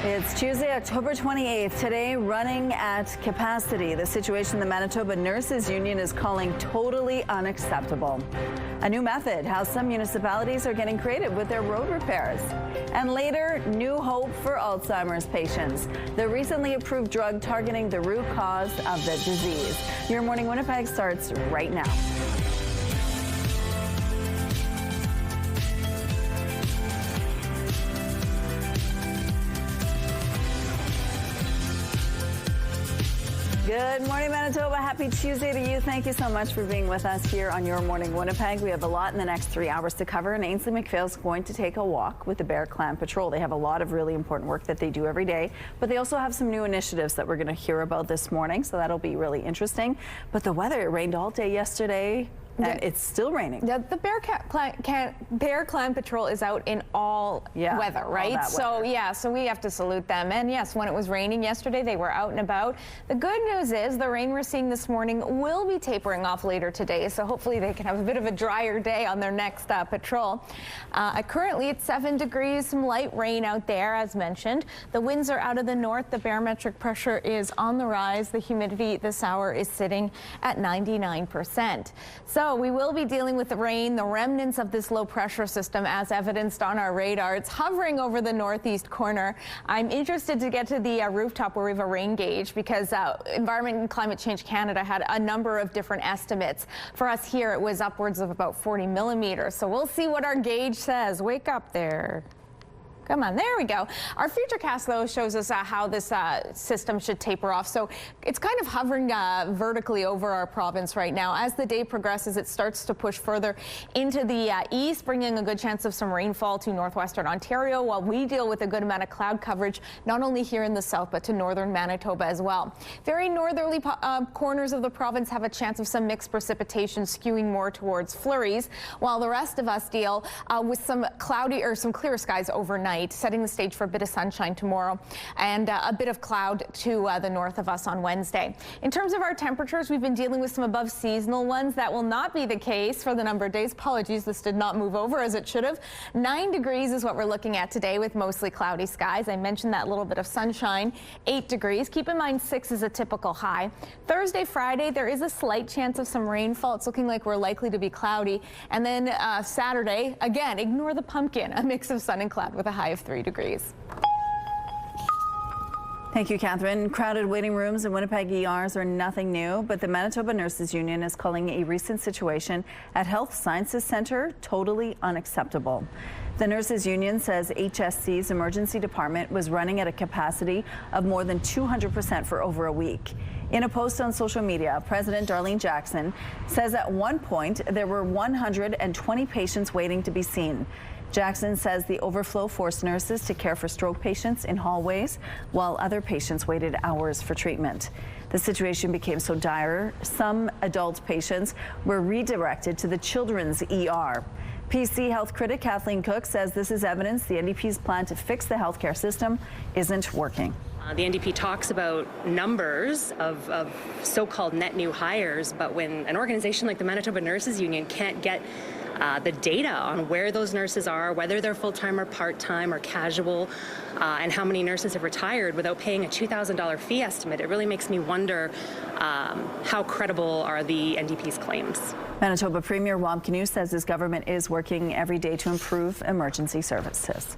It's Tuesday, October 28th. Today, running at capacity. The situation the Manitoba Nurses Union is calling totally unacceptable. A new method, how some municipalities are getting creative with their road repairs. And later, new hope for Alzheimer's patients. The recently approved drug targeting the root cause of the disease. Your Morning Winnipeg starts right now. Good morning, Manitoba. Happy Tuesday to you. Thank you so much for being with us here on Your Morning Winnipeg. We have a lot in the next 3 hours to cover, and Ainsley McPhail's going to take a walk with the Bear Clan Patrol. They have a lot of really important work that they do every day, but they also have some new initiatives that we're going to hear about this morning, so that'll be really interesting. But the weather, it rained all day yesterday. And it's still raining. The Bear Clan Patrol is out in all weather, right? So we have to salute them. And yes, when it was raining yesterday, they were out and about. The good news is the rain we're seeing this morning will be tapering off later today. So hopefully they can have a bit of a drier day on their next patrol. Currently it's 7 degrees, some light rain out there, as mentioned. The winds are out of the north. The barometric pressure is on the rise. The humidity this hour is sitting at 99%. So we will be dealing with the rain, the remnants of this low pressure system as evidenced on our radar. It's hovering over the northeast corner. I'm interested to get to the rooftop where we have a rain gauge because Environment and Climate Change Canada had a number of different estimates. For us here, it was upwards of about 40 millimeters. So we'll see what our gauge says. Wake up there. Come on, there we go. Our Futurecast, though, shows us how this system should taper off. So it's kind of hovering vertically over our province right now. As the day progresses, it starts to push further into the east, bringing a good chance of some rainfall to northwestern Ontario, while we deal with a good amount of cloud coverage, not only here in the south, but to northern Manitoba as well. Very northerly corners of the province have a chance of some mixed precipitation skewing more towards flurries, while the rest of us deal with some cloudy or some clear skies overnight, setting the stage for a bit of sunshine tomorrow and a bit of cloud to the north of us on Wednesday. In terms of our temperatures, we've been dealing with some above seasonal ones. That will not be the case for the number of days. Apologies, this did not move over as it should have. 9 degrees is what we're looking at today with mostly cloudy skies. I mentioned that little bit of sunshine. 8 degrees. Keep in mind 6 is a typical high. Thursday, Friday, there is a slight chance of some rainfall. It's looking like we're likely to be cloudy. And then Saturday, again, ignore the pumpkin, a mix of sun and cloud with a high of 3 degrees. Thank you, Catherine. Crowded waiting rooms in Winnipeg ERs are nothing new, but the Manitoba Nurses Union is calling a recent situation at Health Sciences Centre totally unacceptable. The Nurses Union says HSC's emergency department was running at a capacity of more than 200% for over a week. In a post on social media, President Darlene Jackson says at one point there were 120 patients waiting to be seen. Jackson says the overflow forced nurses to care for stroke patients in hallways, while other patients waited hours for treatment. The situation became so dire, some adult patients were redirected to the children's ER. PC health critic Kathleen Cook says this is evidence the NDP's plan to fix the healthcare system isn't working. The NDP talks about numbers of so-called net new hires, but when an organization like the Manitoba Nurses Union can't get the data on where those nurses are, whether they're full-time or part-time or casual, and how many nurses have retired without paying a $2,000 fee estimate, it really makes me wonder how credible are the NDP's claims. Manitoba Premier Rob Canoe says his government is working every day to improve emergency services.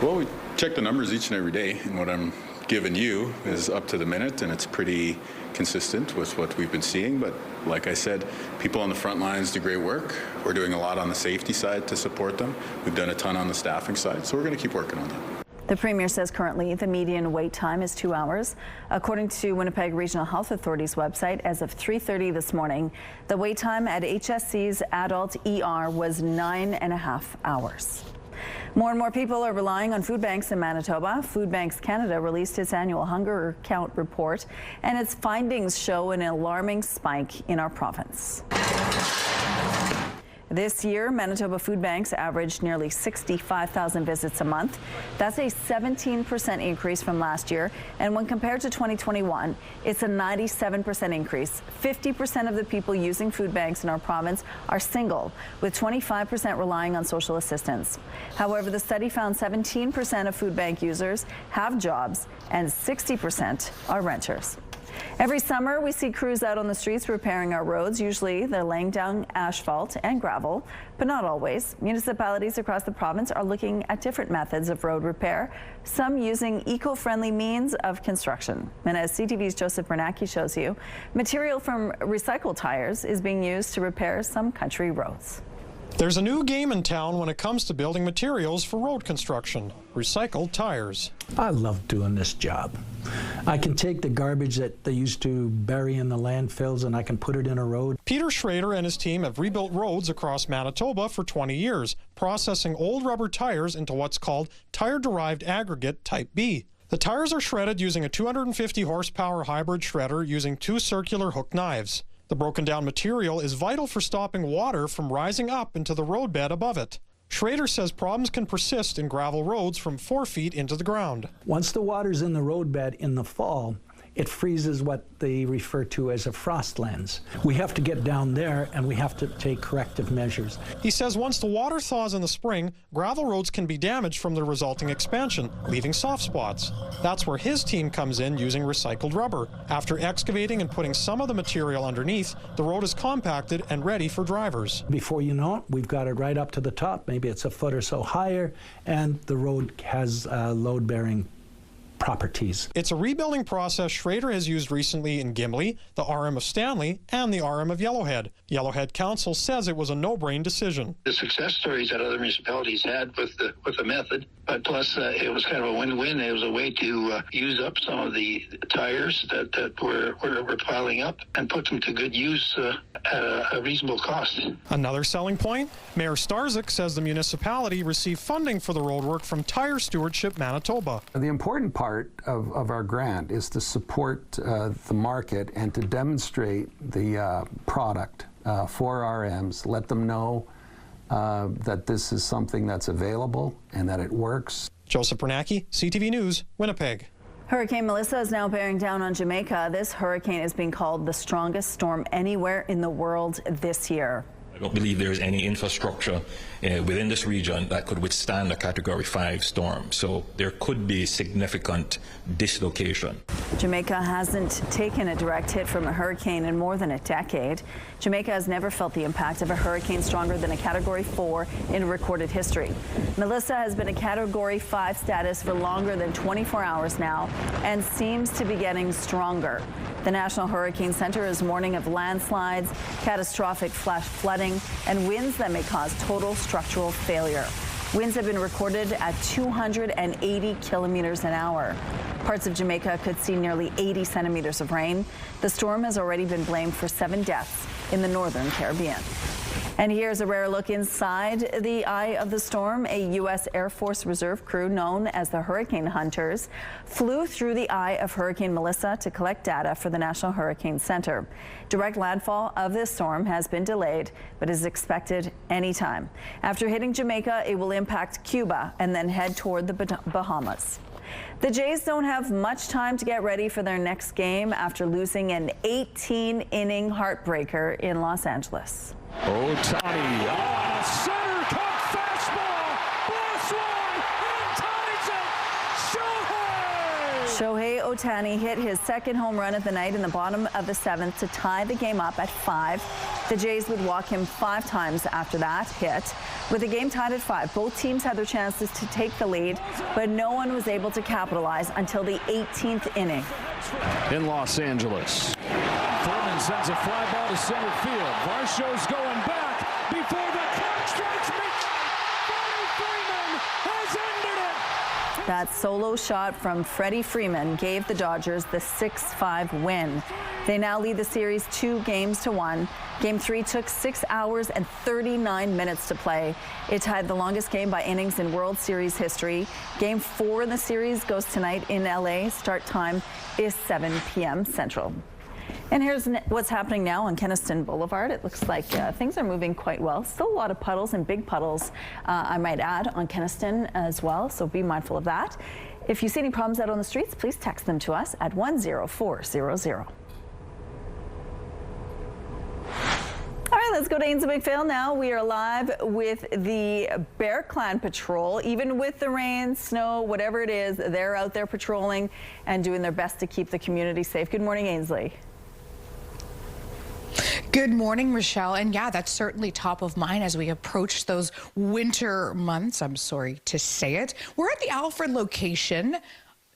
Well, we check the numbers each and every day, and what I'm giving you is up to the minute, and it's pretty consistent with what we've been seeing. But like I said, people on the front lines do great work. We're doing a lot on the safety side to support them. We've done a ton on the staffing side, so we're going to keep working on that. The Premier says currently the median wait time is 2 hours. According to Winnipeg Regional Health Authority's website, as of 3:30 this morning, the wait time at HSC's adult ER was 9.5 hours. More and more people are relying on food banks in Manitoba. Food Banks Canada released its annual hunger count report, and its findings show an alarming spike in our province. This year, Manitoba food banks averaged nearly 65,000 visits a month. That's a 17% increase from last year. And when compared to 2021, it's a 97% increase. 50% of the people using food banks in our province are single, with 25% relying on social assistance. However, the study found 17% of food bank users have jobs and 60% are renters. Every summer, we see crews out on the streets repairing our roads. Usually, they're laying down asphalt and gravel, but not always. Municipalities across the province are looking at different methods of road repair, some using eco-friendly means of construction. And as CTV's Joseph Bernacki shows you, material from recycled tires is being used to repair some country roads. There's a new game in town when it comes to building materials for road construction: recycled tires. I love doing this job. I can take the garbage that they used to bury in the landfills and I can put it in a road. Peter Schrader and his team have rebuilt roads across Manitoba for 20 years, processing old rubber tires into what's called tire-derived aggregate Type B. The tires are shredded using a 250 horsepower hybrid shredder using 2 circular hook knives. The broken down material is vital for stopping water from rising up into the roadbed above it. Schrader says problems can persist in gravel roads from 4 feet into the ground. Once the water's in the roadbed in the fall, it freezes what they refer to as a frost lens. We have to get down there and we have to take corrective measures. He says once the water thaws in the spring, gravel roads can be damaged from the resulting expansion, leaving soft spots. That's where his team comes in using recycled rubber. After excavating and putting some of the material underneath, the road is compacted and ready for drivers. Before you know it, we've got it right up to the top. Maybe it's a foot or so higher, and the road has load-bearing properties. It's a rebuilding process Schrader has used recently in Gimli, the RM of Stanley, and the RM of Yellowhead. Yellowhead Council says it was a no-brain decision. The success stories that other municipalities had with the method, but plus it was kind of a win-win. It was a way to use up some of the tires that were piling up and put them to good use at a reasonable cost. Another selling point? Mayor Starzyk says the municipality received funding for the roadwork from Tire Stewardship Manitoba. The important part of our grant is to support the market and to demonstrate the product for RMs, let them know that this is something that's available and that it works. Joseph Bernacki, CTV News, Winnipeg. Hurricane Melissa is now bearing down on Jamaica. This hurricane is being called the strongest storm anywhere in the world this year. I don't believe there's any infrastructure within this region that could withstand a Category 5 storm, so there could be significant dislocation. Jamaica hasn't taken a direct hit from a hurricane in more than a decade. Jamaica has never felt the impact of a hurricane stronger than a Category 4 in recorded history. Melissa has been a Category 5 status for longer than 24 hours now and seems to be getting stronger. The National Hurricane Center is warning of landslides, catastrophic flash flooding, and winds that may cause total structural failure. Winds have been recorded at 280 kilometers an hour. Parts of Jamaica could see nearly 80 centimeters of rain. The storm has already been blamed for 7 deaths in the northern Caribbean. And here's a rare look inside the eye of the storm. A U.S. Air Force Reserve crew known as the Hurricane Hunters flew through the eye of Hurricane Melissa to collect data for the National Hurricane Center. Direct landfall of this storm has been delayed, but is expected anytime. After hitting Jamaica, it will impact Cuba and then head toward the Bahamas. The Jays don't have much time to get ready for their next game after losing an 18-inning heartbreaker in Los Angeles. Ohtani on a center cut fastball, blast one, and ties it. Shohei Ohtani hit his second home run of the night in the bottom of the 7th to tie the game up at 5. The Jays would walk him 5 times after that hit. With the game tied at 5, both teams had their chances to take the lead, but no one was able to capitalize until the 18th inning. In Los Angeles, Thurman sends a fly ball to center field. Varsho's going back before the clock strikes midnight. Freddie Freeman has ended it. That solo shot from Freddie Freeman gave the Dodgers the 6-5 win. They now lead the series 2-1. Game 3 took 6 hours and 39 minutes to play. It tied the longest game by innings in World Series history. Game 4 in the series goes tonight in LA. Start time is 7 p.m. Central. And here's what's happening now on Kenaston Boulevard. It looks like things are moving quite well. Still a lot of puddles and big puddles, I might add, on Kenaston as well, so be mindful of that. If you see any problems out on the streets, please text them to us at 10400. All right, let's go to Ainslie McPhail now. We are live with the Bear Clan Patrol. Even with the rain, snow, whatever it is, they're out there patrolling and doing their best to keep the community safe. Good morning, Ainslie. Good morning, Michelle. And yeah, that's certainly top of mind as we approach those winter months. I'm sorry to say it. We're at the Alfred location.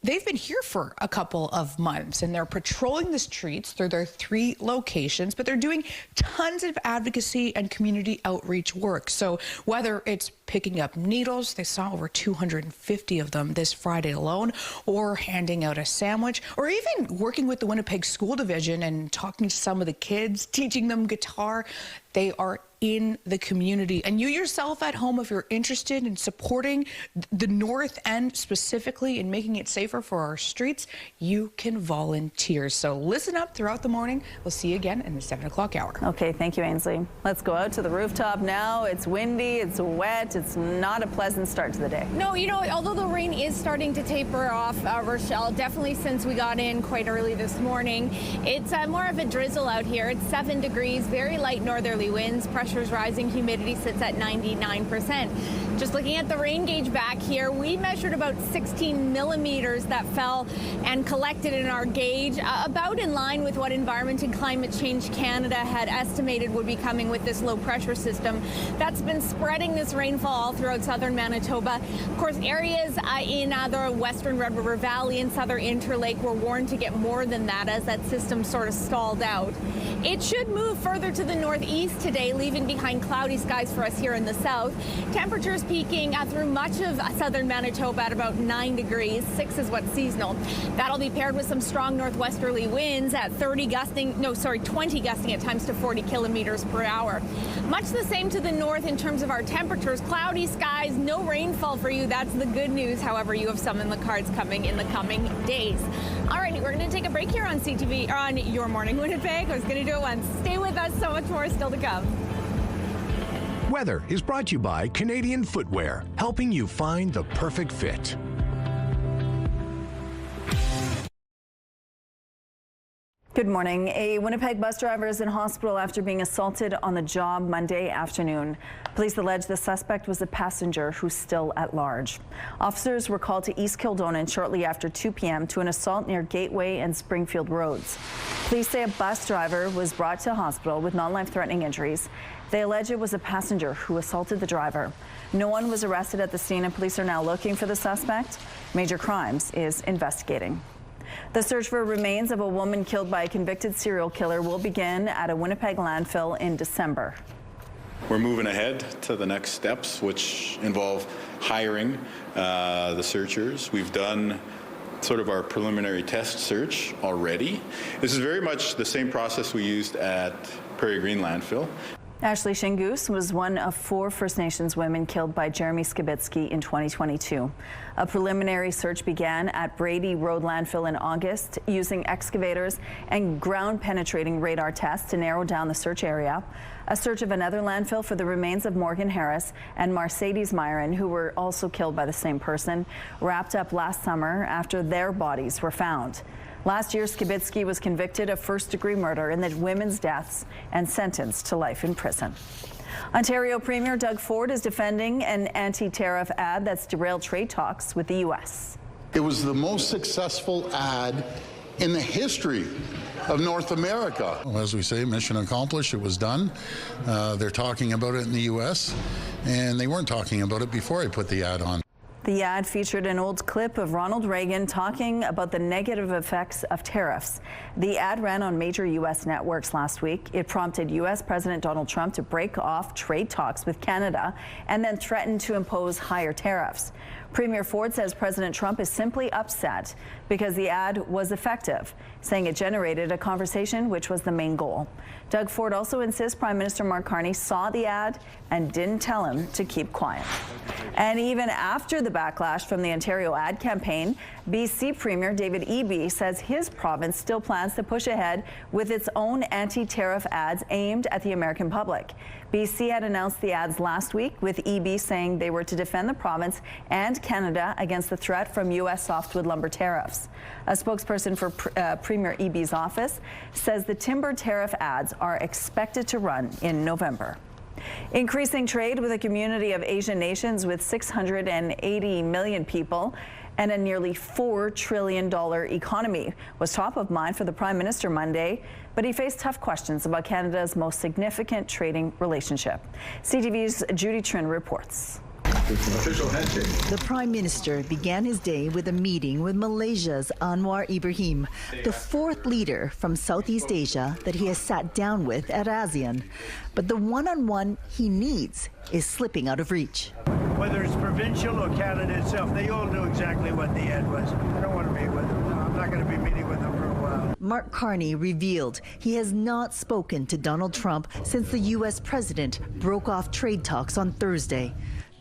They've been here for a couple of months and they're patrolling the streets through their 3 locations, but they're doing tons of advocacy and community outreach work. So whether it's picking up needles, they saw over 250 of them this Friday alone, or handing out a sandwich, or even working with the Winnipeg School Division and talking to some of the kids, teaching them guitar. They are in the community. And you yourself at home, if you're interested in supporting the North End specifically in making it safer for our streets, you can volunteer. So listen up throughout the morning. We'll see you again in the 7 o'clock hour. Okay, thank you, Ainslie. Let's go out to the rooftop now. It's windy, it's wet, it's not a pleasant start to the day. No, you know, although the rain is starting to taper off, Rochelle, definitely since we got in quite early this morning, it's more of a drizzle out here. It's 7 degrees, very light northerly winds, pressure's rising, humidity sits at 99%. Just looking at the rain gauge back here, we measured about 16 millimeters that fell and collected in our gauge, about in line with what Environment and Climate Change Canada had estimated would be coming with this low pressure system that's been spreading this rainfall all throughout southern Manitoba. Of course, areas in the western Red River Valley and southern Interlake were warned to get more than that as that system sort of stalled out. It should move further to the northeast today, leaving behind cloudy skies for us here in the south. Temperatures peaking through much of southern Manitoba at about 9 degrees. 6 is what's seasonal. That'll be paired with some strong northwesterly winds at 20 gusting at times to 40 kilometers per hour. Much the same to the north in terms of our temperatures. Cloudy skies, no rainfall for you. That's the good news. However, you have some in the cards coming in the coming days. All right, we're going to take a break here on CTV, on Your Morning Winnipeg. I was going to do it once. Stay with us. So much more still to come. Weather is brought to you by Canadian Footwear, helping you find the perfect fit. Good morning. A Winnipeg bus driver is in hospital after being assaulted on the job Monday afternoon. Police allege the suspect was a passenger who's still at large. Officers were called to East Kildonan shortly after 2 p.m. to an assault near Gateway and Springfield roads. Police say a bus driver was brought to hospital with non-life-threatening injuries. They allege it was a passenger who assaulted the driver. No one was arrested at the scene, and police are now looking for the suspect. Major Crimes is investigating. The search for remains of a woman killed by a convicted serial killer will begin at a Winnipeg landfill in December. We're moving ahead to the next steps, which involve hiring the searchers. We've done sort of our preliminary test search already. This is very much the same process we used at Prairie Green landfill. Ashley Shingoose was one of 4 First Nations women killed by Jeremy Skibitsky in 2022. A preliminary search began at Brady Road landfill in August using excavators and ground-penetrating radar tests to narrow down the search area. A search of another landfill for the remains of Morgan Harris and Mercedes Myron, who were also killed by the same person, wrapped up last summer after their bodies were found. Last year, Skibitsky was convicted of first-degree murder in the women's deaths and sentenced to life in prison. Ontario Premier Doug Ford is defending an anti-tariff ad that's derailed trade talks with the U.S. It was the most successful ad in the history of North America. Well, as we say, mission accomplished. It was done. They're talking about it in the U.S., and they weren't talking about it before I put the ad on. The ad featured an old clip of Ronald Reagan talking about the negative effects of tariffs. The ad ran on major U.S. networks last week. It prompted U.S. President Donald Trump to break off trade talks with Canada and then threatened to impose higher tariffs. Premier Ford says President Trump is simply upset because the ad was effective, saying it generated a conversation, which was the main goal. Doug Ford also insists Prime Minister Mark Carney saw the ad and didn't tell him to keep quiet. And even after the backlash from the Ontario ad campaign, BC Premier David Eby says his province still plans to push ahead with its own anti-tariff ads aimed at the American public. BC had announced the ads last week, with Eby saying they were to defend the province and Canada against the threat from U.S. softwood lumber tariffs. A spokesperson for Premier Eby's office says the timber tariff ads are expected to run in November. Increasing trade with a community of Asian nations with 680 million people and a nearly $4 trillion economy was top of mind for the Prime Minister Monday, but he faced tough questions about Canada's most significant trading relationship. CTV's Judy Trin reports. The Prime Minister began his day with a meeting with Malaysia's Anwar Ibrahim, the fourth leader from Southeast Asia that he has sat down with at ASEAN. But the one-on-one he needs is slipping out of reach. Whether it's provincial or Canada itself, they all knew exactly what the ad was. I don't want to meet with them. No, I'm not going to be meeting with them for a while. Mark Carney revealed he has not spoken to Donald Trump since the U.S. president broke off trade talks on Thursday.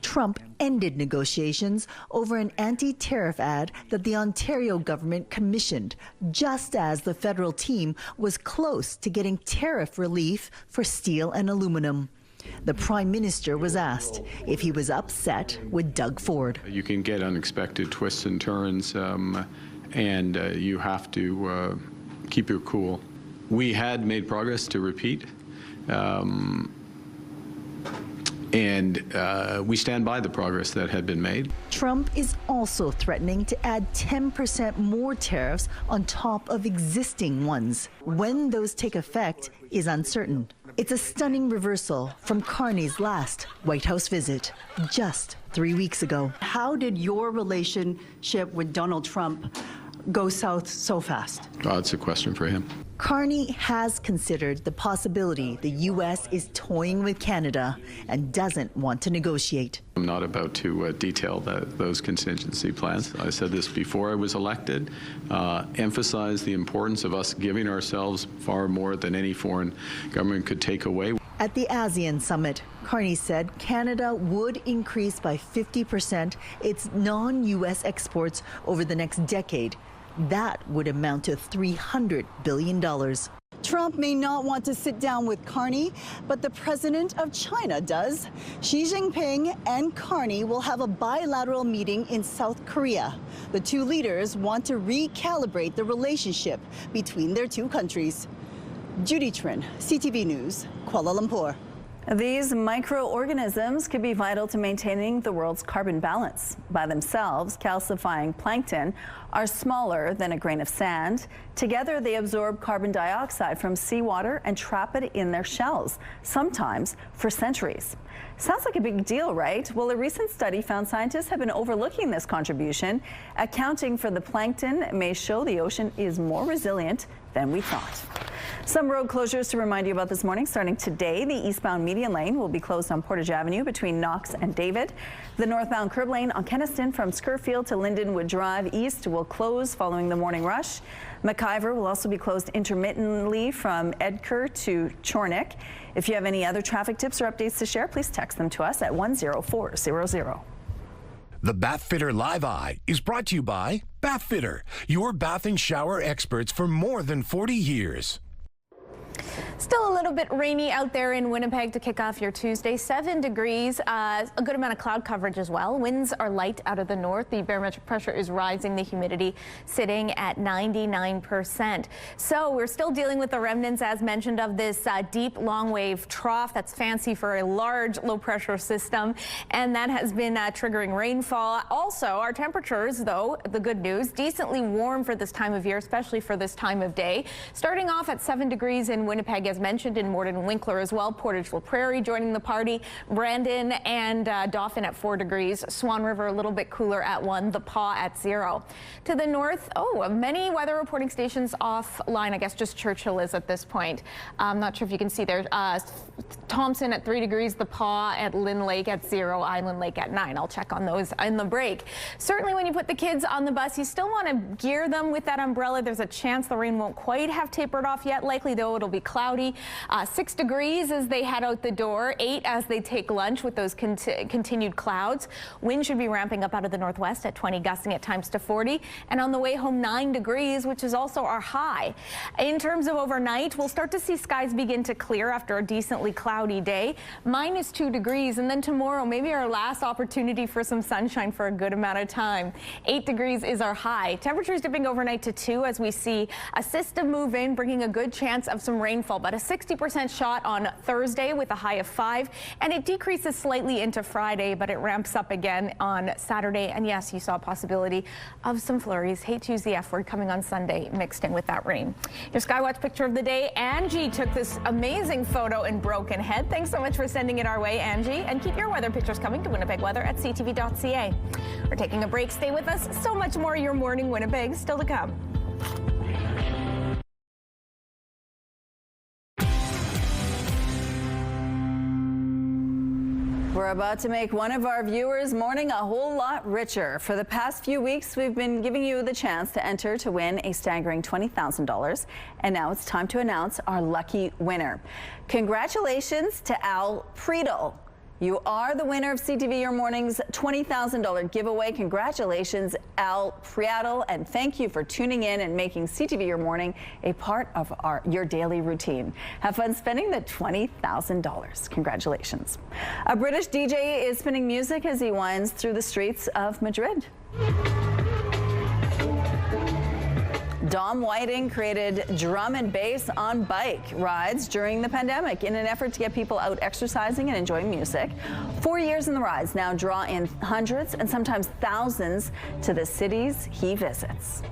Trump ended negotiations over an anti-tariff ad that the Ontario government commissioned, just as the federal team was close to getting tariff relief for steel and aluminum. The Prime Minister was asked if he was upset with Doug Ford. You can get unexpected twists and turns, and you have to keep your cool. We had made progress, to repeat. And we stand by the progress that had been made. Trump is also threatening to add 10% more tariffs on top of existing ones. When those take effect is uncertain. It's a stunning reversal from Carney's last White House visit just 3 weeks ago. How did your relationship with Donald Trump go south so fast? It's a question for him. Carney has considered the possibility the U.S. is toying with Canada and doesn't want to negotiate. I'm not about to detail those contingency plans. I said this before I was elected, emphasize the importance of us giving ourselves far more than any foreign government could take away. At the ASEAN summit, Carney said Canada would increase by 50% its non-U.S. exports over the next decade. That would amount to $300 billion. Trump may not want to sit down with Carney, but the president of China does. Xi Jinping and Carney will have a bilateral meeting in South Korea. The two leaders want to recalibrate the relationship between their two countries. Judy Trin, CTV News, Kuala Lumpur. These microorganisms could be vital to maintaining the world's carbon balance. By themselves, calcifying plankton are smaller than a grain of sand. Together, they absorb carbon dioxide from seawater and trap it in their shells, sometimes for centuries. Sounds like a big deal, right? Well, a recent study found scientists have been overlooking this contribution. Accounting for the plankton may show the ocean is more resilient than we thought. Some road closures to remind you about this morning. Starting today, the eastbound median lane will be closed on Portage Avenue between Knox and David. The northbound curb lane on Kenaston from Scurfield to Lindenwood Drive East will close following the morning rush. McIver will also be closed intermittently from Edker to Chornick. If you have any other traffic tips or updates to share, please text them to us at 10400. The Bathfitter Live Eye is brought to you by Bathfitter, your bath and shower experts for more than 40 years. Still a little bit rainy out there in Winnipeg to kick off your Tuesday. 7 degrees, a good amount of cloud coverage as well. Winds are light out of the north. The barometric pressure is rising. The humidity sitting at 99%. So we're still dealing with the remnants, as mentioned, of this deep long wave trough that's fancy for a large low pressure system. And that has been triggering rainfall. Also, our temperatures, though, the good news, decently warm for this time of year, especially for this time of day. Starting off at 7 degrees in Winnipeg Winnipeg, as mentioned, in Morden and Winkler as well. Portage La Prairie joining the party. Brandon and Dauphin at 4 degrees. Swan River a little bit cooler at 1. The Paw at 0. To the north, many weather reporting stations offline. I guess just Churchill is at this point. I'm not sure if you can see there. Thompson at 3 degrees. The Paw at Lynn Lake at 0. Island Lake at 9. I'll check on those in the break. Certainly when you put the kids on the bus, you still want to gear them with that umbrella. There's a chance the rain won't quite have tapered off yet. Likely, though, it'll be cloudy. 6 degrees as they head out the door. 8 as they take lunch with those continued clouds. Wind should be ramping up out of the northwest at 20, gusting at times to 40. And on the way home, 9 degrees, which is also our high. In terms of overnight, we'll start to see skies begin to clear after a decently cloudy day. -2 degrees. And then tomorrow, maybe our last opportunity for some sunshine for a good amount of time. 8 degrees is our high. Temperatures dipping overnight to 2 as we see a system move in, bringing a good chance of some rainfall, but a 60% shot on Thursday with a high of 5. And it decreases slightly into Friday, but it ramps up again on Saturday. And yes, you saw a possibility of some flurries. Hate to use the F word coming on Sunday mixed in with that rain. Your Skywatch picture of the day. Angie took this amazing photo in Broken Head. Thanks so much for sending it our way, Angie. And keep your weather pictures coming to Winnipeg Weather at ctv.ca. We're taking a break. Stay with us. So much more Your Morning Winnipeg still to come. We're about to make one of our viewers' morning a whole lot richer. For the past few weeks, we've been giving you the chance to enter to win a staggering $20,000. And now it's time to announce our lucky winner. Congratulations to Al Priedel. You are the winner of CTV Your Morning's $20,000 giveaway. Congratulations, Al Priedel, and thank you for tuning in and making CTV Your Morning a part of your daily routine. Have fun spending the $20,000. Congratulations. A British DJ is spinning music as he winds through the streets of Madrid. Dom Whiting created drum and bass on bike rides during the pandemic in an effort to get people out exercising and enjoying music. 4 years in the rides now draw in hundreds and sometimes thousands to the cities he visits.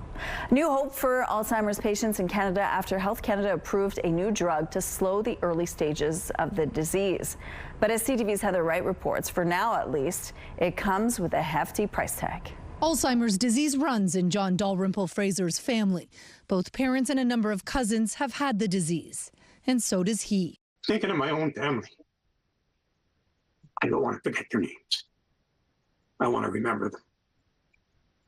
New hope for Alzheimer's patients in Canada after Health Canada approved a new drug to slow the early stages of the disease. But as CTV's Heather Wright reports, for now at least, it comes with a hefty price tag. Alzheimer's disease runs in John Dalrymple Fraser's family. Both parents and a number of cousins have had the disease, and so does he. Thinking of my own family, I don't want to forget their names. I want to remember them.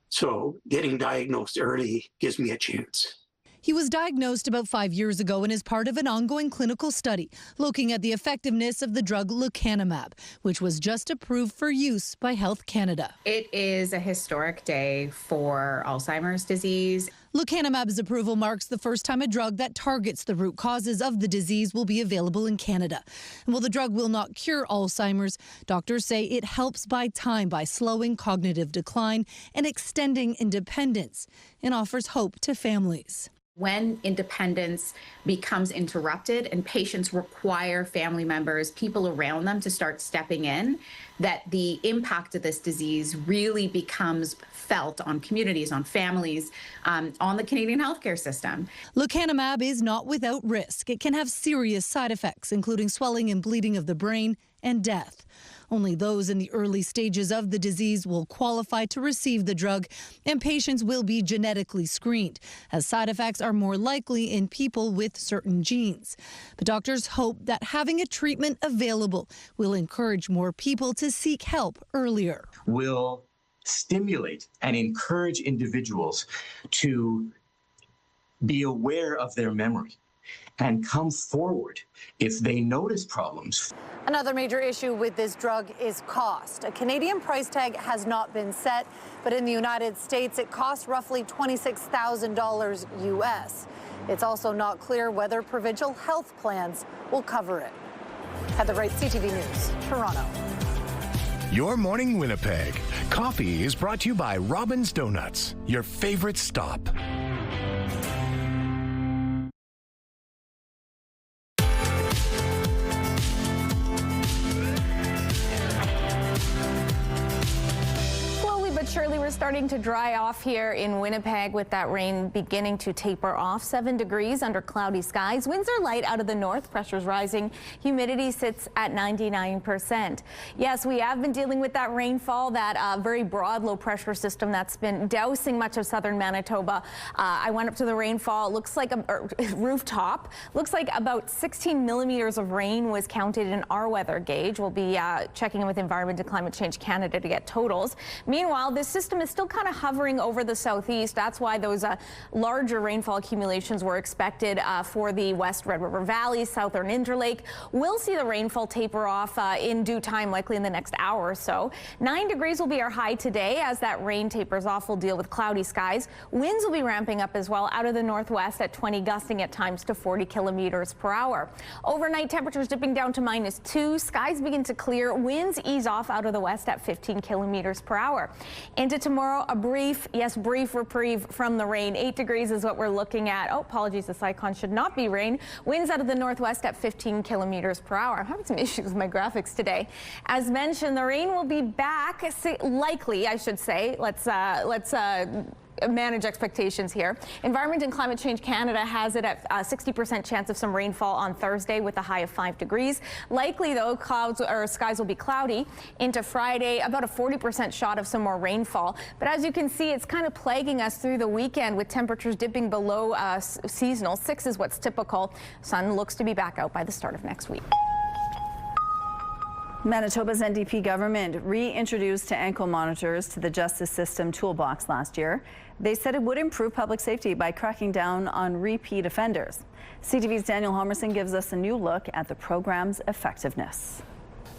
So getting diagnosed early gives me a chance. He was diagnosed about 5 years ago and is part of an ongoing clinical study looking at the effectiveness of the drug lecanemab, which was just approved for use by Health Canada. It is a historic day for Alzheimer's disease. Lecanemab's approval marks the first time a drug that targets the root causes of the disease will be available in Canada. And while the drug will not cure Alzheimer's, doctors say it helps buy time by slowing cognitive decline and extending independence, and offers hope to families. When independence becomes interrupted and patients require family members, people around them to start stepping in, that the impact of this disease really becomes felt on communities, on families, on the Canadian healthcare system. Lecanemab is not without risk. It can have serious side effects, including swelling and bleeding of the brain and death. Only those in the early stages of the disease will qualify to receive the drug, and patients will be genetically screened, as side effects are more likely in people with certain genes. But doctors hope that having a treatment available will encourage more people to seek help earlier. Will stimulate and encourage individuals to be aware of their memory and come forward if they notice problems. Another major issue with this drug is cost. A Canadian price tag has not been set, but in the United States, it costs roughly $26,000 US. It's also not clear whether provincial health plans will cover it. Heather Wright, CTV News, Toronto. Your Morning Winnipeg. Coffee is brought to you by Robin's Donuts, your favorite stop. Surely we're starting starting to dry off here in Winnipeg with that rain beginning to taper off. 7 degrees under cloudy skies. Winds are light out of the north. Pressure's rising. Humidity sits at 99%. Yes, we have been dealing with that rainfall, that very broad low pressure system that's been dousing much of southern Manitoba. I went up to the rainfall. It looks like a rooftop. Looks like about 16 millimeters of rain was counted in our weather gauge. We'll be checking in with Environment and Climate Change Canada to get totals. Meanwhile, this system is still kind of hovering over the southeast. That's why those larger rainfall accumulations were expected for the West Red River Valley, southern Interlake. We'll see the rainfall taper off in due time, likely in the next hour or so. 9 degrees will be our high today. As that rain tapers off, we'll deal with cloudy skies. Winds will be ramping up as well out of the northwest at 20, gusting at times to 40 kilometers per hour. Overnight temperatures dipping down to -2. Skies begin to clear. Winds ease off out of the west at 15 kilometers per hour. Into tomorrow, a brief reprieve from the rain. 8 degrees is what we're looking at. Oh, apologies, this icon should not be rain. Winds out of the northwest at 15 kilometers per hour. I'm having some issues with my graphics today. As mentioned, the rain will be back, likely, I should say. Let's manage expectations here. Environment and Climate Change Canada has it at 60% chance of some rainfall on Thursday with a high of 5 degrees. Likely, though, clouds or skies will be cloudy. Into Friday, about a 40% shot of some more rainfall. But as you can see, it's kind of plaguing us through the weekend with temperatures dipping below seasonal. 6 is what's typical. Sun looks to be back out by the start of next week. Manitoba's NDP government reintroduced ankle monitors to the justice system toolbox last year. They said it would improve public safety by cracking down on repeat offenders. CTV's Daniel Homerson gives us a new look at the program's effectiveness.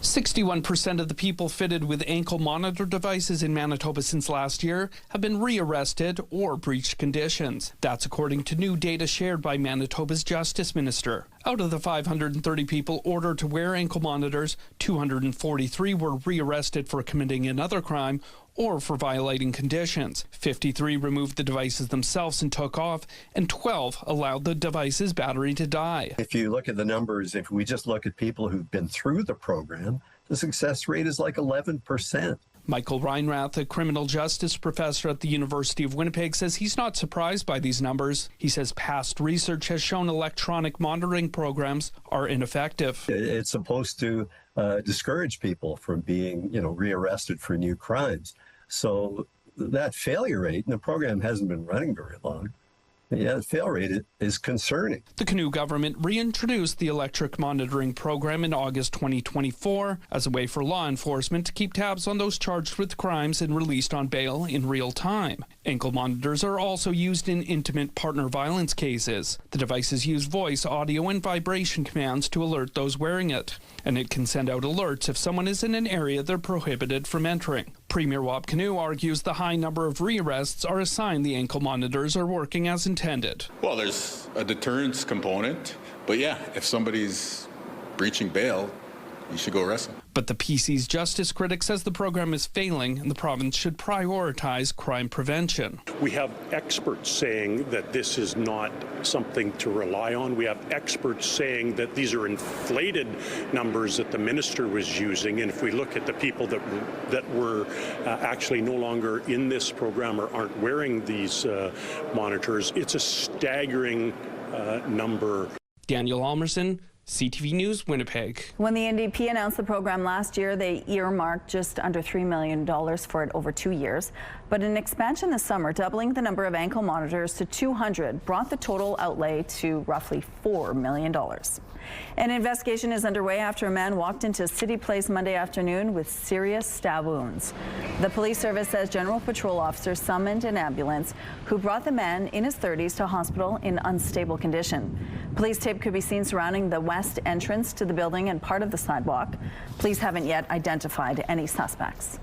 61% of the people fitted with ankle monitor devices in Manitoba since last year have been rearrested or breached conditions. That's according to new data shared by Manitoba's Justice Minister. Out of the 530 people ordered to wear ankle monitors, 243 were rearrested for committing another crime or for violating conditions. 53 removed the devices themselves and took off, and 12 allowed the device's battery to die. If you look at the numbers, if we just look at people who've been through the program, the success rate is like 11%. Michael Reinrath, a criminal justice professor at the University of Winnipeg, says he's not surprised by these numbers. He says past research has shown electronic monitoring programs are ineffective. It's supposed to discourage people from being, rearrested for new crimes. So that failure rate, and the program hasn't been running very long, the fail rate is concerning. The Canoe government reintroduced the electric monitoring program in August 2024 as a way for law enforcement to keep tabs on those charged with crimes and released on bail in real time. Ankle monitors are also used in intimate partner violence cases. The devices use voice, audio, and vibration commands to alert those wearing it, and it can send out alerts if someone is in an area they're prohibited from entering. Premier Wap Canoe argues the high number of rearrests are a sign the ankle monitors are working as intended. Well, there's a deterrence component, but yeah, if somebody's breaching bail, you should go arrest them. But the PC's justice critic says the program is failing and the province should prioritize crime prevention. We have experts saying that this is not something to rely on. We have experts saying that these are inflated numbers that the minister was using. And if we look at the people that were actually no longer in this program or aren't wearing these monitors, it's a staggering number. Daniel Almerson, CTV News, Winnipeg. When the NDP announced the program last year, they earmarked just under $3 million for it over 2 years. But an expansion this summer, doubling the number of ankle monitors to 200, brought the total outlay to roughly $4 million. An investigation is underway after a man walked into City Place Monday afternoon with serious stab wounds. The police service says General Patrol officers summoned an ambulance who brought the man in his 30s to hospital in unstable condition. Police tape could be seen surrounding the west entrance to the building and part of the sidewalk. Police haven't yet identified any suspects.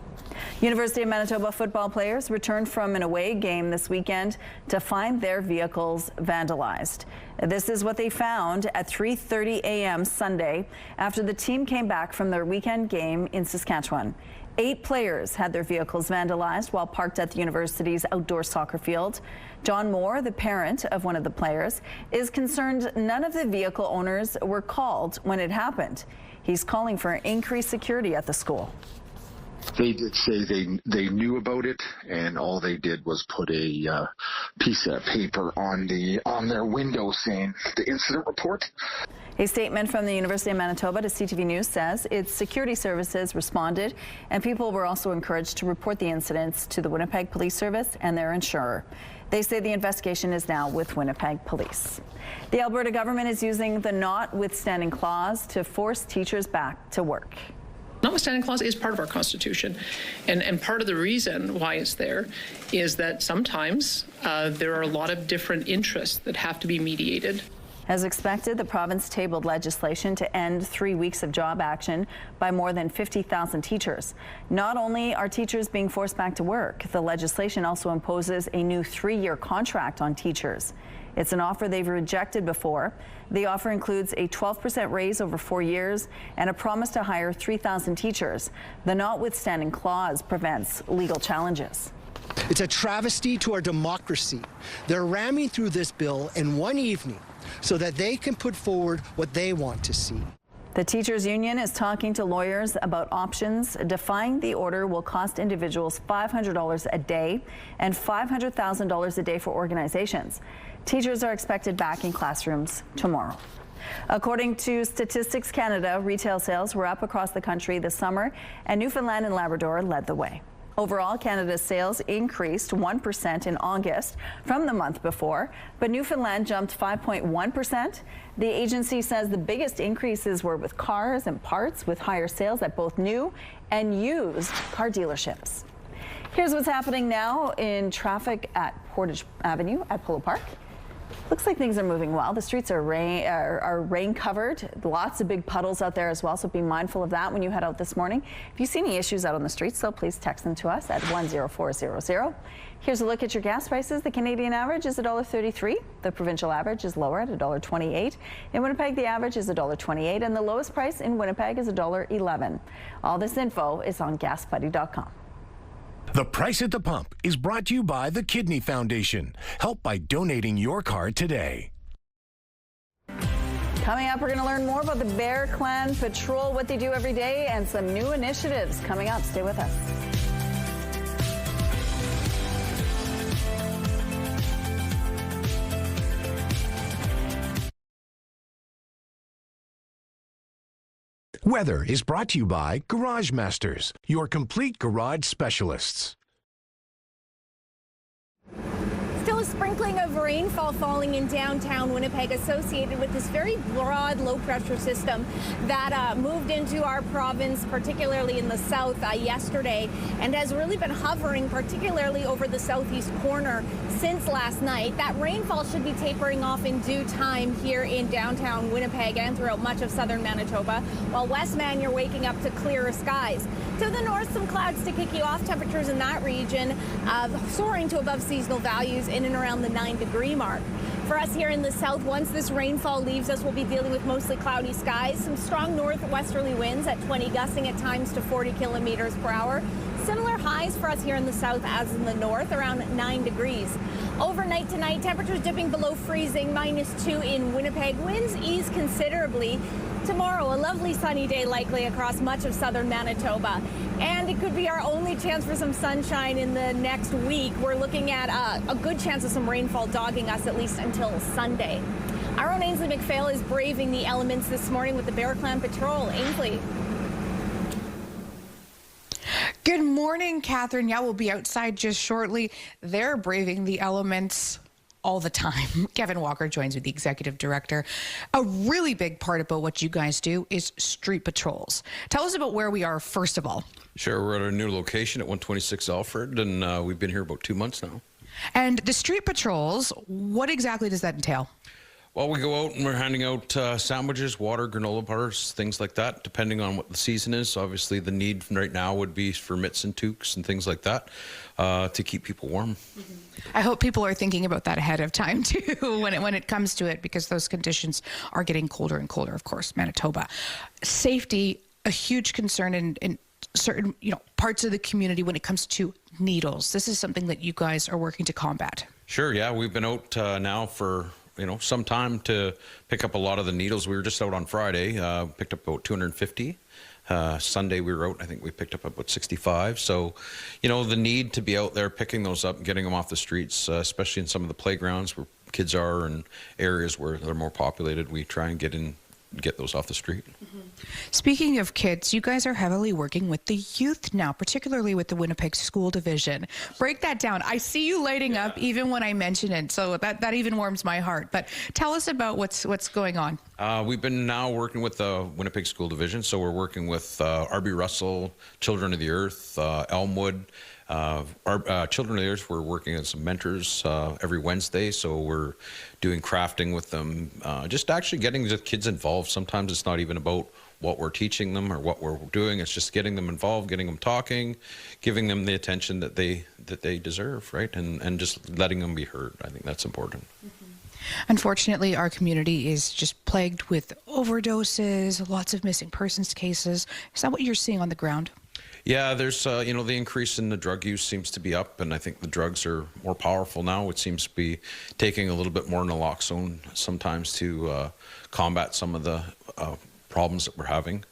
University of Manitoba football players returned from an away game this weekend to find their vehicles vandalized. This is what they found at 3:30 a.m. Sunday after the team came back from their weekend game in Saskatchewan. 8 players had their vehicles vandalized while parked at the university's outdoor soccer field. John Moore, the parent of one of the players, is concerned none of the vehicle owners were called when it happened. He's calling for increased security at the school. They did say they knew about it, and all they did was put a piece of paper on their window saying the incident report. A statement from the University of Manitoba to CTV News says its security services responded, and people were also encouraged to report the incidents to the Winnipeg Police Service and their insurer. They say the investigation is now with Winnipeg Police. The Alberta government is using the notwithstanding clause to force teachers back to work. Notwithstanding clause is part of our Constitution, and part of the reason why it's there is that sometimes there are a lot of different interests that have to be mediated. As expected, the province tabled legislation to end 3 weeks of job action by more than 50,000 teachers. Not only are teachers being forced back to work, the legislation also imposes a new 3-year contract on teachers. It's an offer they've rejected before. The offer includes a 12% raise over 4 years and a promise to hire 3,000 teachers. The notwithstanding clause prevents legal challenges. It's a travesty to our democracy. They're ramming through this bill in one evening so that they can put forward what they want to see. The teachers union is talking to lawyers about options. Defying the order will cost individuals $500 a day and $500,000 a day for organizations. Teachers are expected back in classrooms tomorrow. According to Statistics Canada, retail sales were up across the country this summer, and Newfoundland and Labrador led the way. Overall, Canada's sales increased 1% in August from the month before, but Newfoundland jumped 5.1%. The agency says the biggest increases were with cars and parts, with higher sales at both new and used car dealerships. Here's what's happening now in traffic at Portage Avenue at Polo Park. Looks like things are moving well. The streets are rain covered. Lots of big puddles out there as well, so be mindful of that when you head out this morning. If you see any issues out on the streets, though, please text them to us at 10400. Here's a look at your gas prices. The Canadian average is $1.33. The provincial average is lower at $1.28. In Winnipeg, the average is $1.28, and the lowest price in Winnipeg is $1.11. All this info is on GasBuddy.com. The Price at the Pump is brought to you by the Kidney Foundation. Help by donating your card today. Coming up, we're going to learn more about the Bear Clan Patrol, what they do every day, and some new initiatives coming up. Stay with us. Weather is brought to you by Garage Masters, your complete garage specialists. Still a sprinkling of rainfall falling in downtown Winnipeg associated with this very broad low-pressure system that moved into our province, particularly in the south yesterday, and has really been hovering particularly over the southeast corner since last night. That rainfall should be tapering off in due time here in downtown Winnipeg and throughout much of southern Manitoba, while Westman, you're waking up to clearer skies. To the north, some clouds to kick you off. Temperatures in that region soaring to above seasonal values in and around the 9-degree mark. For us here in the south, once this rainfall leaves us, we'll be dealing with mostly cloudy skies, some strong northwesterly winds at 20, gusting at times to 40 kilometers per hour. Similar highs for us here in the south as in the north, around 9 degrees. Overnight tonight, temperatures dipping below freezing, -2 in Winnipeg. Winds ease considerably. Tomorrow, a lovely sunny day likely across much of southern Manitoba. And it could be our only chance for some sunshine in the next week. We're looking at a good chance of some rainfall dogging us at least until Sunday. Our own Ainsley McPhail is braving the elements this morning with the Bear Clan Patrol. Ainsley. Good morning, Catherine. Yeah, we'll be outside just shortly. They're braving the elements all the time. Kevin Walker joins me, the executive director. A really big part about what you guys do is street patrols. Tell us about where we are, first of all. Sure, we're at our new location at 126 Alfred, and we've been here about 2 months now. And the street patrols, what exactly does that entail? Well, we go out and we're handing out sandwiches, water, granola bars, things like that, depending on what the season is. Obviously, the need right now would be for mitts and toques and things like that to keep people warm. I hope people are thinking about that ahead of time, too, when it comes to it, because those conditions are getting colder and colder, of course, Manitoba. Safety, a huge concern in certain parts of the community when it comes to needles. This is something that you guys are working to combat. Sure, yeah. We've been out now for some time to pick up a lot of the needles. We were just out on Friday, picked up about 250 Sunday we were out, I think we picked up about 65. So, you know, the need to be out there picking those up and getting them off the streets, especially in some of the playgrounds where kids are and areas where they're more populated, we try and get those off the street. Speaking of kids, you guys are heavily working with the youth now, particularly with the Winnipeg School Division. Break that down. I see you lighting up even when I mention it, so that even warms my heart. But tell us about what's going on. We've been now working with the Winnipeg School Division, so we're working with R.B. Russell, Children of the Earth, Elmwood. Our Children of the Earth, we're working as some mentors every Wednesday, so we're doing crafting with them, just actually getting the kids involved. Sometimes it's not even about what we're teaching them or what we're doing. It's just getting them involved, getting them talking, giving them the attention that they deserve, right? And just letting them be heard. I think that's important. Unfortunately, our community is just plagued with overdoses, lots of missing persons cases. Is that what you're seeing on the ground? Yeah, there's, you know, the increase in the drug use seems to be up, and I think the drugs are more powerful now. It seems to be taking a little bit more naloxone sometimes to combat some of the problems that we're having.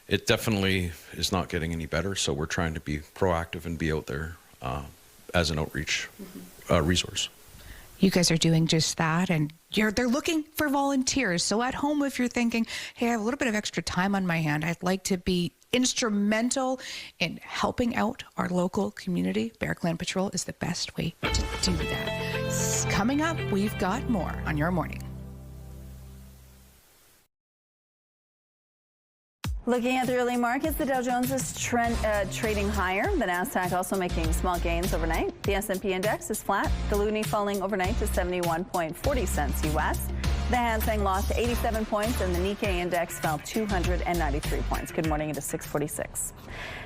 It definitely is not getting any better, so we're trying to be proactive and be out there as an outreach resource. You guys are doing just that, and they're looking for volunteers. So at home, if you're thinking, hey, I have a little bit of extra time on my hand, I'd like to be instrumental in helping out our local community, Bear Clan Patrol is the best way to do that. Coming up, we've got more on Your Morning. Looking at the early markets, the Dow Jones is trading higher. The Nasdaq also making small gains overnight. The S&P index is flat. The loonie falling overnight to 71.40 cents U.S. The Hang Seng lost 87 points, and the Nikkei index fell 293 points. Good morning. It is 6:46.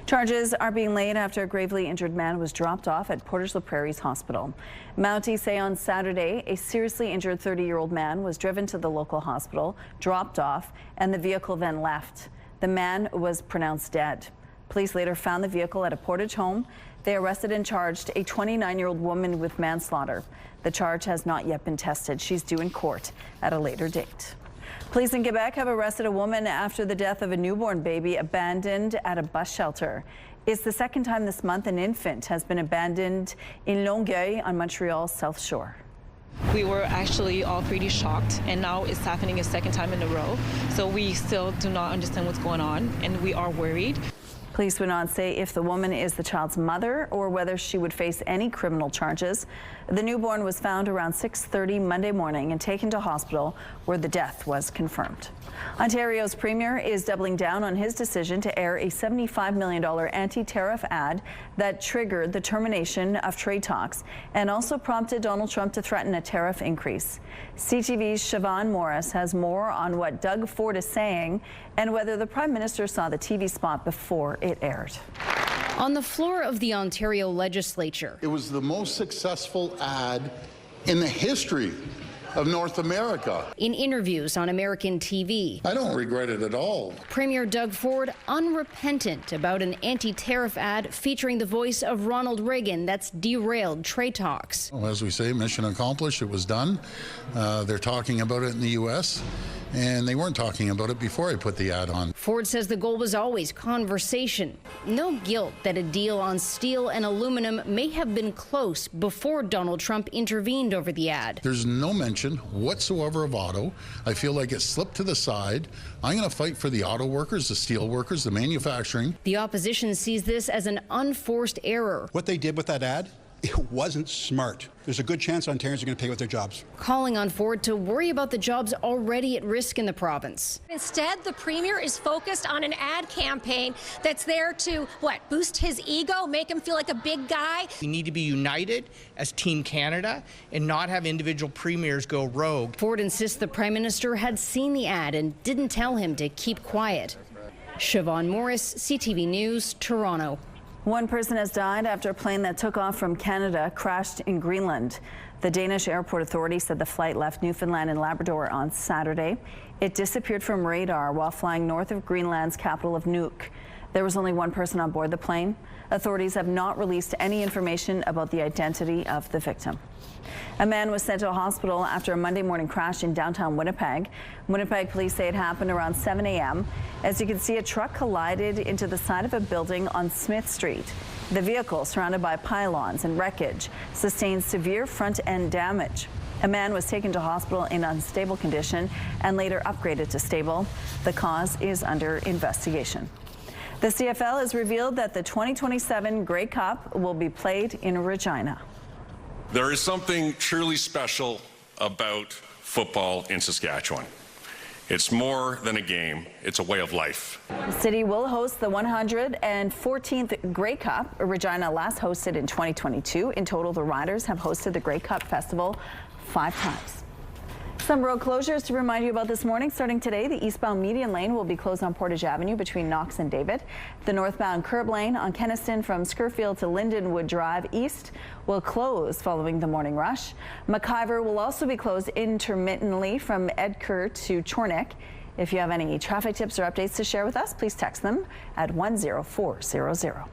Charges are being laid after a gravely injured man was dropped off at Portage la Prairie's hospital. Mounties say on Saturday, a seriously injured 30-year-old man was driven to the local hospital, dropped off, and the vehicle then left. The man was pronounced dead. Police later found the vehicle at a Portage home. They arrested and charged a 29-year-old woman with manslaughter. The charge has not yet been tested. She's due in court at a later date. Police in Quebec have arrested a woman after the death of a newborn baby abandoned at a bus shelter. It's the second time this month an infant has been abandoned in Longueuil on Montreal's South Shore. We were actually all pretty shocked, and now it's happening a second time in a row. So we still do not understand what's going on, and we are worried. Police would not say if the woman is the child's mother or whether she would face any criminal charges. The newborn was found around 6:30 Monday morning and taken to hospital where the death was confirmed. Ontario's premier is doubling down on his decision to air a $75 million anti-tariff ad that triggered the termination of trade talks and also prompted Donald Trump to threaten a tariff increase. CTV's Siobhan Morris has more on what Doug Ford is saying and whether the Prime Minister saw the TV spot before it aired. On the floor of the Ontario legislature. It was the most successful ad in the history of North America. In interviews on American TV. I don't regret it at all. Premier Doug Ford unrepentant about an anti-tariff ad featuring the voice of Ronald Reagan that's derailed trade talks. Well, as we say, mission accomplished. It was done. They're talking about it in the U.S., and they weren't talking about it before I put the ad on. Ford says the goal was always conversation. No guilt that a deal on steel and aluminum may have been close before Donald Trump intervened over the ad. There's no mention whatsoever of auto. I feel like it slipped to the side. I'm going to fight for the auto workers, the steel workers, the manufacturing. The opposition sees this as an unforced error. What they did with that ad, it wasn't smart. There's a good chance Ontarians are going to pay with their jobs. Calling on Ford to worry about the jobs already at risk in the province. Instead, the Premier is focused on an ad campaign that's there to, boost his ego, make him feel like a big guy. We need to be united as Team Canada and not have individual premiers go rogue. Ford insists the Prime Minister had seen the ad and didn't tell him to keep quiet. Siobhan Morris, CTV News, Toronto. One person has died after a plane that took off from Canada crashed in Greenland. The Danish Airport Authority said the flight left Newfoundland and Labrador on Saturday. It disappeared from radar while flying north of Greenland's capital of Nuuk. There was only one person on board the plane. Authorities have not released any information about the identity of the victim. A man was sent to a hospital after a Monday morning crash in downtown Winnipeg. Winnipeg police say it happened around 7 a.m. As you can see, a truck collided into the side of a building on Smith Street. The vehicle, surrounded by pylons and wreckage, sustained severe front-end damage. A man was taken to hospital in unstable condition and later upgraded to stable. The cause is under investigation. The CFL has revealed that the 2027 Grey Cup will be played in Regina. There is something truly special about football in Saskatchewan. It's more than a game, it's a way of life. The city will host the 114th Grey Cup. Regina last hosted in 2022. In total, the Riders have hosted the Grey Cup Festival 5 times. Some road closures to remind you about this morning. Starting today, the eastbound median lane will be closed on Portage Avenue between Knox and David. The northbound curb lane on Kenniston from Scurfield to Lindenwood Drive East will close following the morning rush. McIver will also be closed intermittently from Edker to Chornick. If you have any traffic tips or updates to share with us, please text them at 10400.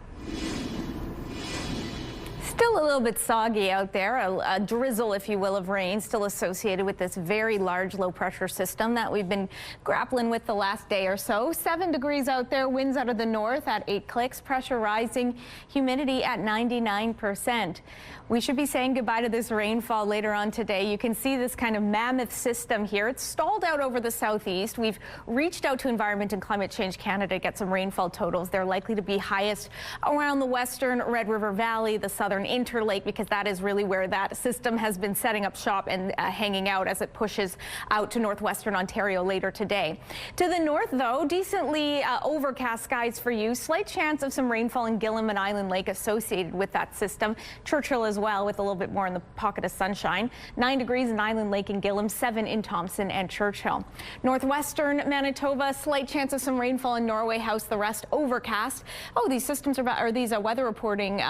Still a little bit soggy out there, a drizzle, if you will, of rain still associated with this very large low pressure system that we've been grappling with the last day or so. 7 degrees out there, winds out of the north at 8 clicks, pressure rising, humidity at 99%. We should be saying goodbye to this rainfall later on today. You can see this kind of mammoth system here. It's stalled out over the southeast. We've reached out to Environment and Climate Change Canada to get some rainfall totals. They're likely to be highest around the western Red River Valley, the southern Interlake, because that is really where that system has been setting up shop and hanging out as it pushes out to northwestern Ontario later today. To the north, though, decently overcast skies for you. Slight chance of some rainfall in Gillam and Island Lake associated with that system. Churchill as well, with a little bit more in the pocket of sunshine. 9 degrees in Island Lake and Gillam, 7 in Thompson and Churchill. Northwestern Manitoba, slight chance of some rainfall in Norway House, the rest overcast. Oh, these systems are back, or these weather reporting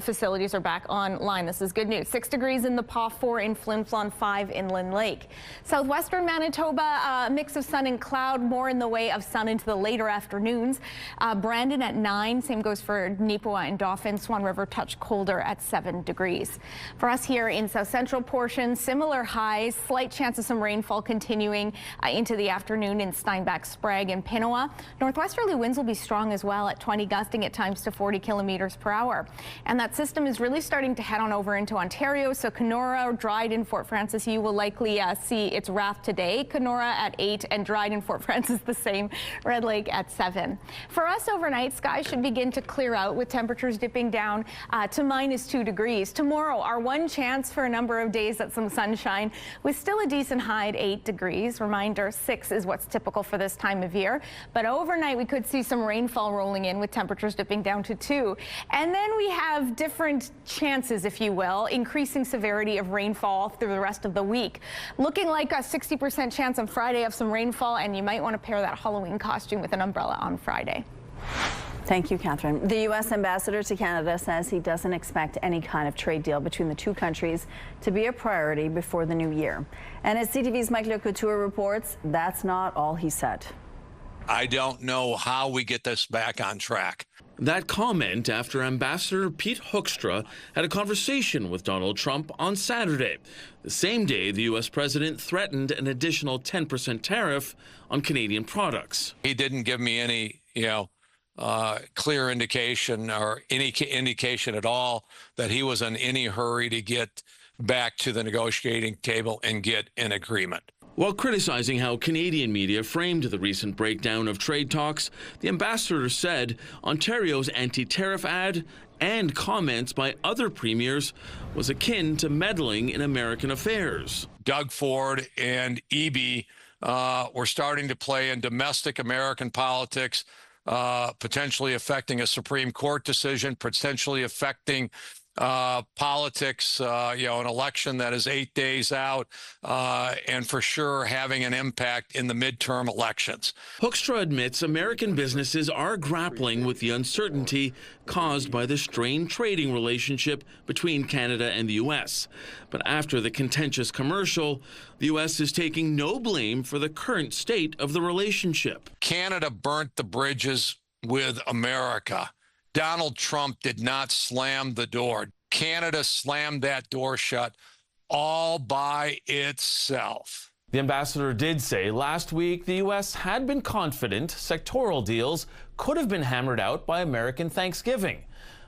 facilities are back online. This is good news. 6 degrees in the Paw, 4 in Flin Flon, 5 in Lynn Lake. Southwestern Manitoba, a mix of sun and cloud, more in the way of sun into the later afternoons. Brandon at 9, same goes for Neepawa and Dauphin. Swan River touch colder at 7 degrees. For us here in South Central portion, similar highs, slight chance of some rainfall continuing into the afternoon in Steinbach, Sprague and Pinawa. Northwesterly winds will be strong as well at 20, gusting at times to 40 kilometers per hour. And that system is really starting to head on over into Ontario. So Kenora, Dryden, Fort Francis, you will likely see its wrath today. Kenora at 8 and Dryden, Fort Francis the same. Red Lake at 7. For us overnight, skies should begin to clear out with temperatures dipping down to -2 degrees. Tomorrow, our one chance for a number of days at some sunshine with still a decent high at 8 degrees. Reminder, 6 is what's typical for this time of year. But overnight, we could see some rainfall rolling in with temperatures dipping down to 2. And then we have different chances, if you will, increasing severity of rainfall through the rest of the week. Looking like a 60% chance on Friday of some rainfall, and you might want to pair that Halloween costume with an umbrella on Friday. Thank you, Catherine. The U.S. ambassador to Canada says he doesn't expect any kind of trade deal between the two countries to be a priority before the new year. And as CTV's Mike Le Couture reports, that's not all he said. I don't know how we get this back on track. That comment after Ambassador Pete Hoekstra had a conversation with Donald Trump on Saturday, the same day the U.S. president threatened an additional 10% tariff on Canadian products. He didn't give me any, clear indication or any indication at all that he was in any hurry to get back to the negotiating table and get an agreement. While criticizing how Canadian media framed the recent breakdown of trade talks, the ambassador said Ontario's anti-tariff ad and comments by other premiers was akin to meddling in American affairs. Doug Ford and Eby were starting to play in domestic American politics, potentially affecting a Supreme Court decision, potentially affecting politics, an election that is 8 days out, and for sure having an impact in the midterm elections. Hoekstra admits American businesses are grappling with the uncertainty caused by the strained trading relationship between Canada and the U.S. But after the contentious commercial, the U.S. is taking no blame for the current state of the relationship. Canada burnt the bridges with America. Donald Trump did not slam the door. Canada slammed that door shut all by itself. The ambassador did say last week the U.S. had been confident sectoral deals could have been hammered out by American Thanksgiving.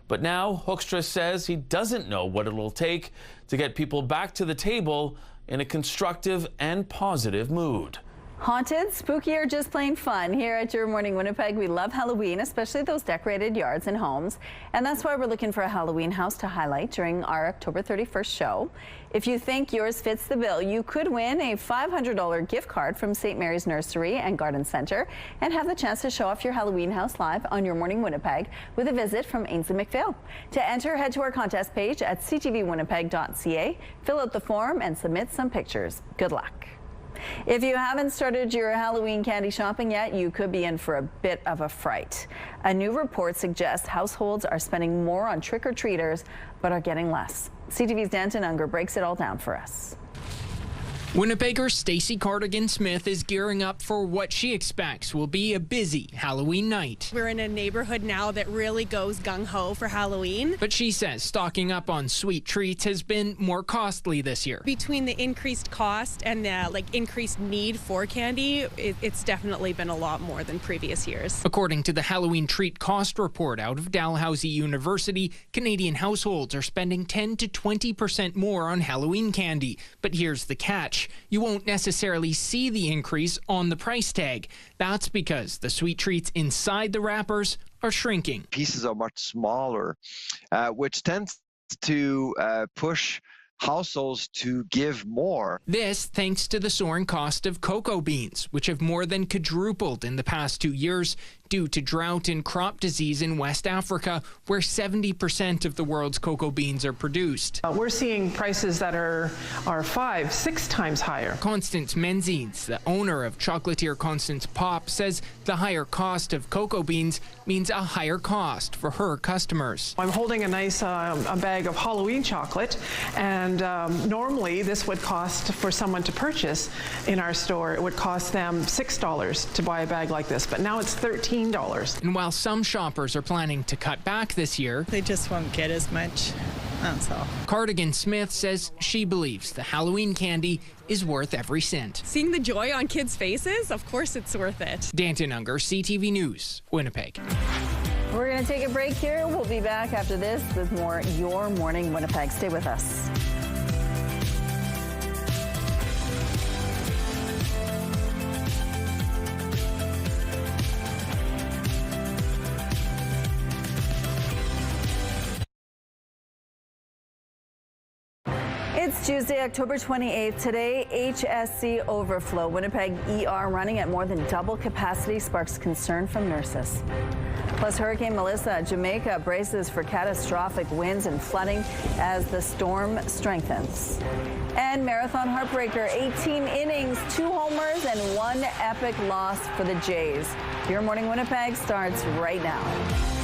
But now Hoekstra says he doesn't know what it'll take to get people back to the table in a constructive and positive mood. Haunted, spooky, or just plain fun? Here at Your Morning Winnipeg, we love Halloween, especially those decorated yards and homes. And that's why we're looking for a Halloween house to highlight during our October 31st show. If you think yours fits the bill, you could win a $500 gift card from St. Mary's Nursery and Garden Center and have the chance to show off your Halloween house live on Your Morning Winnipeg with a visit from Ainsley McPhail. To enter, head to our contest page at ctvwinnipeg.ca, fill out the form, and submit some pictures. Good luck. If you haven't started your Halloween candy shopping yet, you could be in for a bit of a fright. A new report suggests households are spending more on trick-or-treaters, but are getting less. CTV's Danton Unger breaks it all down for us. Winnipegger Stacey Cardigan-Smith is gearing up for what she expects will be a busy Halloween night. We're in a neighborhood now that really goes gung-ho for Halloween. But she says stocking up on sweet treats has been more costly this year. Between the increased cost and the increased need for candy, it's definitely been a lot more than previous years. According to the Halloween treat cost report out of Dalhousie University, Canadian households are spending 10 to 20% more on Halloween candy. But here's the catch. You won't necessarily see the increase on the price tag. That's because the sweet treats inside the wrappers are shrinking. Pieces are much smaller, which tends to push households to give more. This thanks to the soaring cost of cocoa beans, which have more than quadrupled in the past 2 years due to drought and crop disease in West Africa, where 70% of the world's cocoa beans are produced. We're seeing prices that are 5-6 times higher. Constance Menzies, the owner of chocolatier Constance Pop, says the higher cost of cocoa beans means a higher cost for her customers. I'm holding a nice a bag of Halloween chocolate, and normally this would cost for someone to purchase in our store, it would cost them $6 to buy a bag like this, but now it's $13. And while some shoppers are planning to cut back this year, they just won't get as much. That's all. Cardigan-Smith says she believes the Halloween candy is worth every cent. Seeing the joy on kids' faces, of course it's worth it. Danton Unger, CTV News, Winnipeg. We're going to take a break here. We'll be back after this with more Your Morning Winnipeg. Stay with us. It's Tuesday, October 28th. Today, HSC overflow. Winnipeg ER running at more than double capacity sparks concern from nurses. Plus, Hurricane Melissa, Jamaica braces for catastrophic winds and flooding as the storm strengthens. And marathon heartbreaker, 18 innings, 2 homers, and 1 epic loss for the Jays. Your Morning Winnipeg starts right now.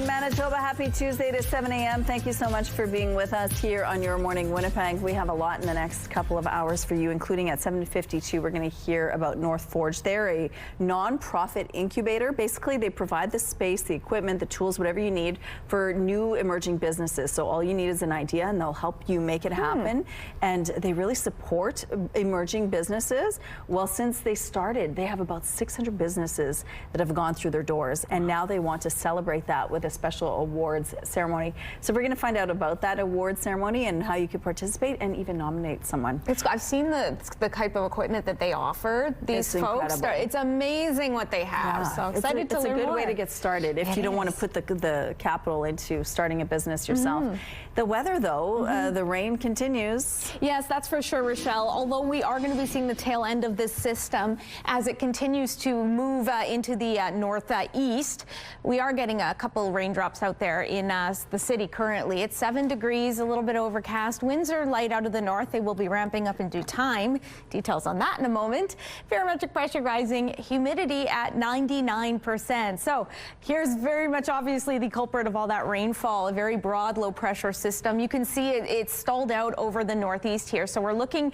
Manitoba, happy Tuesday to 7 a.m. Thank you so much for being with us here on Your Morning Winnipeg. We have a lot in the next couple of hours for you, including at 7:52. We're going to hear about North Forge. They're a non-profit incubator. Basically, they provide the space, the equipment, the tools, whatever you need for new emerging businesses. So all you need is an idea, and they'll help you make it happen. And they really support emerging businesses. Well, since they started, they have about 600 businesses that have gone through their doors, and now they want to celebrate that with a special awards ceremony. So we're going to find out about that award ceremony and how you could participate and even nominate someone. I've seen the type of equipment that they offer these folks. It's amazing what they have. Yeah. So excited to learn more. It's a good way to get started if you don't want to put the capital into starting a business yourself. The weather, though, the rain continues. Yes, that's for sure, Rochelle. Although we are going to be seeing the tail end of this system as it continues to move into the northeast, we are getting a couple raindrops raindrops out there in the city currently. It's 7 degrees, a little bit overcast. Winds are light out of the north. They will be ramping up in due time. Details on that in a moment. Barometric pressure rising, humidity at 99%. So here's very much obviously the culprit of all that rainfall, a very broad low pressure system. You can see it's stalled out over the northeast here. So we're looking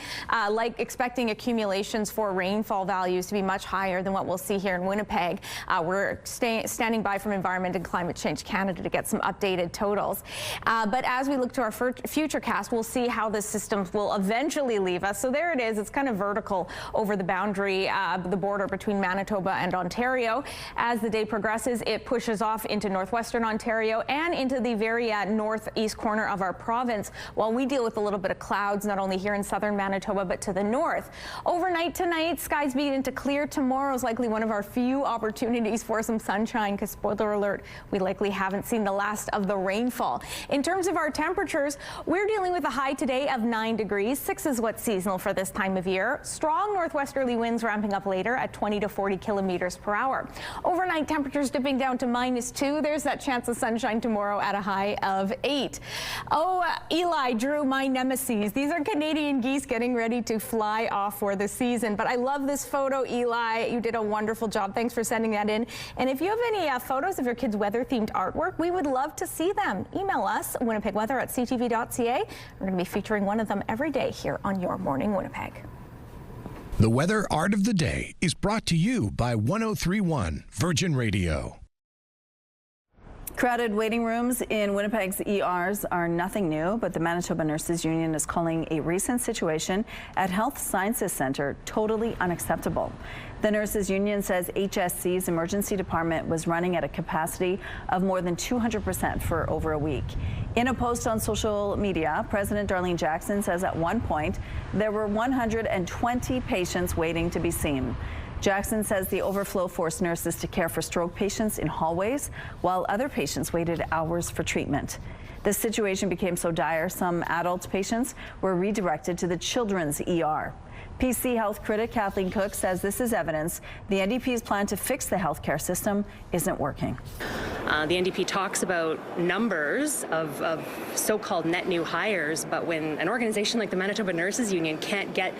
like expecting accumulations for rainfall values to be much higher than what we'll see here in Winnipeg. We're standing by from Environment and Climate Change Canada to get some updated totals. But as we look to our future cast, we'll see how this system will eventually leave us. So there it is. It's kind of vertical over the boundary, the border between Manitoba and Ontario. As the day progresses, it pushes off into northwestern Ontario and into the very northeast corner of our province, while we deal with a little bit of clouds, not only here in southern Manitoba, but to the north. Overnight tonight, skies begin to clear. Tomorrow is likely one of our few opportunities for some sunshine, because spoiler alert, we likely haven't seen the last of the rainfall. In terms of our temperatures, we're dealing with a high today of 9 degrees. 6 is what's seasonal for this time of year. Strong northwesterly winds ramping up later at 20 to 40 kilometers per hour. Overnight temperatures dipping down to -2. There's that chance of sunshine tomorrow at a high of 8. Oh, Eli, Drew, my nemesis. These are Canadian geese getting ready to fly off for the season. But I love this photo, Eli. You did a wonderful job. Thanks for sending that in. And if you have any photos of your kids' weather-themed artwork, we would love to see them. Email us, winnipegweather@ctv.ca. We're going to be featuring one of them every day here on Your Morning Winnipeg. The Weather Art of the Day is brought to you by 103.1 Virgin Radio. Crowded waiting rooms in Winnipeg's ERs are nothing new, but the Manitoba Nurses Union is calling a recent situation at Health Sciences Centre totally unacceptable. The Nurses Union says HSC's emergency department was running at a capacity of more than 200% for over a week. In a post on social media, President Darlene Jackson says at one point there were 120 patients waiting to be seen. Jackson says the overflow forced nurses to care for stroke patients in hallways, while other patients waited hours for treatment. This situation became so dire, some adult patients were redirected to the children's ER. PC health critic Kathleen Cook says this is evidence the NDP's plan to fix the healthcare system isn't working. The NDP talks about numbers of so-called net new hires, but when an organization like the Manitoba Nurses Union can't get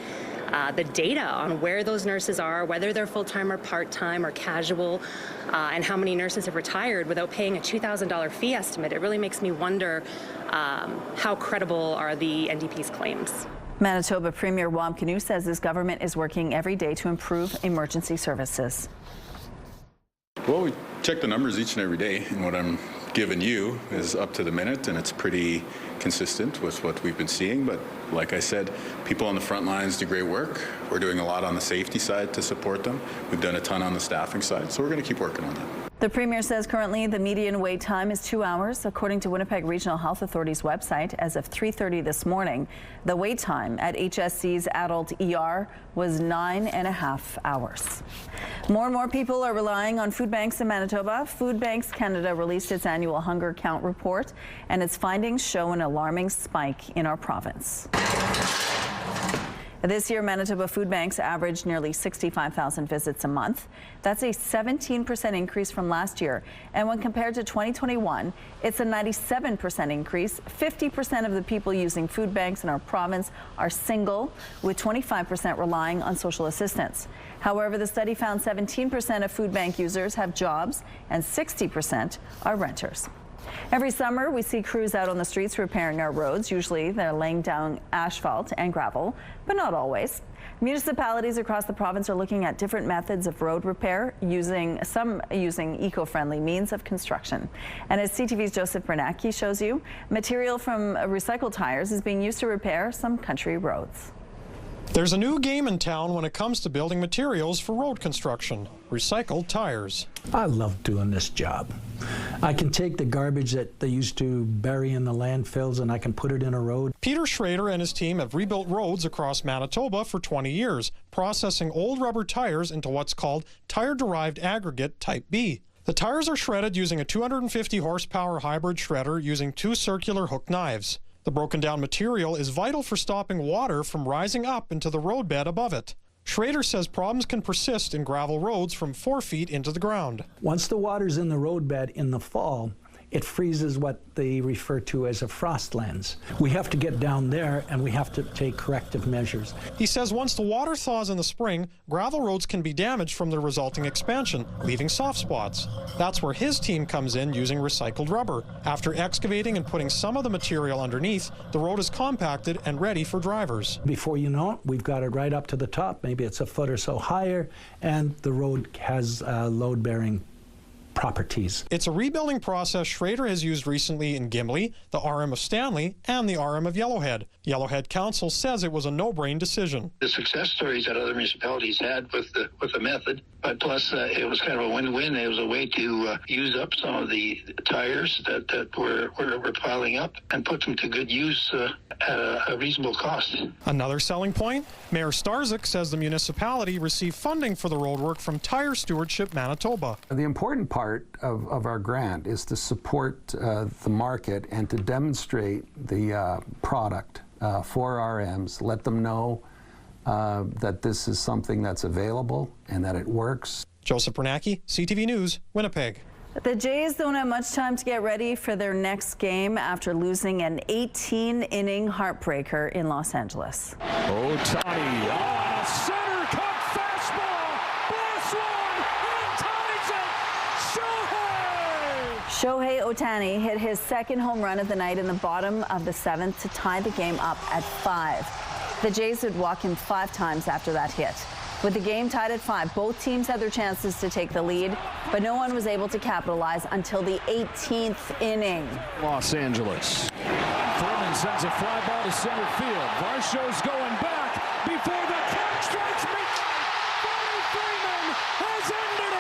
the data on where those nurses are, whether they're full-time or part-time or casual, and how many nurses have retired without paying a $2,000 fee estimate, it really makes me wonder how credible are the NDP's claims. Manitoba Premier Wam Kanu says his government is working every day to improve emergency services. Well, we check the numbers each and every day, and what I'm giving you is up to the minute, and it's pretty consistent with what we've been seeing. But like I said, people on the front lines do great work. We're doing a lot on the safety side to support them. We've done a ton on the staffing side, so we're going to keep working on that. The Premier says currently the median wait time is 2 hours. According to Winnipeg Regional Health Authority's website, as of 3:30 this morning, the wait time at HSC's adult ER was 9.5 hours. More and more people are relying on food banks in Manitoba. Food Banks Canada released its annual hunger count report, and its findings show an alarming spike in our province. This year, Manitoba food banks averaged nearly 65,000 visits a month. That's a 17% increase from last year. And when compared to 2021, it's a 97% increase. 50% of the people using food banks in our province are single, with 25% relying on social assistance. However, the study found 17% of food bank users have jobs and 60% are renters. Every summer, we see crews out on the streets repairing our roads. Usually, they're laying down asphalt and gravel, but not always. Municipalities across the province are looking at different methods of road repair, some using eco-friendly means of construction. And as CTV's Joseph Bernacki shows you, material from recycled tires is being used to repair some country roads. There's a new game in town when it comes to building materials for road construction: recycled tires. I love doing this job. I can take the garbage that they used to bury in the landfills and I can put it in a road. Peter Schrader and his team have rebuilt roads across Manitoba for 20 years, processing old rubber tires into what's called tire-derived aggregate Type B. The tires are shredded using a 250 horsepower hybrid shredder using 2 circular hook knives. The broken down material is vital for stopping water from rising up into the roadbed above it. Schrader says problems can persist in gravel roads from 4 feet into the ground. Once the water's in the roadbed in the fall, it freezes what they refer to as a frost lens. We have to get down there and we have to take corrective measures. He says once the water thaws in the spring, gravel roads can be damaged from the resulting expansion, leaving soft spots. That's where his team comes in using recycled rubber. After excavating and putting some of the material underneath, the road is compacted and ready for drivers. Before you know it, we've got it right up to the top. Maybe it's a foot or so higher, and the road has load-bearing properties. It's a rebuilding process Schrader has used recently in Gimli, the RM of Stanley, and the RM of Yellowhead. Yellowhead Council says it was a no-brain decision. The success stories that other municipalities had with the method, but plus it was kind of a win-win. It was a way to use up some of the tires that were piling up and put them to good use at a reasonable cost. Another selling point, Mayor Starzyk says the municipality received funding for the roadwork from Tire Stewardship Manitoba. The important part of our grant is to support the market and to demonstrate the product for RMs, let them know that this is something that's available and that it works. Joseph Bernacki, CTV News, Winnipeg. The Jays don't have much time to get ready for their next game after losing an 18-inning heartbreaker in Los Angeles. Ohtani on a center cut fastball. Blast one and ties it. Shohei Ohtani hit his second home run of the night in the bottom of the seventh to tie the game up at 5. The Jays would walk him 5 times after that hit. With the game tied at 5, both teams had their chances to take the lead, but no one was able to capitalize until the 18th inning. Los Angeles. Freeman sends a fly ball to center field. Varsho's going back before the catch strikes midnight. Freddie Freeman has ended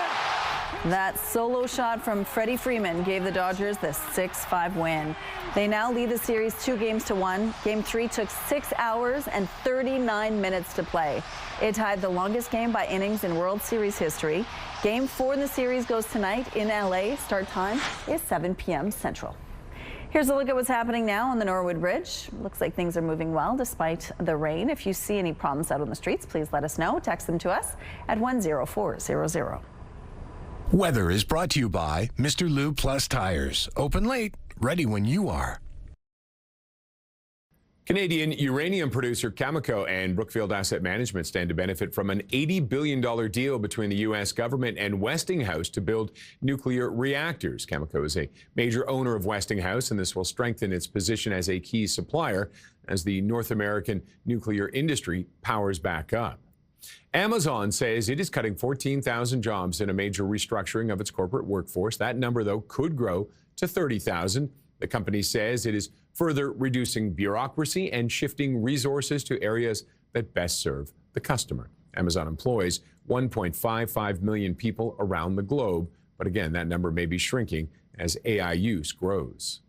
it. That solo shot from Freddie Freeman gave the Dodgers the 6-5 win. They now lead the series 2-1. Game 3 took 6 hours and 39 minutes to play. It tied the longest game by innings in World Series history. Game 4 in the series goes tonight in LA. Start time is 7 p.m. Central. Here's a look at what's happening now on the Norwood Bridge. Looks like things are moving well despite the rain. If you see any problems out on the streets, please let us know. Text them to us at 10400. Weather is brought to you by Mr. Lube Plus Tires. Open late, ready when you are. Canadian uranium producer Cameco and Brookfield Asset Management stand to benefit from an $80 billion deal between the U.S. government and Westinghouse to build nuclear reactors. Cameco is a major owner of Westinghouse, and this will strengthen its position as a key supplier as the North American nuclear industry powers back up. Amazon says it is cutting 14,000 jobs in a major restructuring of its corporate workforce. That number, though, could grow to 30,000. The company says it is further reducing bureaucracy and shifting resources to areas that best serve the customer. Amazon employs 1.55 million people around the globe, but again, that number may be shrinking as AI use grows.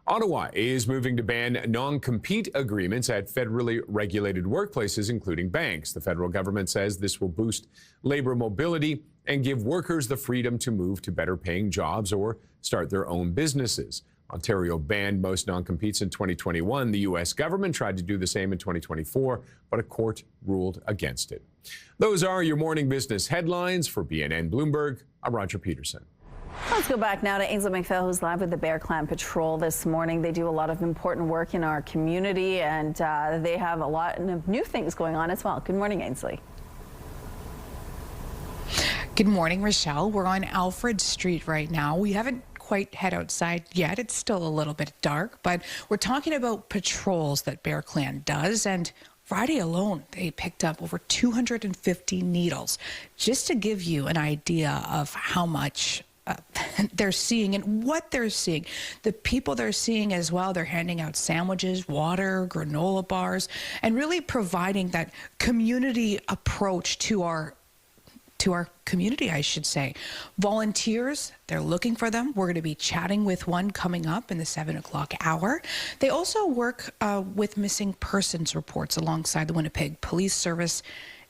Ottawa is moving to ban non-compete agreements at federally regulated workplaces, including banks. The federal government says this will boost labor mobility and give workers the freedom to move to better paying jobs or start their own businesses. Ontario banned most non-competes in 2021. The U.S. government tried to do the same in 2024, but a court ruled against it. Those are your morning business headlines. For BNN Bloomberg, I'm Roger Peterson. Let's go back now to Ainsley McPhail, who's live with the Bear Clan Patrol this morning. They do a lot of important work in our community, and they have a lot of new things going on as well. Good morning, Ainsley. Good morning, Rochelle. We're on Alfred Street right now. We haven't quite head outside yet. It's still a little bit dark, but we're talking about patrols that Bear Clan does, and Friday alone, they picked up over 250 needles. Just to give you an idea of how much they're seeing and what they're seeing. The people they're seeing as well, they're handing out sandwiches, water, granola bars, and really providing that community approach to our community, I should say. Volunteers, they're looking for them. We're going to be chatting with one coming up in the 7 o'clock hour. They also work with missing persons reports alongside the Winnipeg Police Service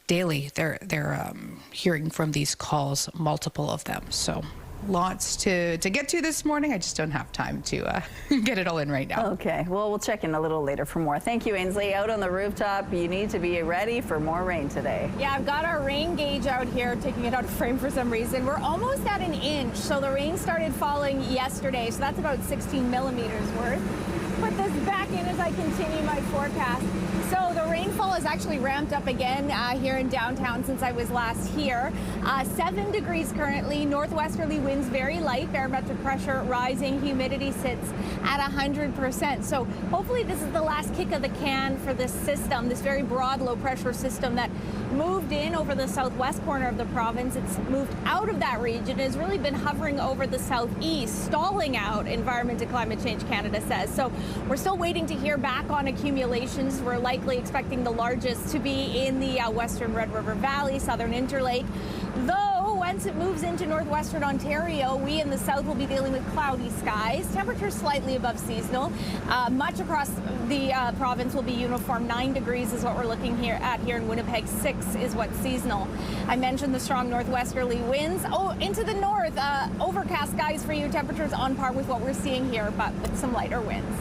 daily. They're hearing from these calls, multiple of them. So lots to get to this morning. I just don't have time to get it all in right now. Okay, well, we'll check in a little later for more. Thank you, Ainsley. Out on the rooftop, you need to be ready for more rain today. Yeah, I've got our rain gauge out here, taking it out of frame for some reason. We're almost at an inch, so the rain started falling yesterday, so that's about 16 millimeters worth. Put this back in as I continue my forecast. So the rainfall has actually ramped up again here in downtown since I was last here. 7 degrees currently, northwesterly winds very light, barometric pressure rising, humidity sits at 100%. So hopefully this is the last kick of the can for this system, this very broad low pressure system that moved in over the southwest corner of the province. It's moved out of that region, has really been hovering over the southeast, stalling out, Environment and Climate Change Canada says. So we're still waiting to hear back on accumulations. We're likely expecting the largest to be in the western Red River Valley, southern Interlake. Though, once it moves into northwestern Ontario, we in the south will be dealing with cloudy skies. Temperatures slightly above seasonal. Much across the province will be uniform. 9 degrees is what we're looking at here in Winnipeg. 6 is what's seasonal. I mentioned the strong northwesterly winds. Oh, into the north, overcast skies for you. Temperatures on par with what we're seeing here, but with some lighter winds.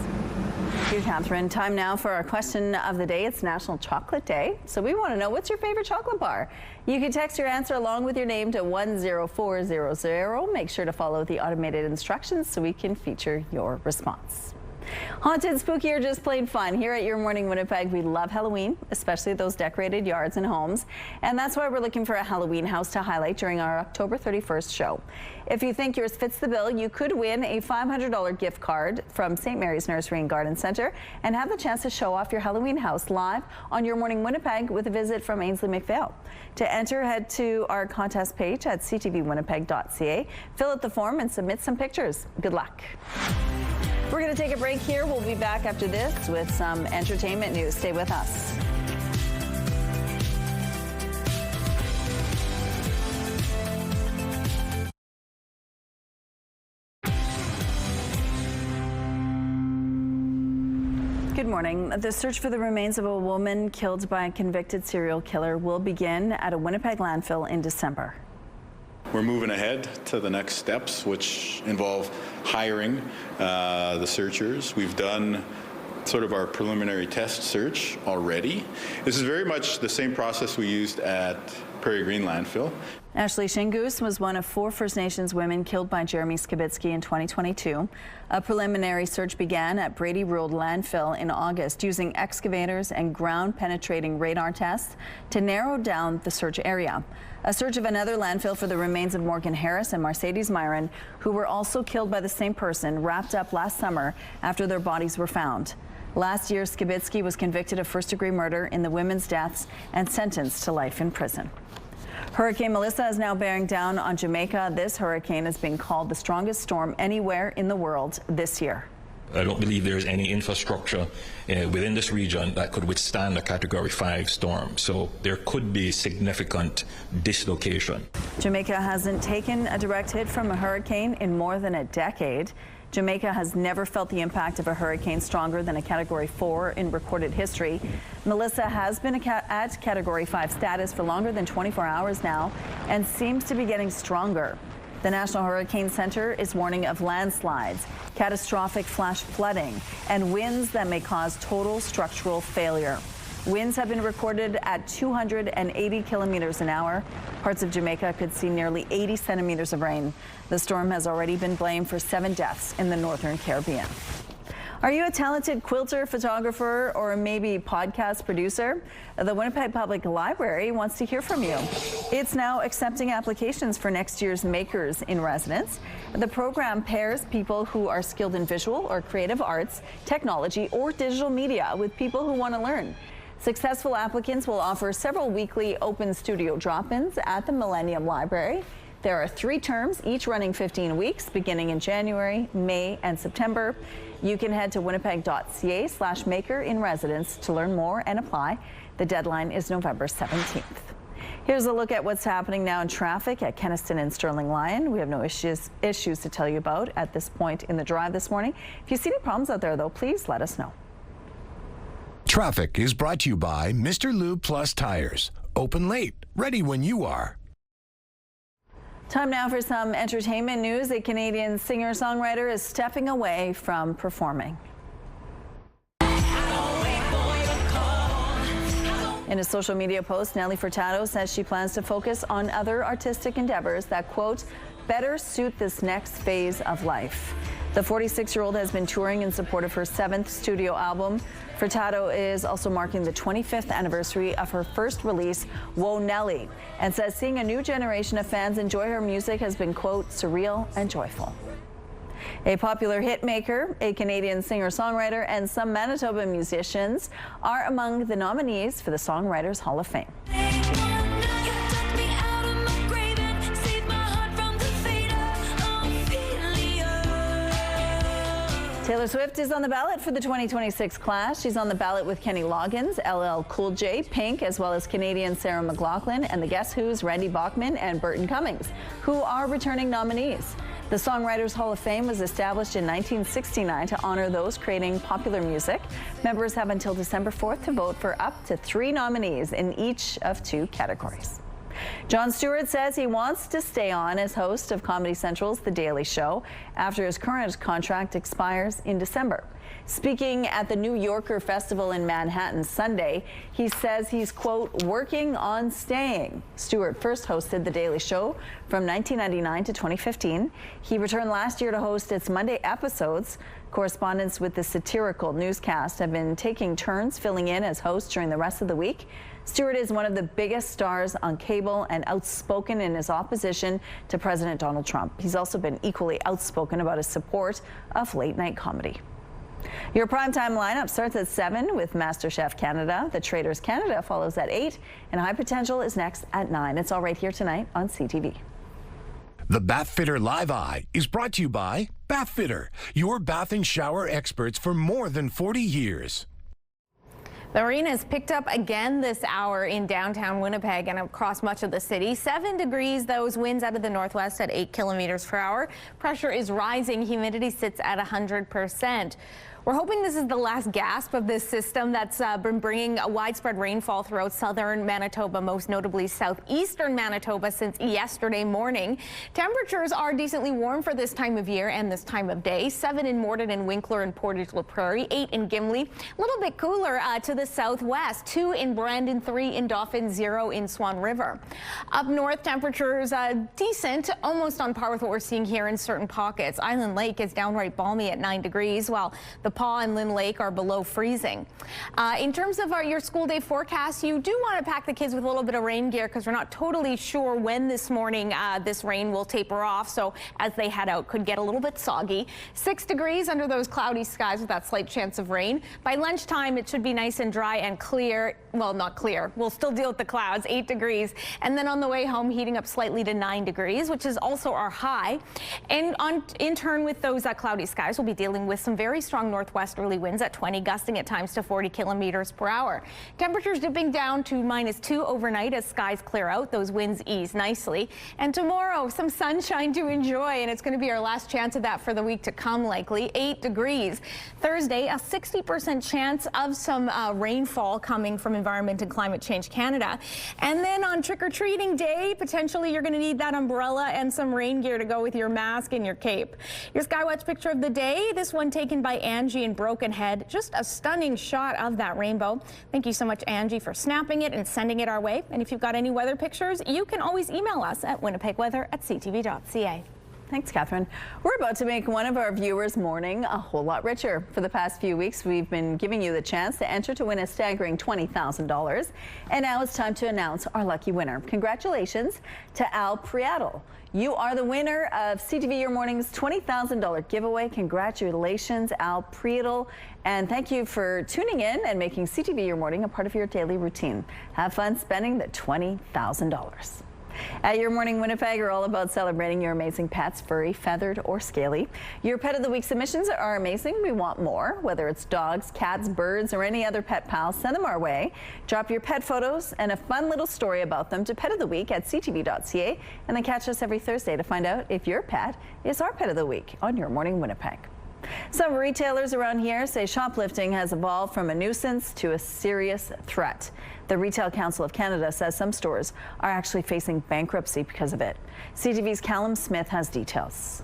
Thank you, Catherine. Time now for our question of the day. It's National Chocolate Day, so we want to know, what's your favorite chocolate bar? You can text your answer along with your name to 10400. Make sure to follow the automated instructions so we can feature your response. Haunted, spooky, or just plain fun. Here at Your Morning Winnipeg, we love Halloween, especially those decorated yards and homes. And that's why we're looking for a Halloween house to highlight during our October 31st show. If you think yours fits the bill, you could win a $500 gift card from St. Mary's Nursery and Garden Center and have the chance to show off your Halloween house live on Your Morning Winnipeg with a visit from Ainsley McPhail. To enter, head to our contest page at ctvwinnipeg.ca, fill out the form and submit some pictures. Good luck. We're going to take a break here. We'll be back after this with some entertainment news. Stay with us. Good morning. The search for the remains of a woman killed by a convicted serial killer will begin at a Winnipeg landfill in December. We're moving ahead to the next steps, which involve hiring the searchers. We've done sort of our preliminary test search already. This is very much the same process we used at Prairie Green Landfill. Ashley Shingoose was one of 4 First Nations women killed by Jeremy Skibitsky in 2022. A preliminary search began at Brady Road Landfill in August using excavators and ground-penetrating radar tests to narrow down the search area. A search of another landfill for the remains of Morgan Harris and Mercedes Myron, who were also killed by the same person, wrapped up last summer after their bodies were found. Last year, Skibitsky was convicted of first-degree murder in the women's deaths and sentenced to life in prison. Hurricane Melissa is now bearing down on Jamaica. This hurricane is being called the strongest storm anywhere in the world this year. I don't believe there's any infrastructure within this region that could withstand a Category 5 storm, so there could be significant dislocation. Jamaica hasn't taken a direct hit from a hurricane in more than a decade. Jamaica has never felt the impact of a hurricane stronger than a Category 4 in recorded history. Melissa has been at Category 5 status for longer than 24 hours now and seems to be getting stronger. The National Hurricane Center is warning of landslides, catastrophic flash flooding, and winds that may cause total structural failure. Winds have been recorded at 280 kilometers an hour. Parts of Jamaica could see nearly 80 centimeters of rain. The storm has already been blamed for 7 deaths in the Northern Caribbean. Are you a talented quilter, photographer, or maybe podcast producer? The Winnipeg Public Library wants to hear from you. It's now accepting applications for next year's Makers in Residence. The program pairs people who are skilled in visual or creative arts, technology, or digital media with people who want to learn. Successful applicants will offer several weekly open studio drop-ins at the Millennium Library. There are 3 terms, each running 15 weeks, beginning in January, May, and September. You can head to winnipeg.ca/maker-in-residence to learn more and apply. The deadline is November 17th. Here's a look at what's happening now in traffic at Kenaston and Sterling Lyon. We have no issues to tell you about at this point in the drive this morning. If you see any problems out there, though, please let us know. Traffic is brought to you by Mr. Lube Plus Tires. Open late, ready when you are. Time now for some entertainment news. A Canadian singer-songwriter is stepping away from performing. In a social media post, Nelly Furtado says she plans to focus on other artistic endeavors that, quote, better suit this next phase of life. The 46-year-old has been touring in support of her 7th studio album. Furtado is also marking the 25th anniversary of her first release, Whoa Nelly, and says seeing a new generation of fans enjoy her music has been, quote, surreal and joyful. A popular hit maker, a Canadian singer-songwriter, and some Manitoba musicians are among the nominees for the Songwriters Hall of Fame. Taylor Swift is on the ballot for the 2026 class. She's on the ballot with Kenny Loggins, LL Cool J, Pink, as well as Canadian Sarah McLachlan and the Guess Who's Randy Bachman and Burton Cummings, who are returning nominees. The Songwriters Hall of Fame was established in 1969 to honor those creating popular music. Members have until December 4th to vote for up to 3 nominees in each of 2 categories. Jon Stewart says he wants to stay on as host of Comedy Central's The Daily Show after his current contract expires in December. Speaking at the New Yorker Festival in Manhattan Sunday, he says he's, quote, working on staying. Stewart first hosted The Daily Show from 1999 to 2015. He returned last year to host its Monday episodes. Correspondents with the satirical newscast have been taking turns filling in as hosts during the rest of the week. Stewart is one of the biggest stars on cable and outspoken in his opposition to President Donald Trump. He's also been equally outspoken about his support of late-night comedy. Your primetime lineup starts at 7 with MasterChef Canada. The Traders Canada follows at 8, and High Potential is next at 9. It's all right here tonight on CTV. The Bathfitter Live Eye is brought to you by Bathfitter, your bath and shower experts for more than 40 years. The rain has picked up again this hour in downtown Winnipeg and across much of the city. 7 degrees, those winds out of the northwest at 8 kilometers per hour. Pressure is rising. Humidity sits at 100%. We're hoping this is the last gasp of this system that's been bringing a widespread rainfall throughout southern Manitoba, most notably southeastern Manitoba, since yesterday morning. Temperatures are decently warm for this time of year and this time of day. 7 in Morden and Winkler and Portage La Prairie, 8 in Gimli. A little bit cooler to the southwest. 2 in Brandon, 3 in Dauphin, 0 in Swan River. Up north, temperatures decent, almost on par with what we're seeing here in certain pockets. Island Lake is downright balmy at 9 degrees, while the Paw and Lynn Lake are below freezing. In terms of your school day forecast, you do want to pack the kids with a little bit of rain gear because we're not totally sure when this morning this rain will taper off. So as they head out, could get a little bit soggy. 6 degrees under those cloudy skies with that slight chance of rain. By lunchtime, it should be nice and dry and clear. Well, not clear. We'll still deal with the clouds, 8 degrees. And then on the way home, heating up slightly to 9 degrees, which is also our high. And in turn with those cloudy skies, we'll be dealing with some very strong northwesterly winds at 20, gusting at times to 40 kilometers per hour. Temperatures dipping down to -2 overnight as skies clear out. Those winds ease nicely. And tomorrow, some sunshine to enjoy, and it's going to be our last chance of that for the week to come, likely 8 degrees. Thursday, a 60% chance of some rainfall coming from Environment and Climate Change Canada. And then on trick-or-treating day, potentially you're going to need that umbrella and some rain gear to go with your mask and your cape. Your Skywatch picture of the day, this one taken by Angie in Broken Head. Just a stunning shot of that rainbow. Thank you so much, Angie, for snapping it and sending it our way. And if you've got any weather pictures, you can always email us at winnipegweather@ctv.ca. Thanks, Catherine. We're about to make one of our viewers' morning a whole lot richer. For the past few weeks, we've been giving you the chance to enter to win a staggering $20,000. And now it's time to announce our lucky winner. Congratulations to Al Priadel. You are the winner of CTV Your Morning's $20,000 giveaway. Congratulations, Al Priadel. And thank you for tuning in and making CTV Your Morning a part of your daily routine. Have fun spending the $20,000. At Your Morning Winnipeg, are all about celebrating your amazing pets, furry, feathered, or scaly. Your Pet of the Week submissions are amazing. We want more. Whether it's dogs, cats, birds, or any other pet pals, send them our way. Drop your pet photos and a fun little story about them to petoftheweek@ctv.ca, and then catch us every Thursday to find out if your pet is our Pet of the Week on Your Morning Winnipeg. Some retailers around here say shoplifting has evolved from a nuisance to a serious threat. The Retail Council of Canada says some stores are actually facing bankruptcy because of it. CTV's Callum Smith has details.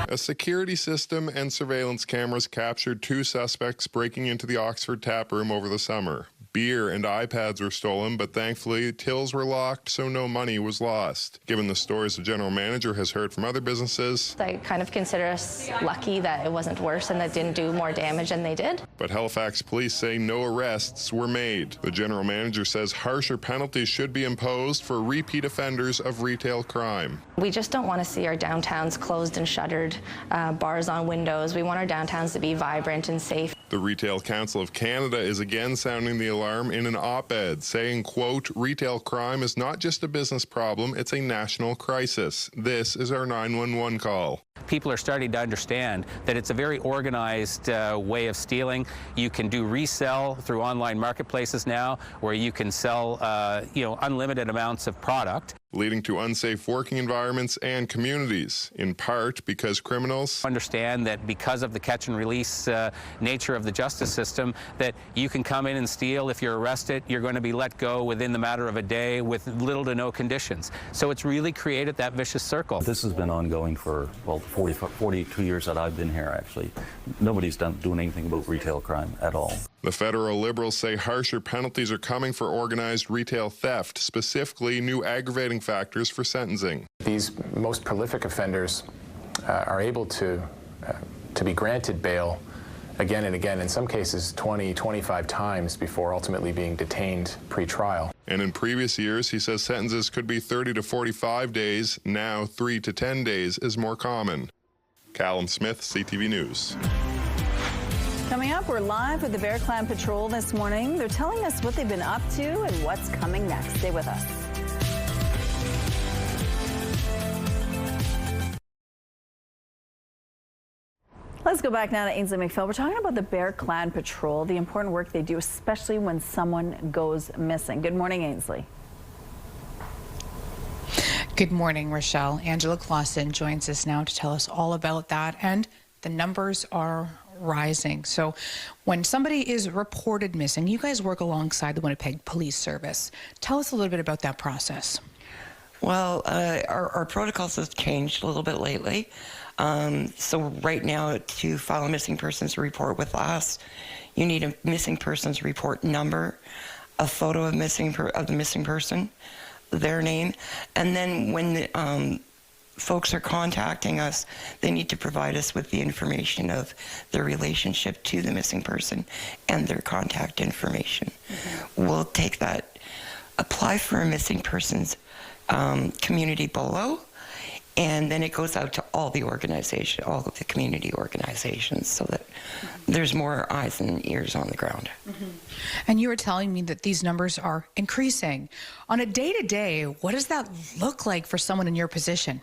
A security system and surveillance cameras captured 2 suspects breaking into the Oxford tap room over the summer. Beer and iPads were stolen, but thankfully tills were locked, so no money was lost. Given the stories the general manager has heard from other businesses, I kind of consider us lucky that it wasn't worse and that didn't do more damage than they did. But Halifax police say no arrests were made. The general manager says harsher penalties should be imposed for repeat offenders of retail crime. We just don't want to see our downtowns closed and shuttered, bars on windows. We want our downtowns to be vibrant and safe. The Retail Council of Canada is again sounding the alarm in an op-ed, saying, quote, retail crime is not just a business problem, it's a national crisis. This is our 911 call. People are starting to understand that it's a very organized way of stealing. You can do resell through online marketplaces now, where you can sell, unlimited amounts of product, leading to unsafe working environments and communities, in part because criminals understand that because of the catch and release nature of the justice system, that you can come in and steal. If you're arrested, you're going to be let go within the matter of a day with little to no conditions. So it's really created that vicious circle. This has been ongoing for, 42 years that I've been here, actually. Nobody's doing anything about retail crime at all. The federal Liberals say harsher penalties are coming for organized retail theft, specifically new aggravating factors for sentencing. These most prolific offenders are able to be granted bail again and again, in some cases 20, 25 times before ultimately being detained pre-trial. And in previous years, he says sentences could be 30 to 45 days. Now 3 to 10 days is more common. Callum Smith, CTV News. Coming up, we're live with the Bear Clan Patrol this morning. They're telling us what they've been up to and what's coming next. Stay with us. Let's go back now to Ainsley McPhail. We're talking about the Bear Clan Patrol, the important work they do, especially when someone goes missing. Good morning, Ainsley. Good morning, Rochelle. Angela Clausen joins us now to tell us all about that, and the numbers are rising. So when somebody is reported missing, you guys work alongside the Winnipeg Police Service. Tell us a little bit about that process. Well, our protocols have changed a little bit lately. So right now, to file a missing persons report with us, you need a missing persons report number, a photo of the missing person, their name, and then when folks are contacting us, they need to provide us with the information of their relationship to the missing person and their contact information. Mm-hmm. We'll take that, apply for a missing persons community below, and then it goes out to all the organization, all of the community organizations, so that there's more eyes and ears on the ground. Mm-hmm. And you were telling me that these numbers are increasing. On a day-to-day, what does that look like for someone in your position?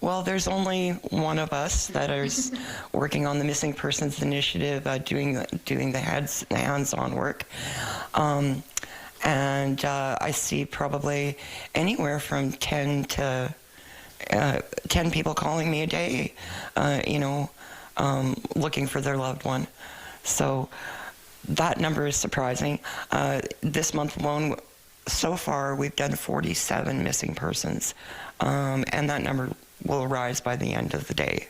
Well, there's only one of us that is working on the Missing Persons Initiative, doing the hands-on work. And I see probably anywhere from 10 people calling me a day, looking for their loved one. So that number is surprising. This month alone, so far, we've done 47 missing persons, and that number will rise by the end of the day.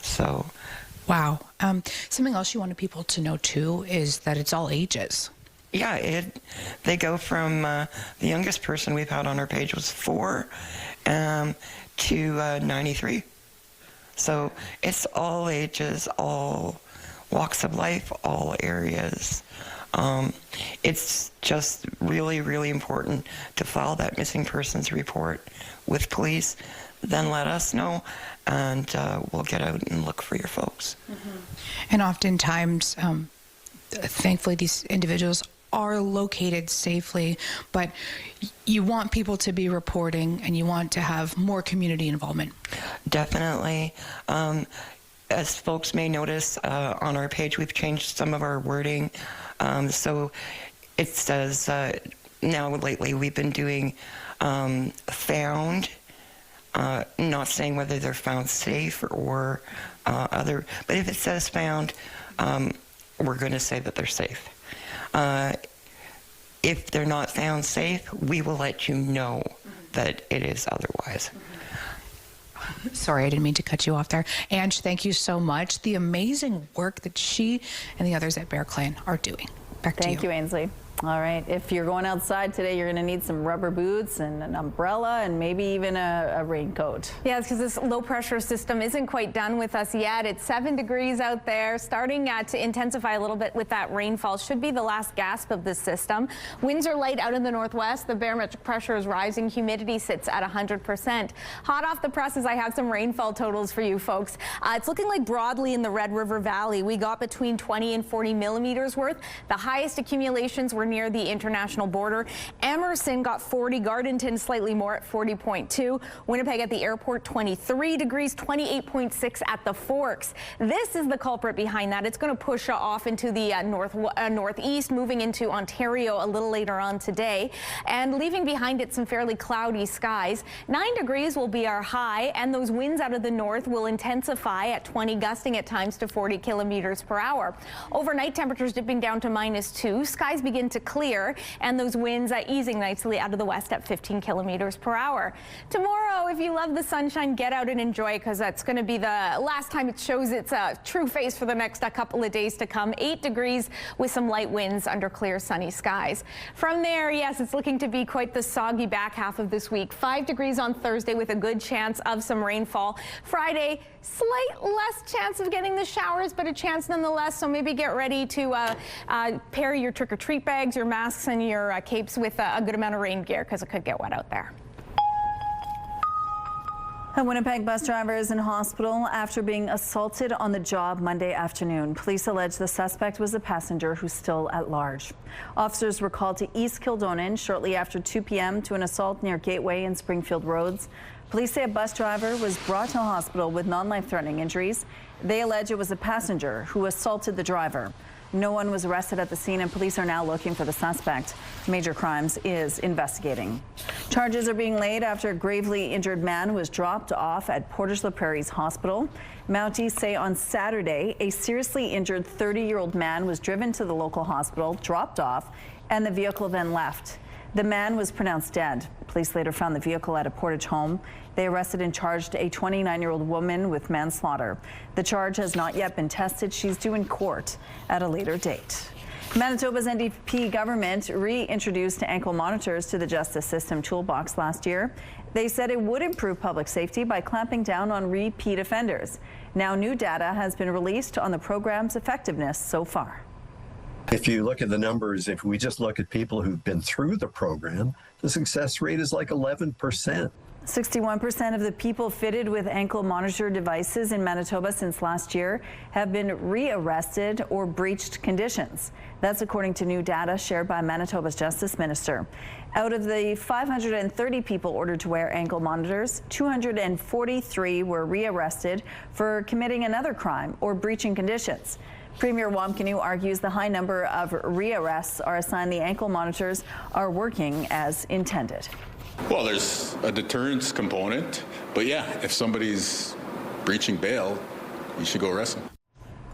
So, wow. Something else you wanted people to know too is that it's all ages. Yeah, they go from the youngest person we've had on our page was 4 to 93. So it's all ages, all walks of life, all areas. It's just really, really important to file that missing persons report with police. Then let us know, and we'll get out and look for your folks. Mm-hmm. And oftentimes, thankfully, these individuals are located safely, but you want people to be reporting, and you want to have more community involvement. Definitely. As folks may notice, on our page, we've changed some of our wording. So it says, now lately we've been doing found, not saying whether they're found safe or But if it says found, we're going to say that they're safe. If they're not found safe, we will let you know that it is otherwise. Sorry, I didn't mean to cut you off there. Ange, thank you so much. The amazing work that she and the others at Bear Clan are doing. Back to you. Thank you, Ainsley. All right, if you're going outside today, you're going to need some rubber boots and an umbrella and maybe even a raincoat. Yeah, it's because this low pressure system isn't quite done with us yet. It's 7 degrees out there, starting to intensify a little bit with that rainfall. Should be the last gasp of this system. Winds are light out in the northwest. The barometric pressure is rising. Humidity sits at 100%. Hot off the presses, I have some rainfall totals for you folks. It's looking like broadly in the Red River Valley, we got between 20 and 40 millimeters worth. The highest accumulations were near the international border. Emerson got 40, Gardenton slightly more at 40.2, Winnipeg at the airport 23 degrees, 28.6 at the Forks. This is the culprit behind that. It's going to push off into the northeast, moving into Ontario a little later on today, and leaving behind it some fairly cloudy skies. 9 degrees will be our high, and those winds out of the north will intensify at 20, gusting at times to 40 kilometers per hour. Overnight temperatures dipping down to -2. Skies begin to clear, and those winds easing nicely out of the west at 15 kilometers per hour. Tomorrow, if you love the sunshine, get out and enjoy, because that's going to be the last time it shows its true face for the next couple of days to come. 8 degrees with some light winds under clear sunny skies. From there, yes, it's looking to be quite the soggy back half of this week. 5 degrees on Thursday with a good chance of some rainfall. Friday, slight less chance of getting the showers, but a chance nonetheless, so maybe get ready to pair your trick-or-treat bags, your masks, and your capes with a good amount of rain gear, because it could get wet out there. A Winnipeg bus driver is in hospital after being assaulted on the job Monday afternoon. Police allege the suspect was a passenger who's still at large. Officers were called to East Kildonan shortly after 2 p.m. to an assault near Gateway and Springfield Roads. Police say a bus driver was brought to hospital with non-life-threatening injuries. They allege it was a passenger who assaulted the driver. No one was arrested at the scene, and police are now looking for the suspect. Major Crimes is investigating. Charges are being laid after a gravely injured man was dropped off at Portage La Prairie's hospital. Mounties say on Saturday, a seriously injured 30-year-old man was driven to the local hospital, dropped off, and the vehicle then left. The man was pronounced dead. Police later found the vehicle at a Portage home. They arrested and charged a 29-year-old woman with manslaughter. The charge has not yet been tested. She's due in court at a later date. Manitoba's NDP government reintroduced ankle monitors to the justice system toolbox last year. They said it would improve public safety by clamping down on repeat offenders. Now new data has been released on the program's effectiveness so far. If you look at the numbers, if we just look at people who've been through the program, the success rate is like 11%. 61% of the people fitted with ankle monitor devices in Manitoba since last year have been rearrested or breached conditions. That's according to new data shared by Manitoba's Justice Minister. Out of the 530 people ordered to wear ankle monitors, 243 were rearrested for committing another crime or breaching conditions. Premier Wamkanu argues the high number of rearrests are a sign the ankle monitors are working as intended. Well, there's a deterrence component, but yeah, if somebody's breaching bail, you should go arrest them.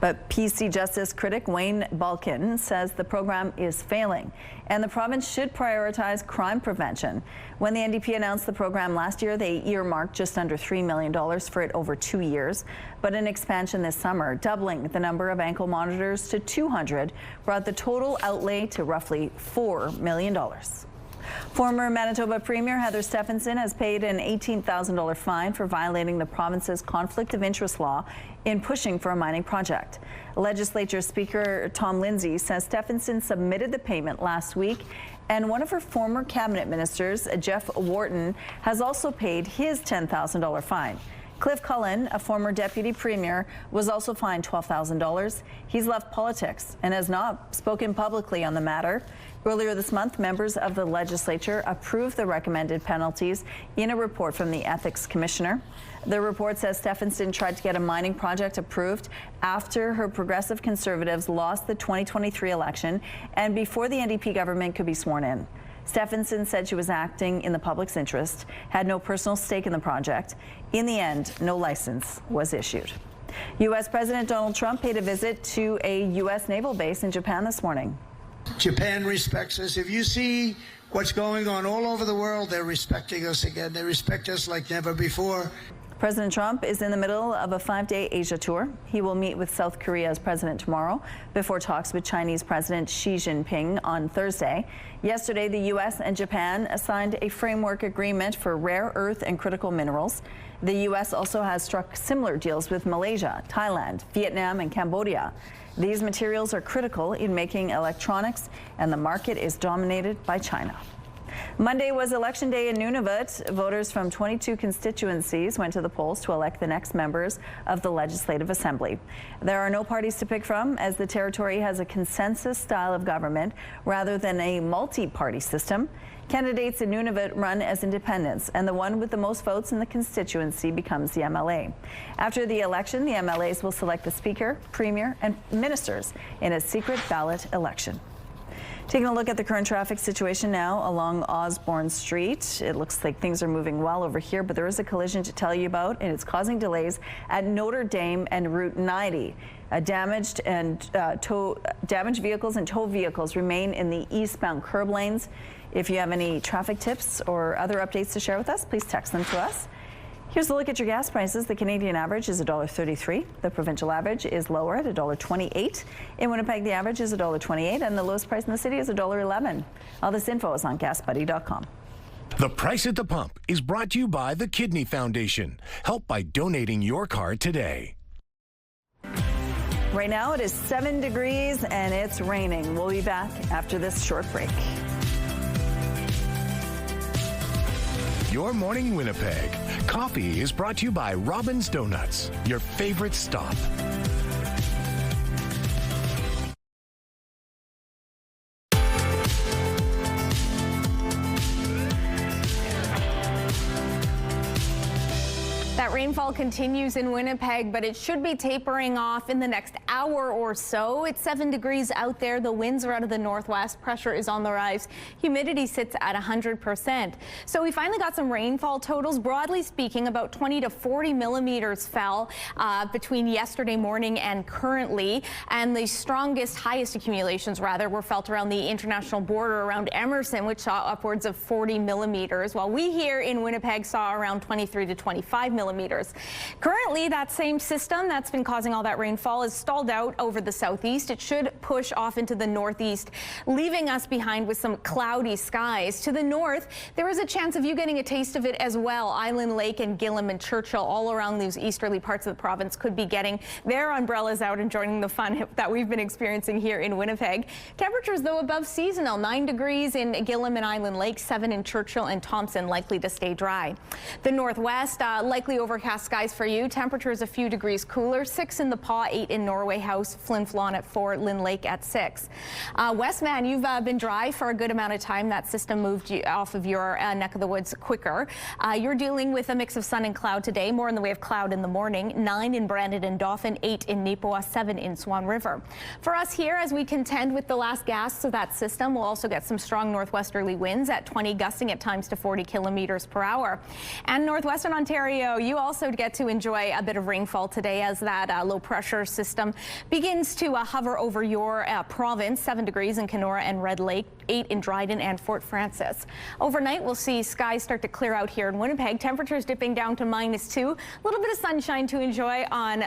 But PC Justice critic Wayne Balkin says the program is failing and the province should prioritize crime prevention. When the NDP announced the program last year, they earmarked just under $3 million for it over 2 years. But an expansion this summer, doubling the number of ankle monitors to 200, brought the total outlay to roughly $4 million. Former Manitoba Premier Heather Stephenson has paid an $18,000 fine for violating the province's conflict of interest law in pushing for a mining project. Legislature Speaker Tom Lindsay says Stephenson submitted the payment last week, and one of her former cabinet ministers, Jeff Wharton, has also paid his $10,000 fine. Cliff Cullen, a former deputy premier, was also fined $12,000. He's left politics and has not spoken publicly on the matter. Earlier this month, members of the legislature approved the recommended penalties in a report from the Ethics Commissioner. The report says Stephenson tried to get a mining project approved after her Progressive Conservatives lost the 2023 election and before the NDP government could be sworn in. Stephenson said she was acting in the public's interest, had no personal stake in the project. In the end, no license was issued. U.S. President Donald Trump paid a visit to a U.S. naval base in Japan this morning. Japan respects us. If you see what's going on all over the world, they're respecting us again. They respect us like never before. President Trump is in the middle of a 5-day Asia tour. He will meet with South Korea's president tomorrow before talks with Chinese President Xi Jinping on Thursday. Yesterday, the U.S. and Japan signed a framework agreement for rare earth and critical minerals. The U.S. also has struck similar deals with Malaysia, Thailand, Vietnam, and Cambodia. These materials are critical in making electronics, and the market is dominated by China. Monday was Election Day in Nunavut. Voters from 22 constituencies went to the polls to elect the next members of the Legislative Assembly. There are no parties to pick from, as the territory has a consensus style of government rather than a multi-party system. Candidates in Nunavut run as independents, and the one with the most votes in the constituency becomes the MLA. After the election, the MLAs will select the Speaker, Premier, and ministers in a secret ballot election. Taking a look at the current traffic situation now along Osborne Street. It looks like things are moving well over here, but there is a collision to tell you about, and it's causing delays at Notre Dame and Route 90. Damaged vehicles and tow vehicles remain in the eastbound curb lanes. If you have any traffic tips or other updates to share with us, please text them to us. Here's a look at your gas prices. The Canadian average is $1.33. The provincial average is lower at $1.28. In Winnipeg, the average is $1.28, and the lowest price in the city is $1.11. All this info is on GasBuddy.com. The Price at the Pump is brought to you by the Kidney Foundation. Help by donating your card today. Right now it is 7 degrees and it's raining. We'll be back after this short break. Your Morning Winnipeg. Coffee is brought to you by Robin's Donuts, your favorite stop. That rainfall continues in Winnipeg, but it should be tapering off in the next hour or so. It's 7 degrees out there. The winds are out of the northwest. Pressure is on the rise. Humidity sits at 100%. So we finally got some rainfall totals. Broadly speaking, about 20 to 40 millimeters fell between yesterday morning and currently. And the highest accumulations were felt around the international border around Emerson, which saw upwards of 40 millimeters, while we here in Winnipeg saw around 23 to 25 millimeters. Currently, that same system that's been causing all that rainfall is stalled out over the southeast. It should push off into the northeast, leaving us behind with some cloudy skies. To the north, there is a chance of you getting a taste of it as well. Island Lake and Gillam and Churchill, all around these easterly parts of the province, could be getting their umbrellas out and joining the fun that we've been experiencing here in Winnipeg. Temperatures, though, above seasonal. 9 degrees in Gillam and Island Lake, 7 in Churchill and Thompson, likely to stay dry. The northwest, likely overcast skies for you. Temperatures a few degrees cooler. 6 in the Paw, 8 in Norway House, Flin Flon at 4, Lynn Lake at 6. Westman, you've been dry for a good amount of time. That system moved you off of your neck of the woods quicker. You're dealing with a mix of sun and cloud today, more in the way of cloud in the morning. 9 in Brandon and Dauphin, 8 in Neepawa, 7 in Swan River. For us here, as we contend with the last gasps of that system, we'll also get some strong northwesterly winds at 20, gusting at times to 40 kilometers per hour. And northwestern Ontario, you also get to enjoy a bit of rainfall today as that low pressure system begins to hover over your province. 7 degrees in Kenora and Red Lake, 8 in Dryden and Fort Francis. Overnight, we'll see skies start to clear out here in Winnipeg. Temperatures dipping down to -2. A little bit of sunshine to enjoy on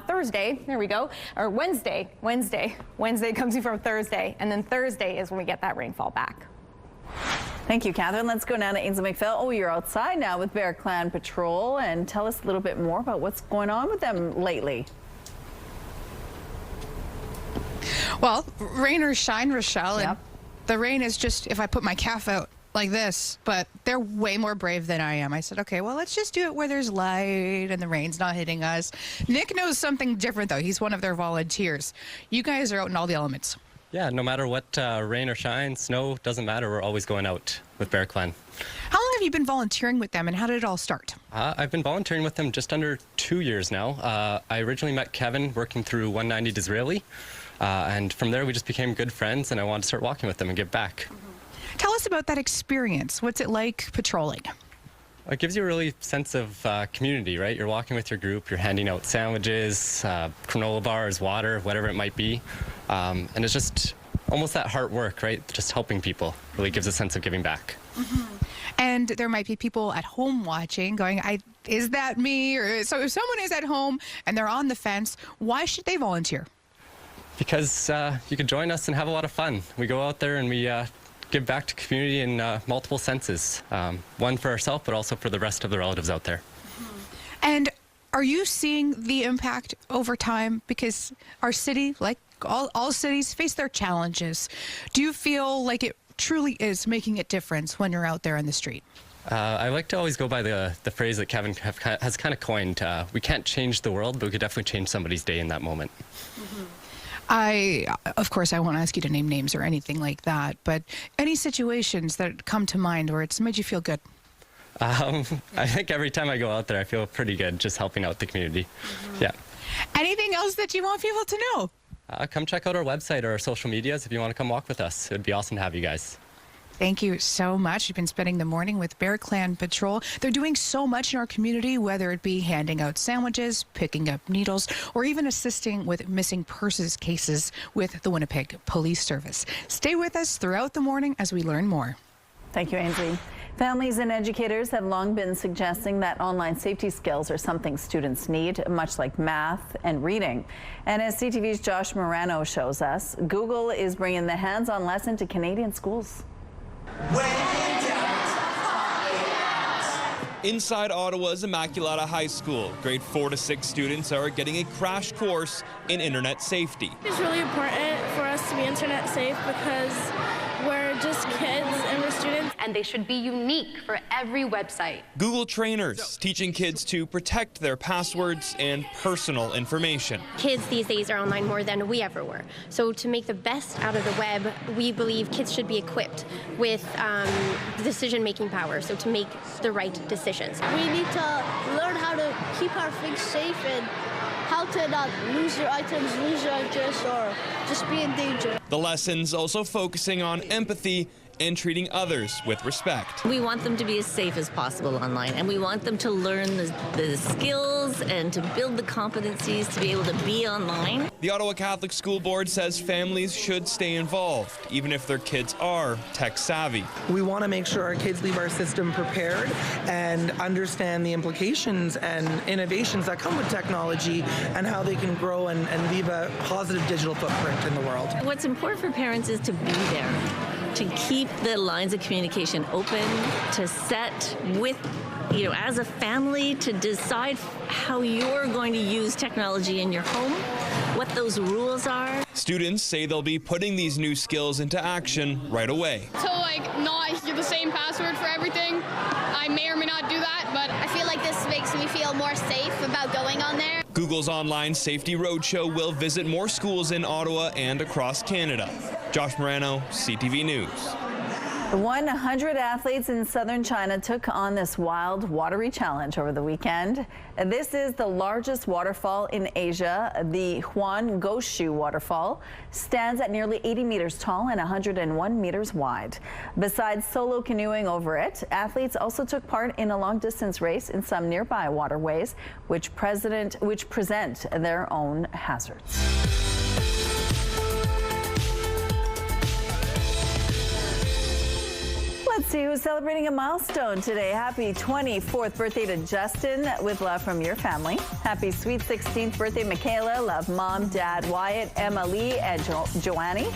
Thursday. There we go. Or Wednesday. Wednesday comes before Thursday, and then Thursday is when we get that rainfall back. Thank you, Catherine. Let's go now to Ainsley McPhail. Oh, you're outside now with Bear Clan Patrol, and tell us a little bit more about what's going on with them lately. Well, rain or shine, Rochelle, and the rain is just if I put my calf out like this, but they're way more brave than I am. I said, okay, well, let's just do it where there's light and the rain's not hitting us. Nick knows something different, though. He's one of their volunteers. You guys are out in all the elements. Yeah, no matter what, rain or shine, snow, doesn't matter. We're always going out with Bear Clan. How long have you been volunteering with them, and how did it all start? I've been volunteering with them just under 2 years now. I originally met Kevin working through 190 Disraeli, and from there we just became good friends, and I wanted to start walking with them and give back. Tell us about that experience. What's it like patrolling? It gives you a really sense of community, right? You're walking with your group, you're handing out sandwiches, granola bars, water, whatever it might be. And it's just almost that heart work, right? Just helping people really gives a sense of giving back. Mm-hmm. And there might be people at home watching going, is that me? Or, so if someone is at home and they're on the fence, why should they volunteer? Because you can join us and have a lot of fun. We go out there and we give back to community in multiple senses. One for ourselves, but also for the rest of the relatives out there. And are you seeing the impact over time? Because our city, like all cities, face their challenges. Do you feel like it truly is making a difference when you're out there in the street? I like to always go by the phrase that Kevin has kind of coined. We can't change the world, but we could definitely change somebody's day in that moment. Mm-hmm. Of course, I won't ask you to name names or anything like that, but any situations that come to mind where it's made you feel good? I think every time I go out there, I feel pretty good just helping out the community. Mm-hmm. Yeah. Anything else that you want people to know? Come check out our website or our social medias if you want to come walk with us. It would be awesome to have you guys. Thank you so much. You've been spending the morning with Bear Clan Patrol. They're doing so much in our community, whether it be handing out sandwiches, picking up needles, or even assisting with missing persons cases with the Winnipeg Police Service. Stay with us throughout the morning as we learn more. Thank you, Ainsley. Families and educators have long been suggesting that online safety skills are something students need, much like math and reading. And as CTV's Josh Morano shows us, Google is bringing the hands-on lesson to Canadian schools. Inside Ottawa's Immaculata High School, grade 4 to 6 students are getting a crash course in internet safety. It's really important for us to be internet safe because we're just kids and we're students. And they should be unique for every website. Google trainers teaching kids to protect their passwords and personal information. Kids these days are online more than we ever were. So to make the best out of the web, we believe kids should be equipped with decision-making power, so to make the right decisions. We need to learn how to keep our things safe and how to not lose your items, lose your address, or just be in danger. The lessons also focusing on empathy and treating others with respect. We want them to be as safe as possible online, and we want them to learn the skills and to build the competencies to be able to be online. The Ottawa Catholic School Board says families should stay involved, even if their kids are tech savvy. We want to make sure our kids leave our system prepared and understand the implications and innovations that come with technology and how they can grow and leave a positive digital footprint in the world. What's important for parents is to be there, to keep the lines of communication open, to set with, as a family, to decide how you're going to use technology in your home, what those rules are. Students say they'll be putting these new skills into action right away. To not use the same password for everything. I may or may not do that, but I feel like this makes me feel more safe about going on there. Google's online safety roadshow will visit more schools in Ottawa and across Canada. Josh Morano, CTV News. 100 athletes in southern China took on this wild, watery challenge over the weekend. This is the largest waterfall in Asia. The Huangoshu waterfall stands at nearly 80 meters tall and 101 meters wide. Besides solo canoeing over it, athletes also took part in a long-distance race in some nearby waterways, which present their own hazards. Let's see who's celebrating a milestone today. Happy 24th birthday to Justin, with love from your family. Happy sweet 16th birthday, Michaela. Love Mom, Dad, Wyatt, Emma Lee, and Joannie.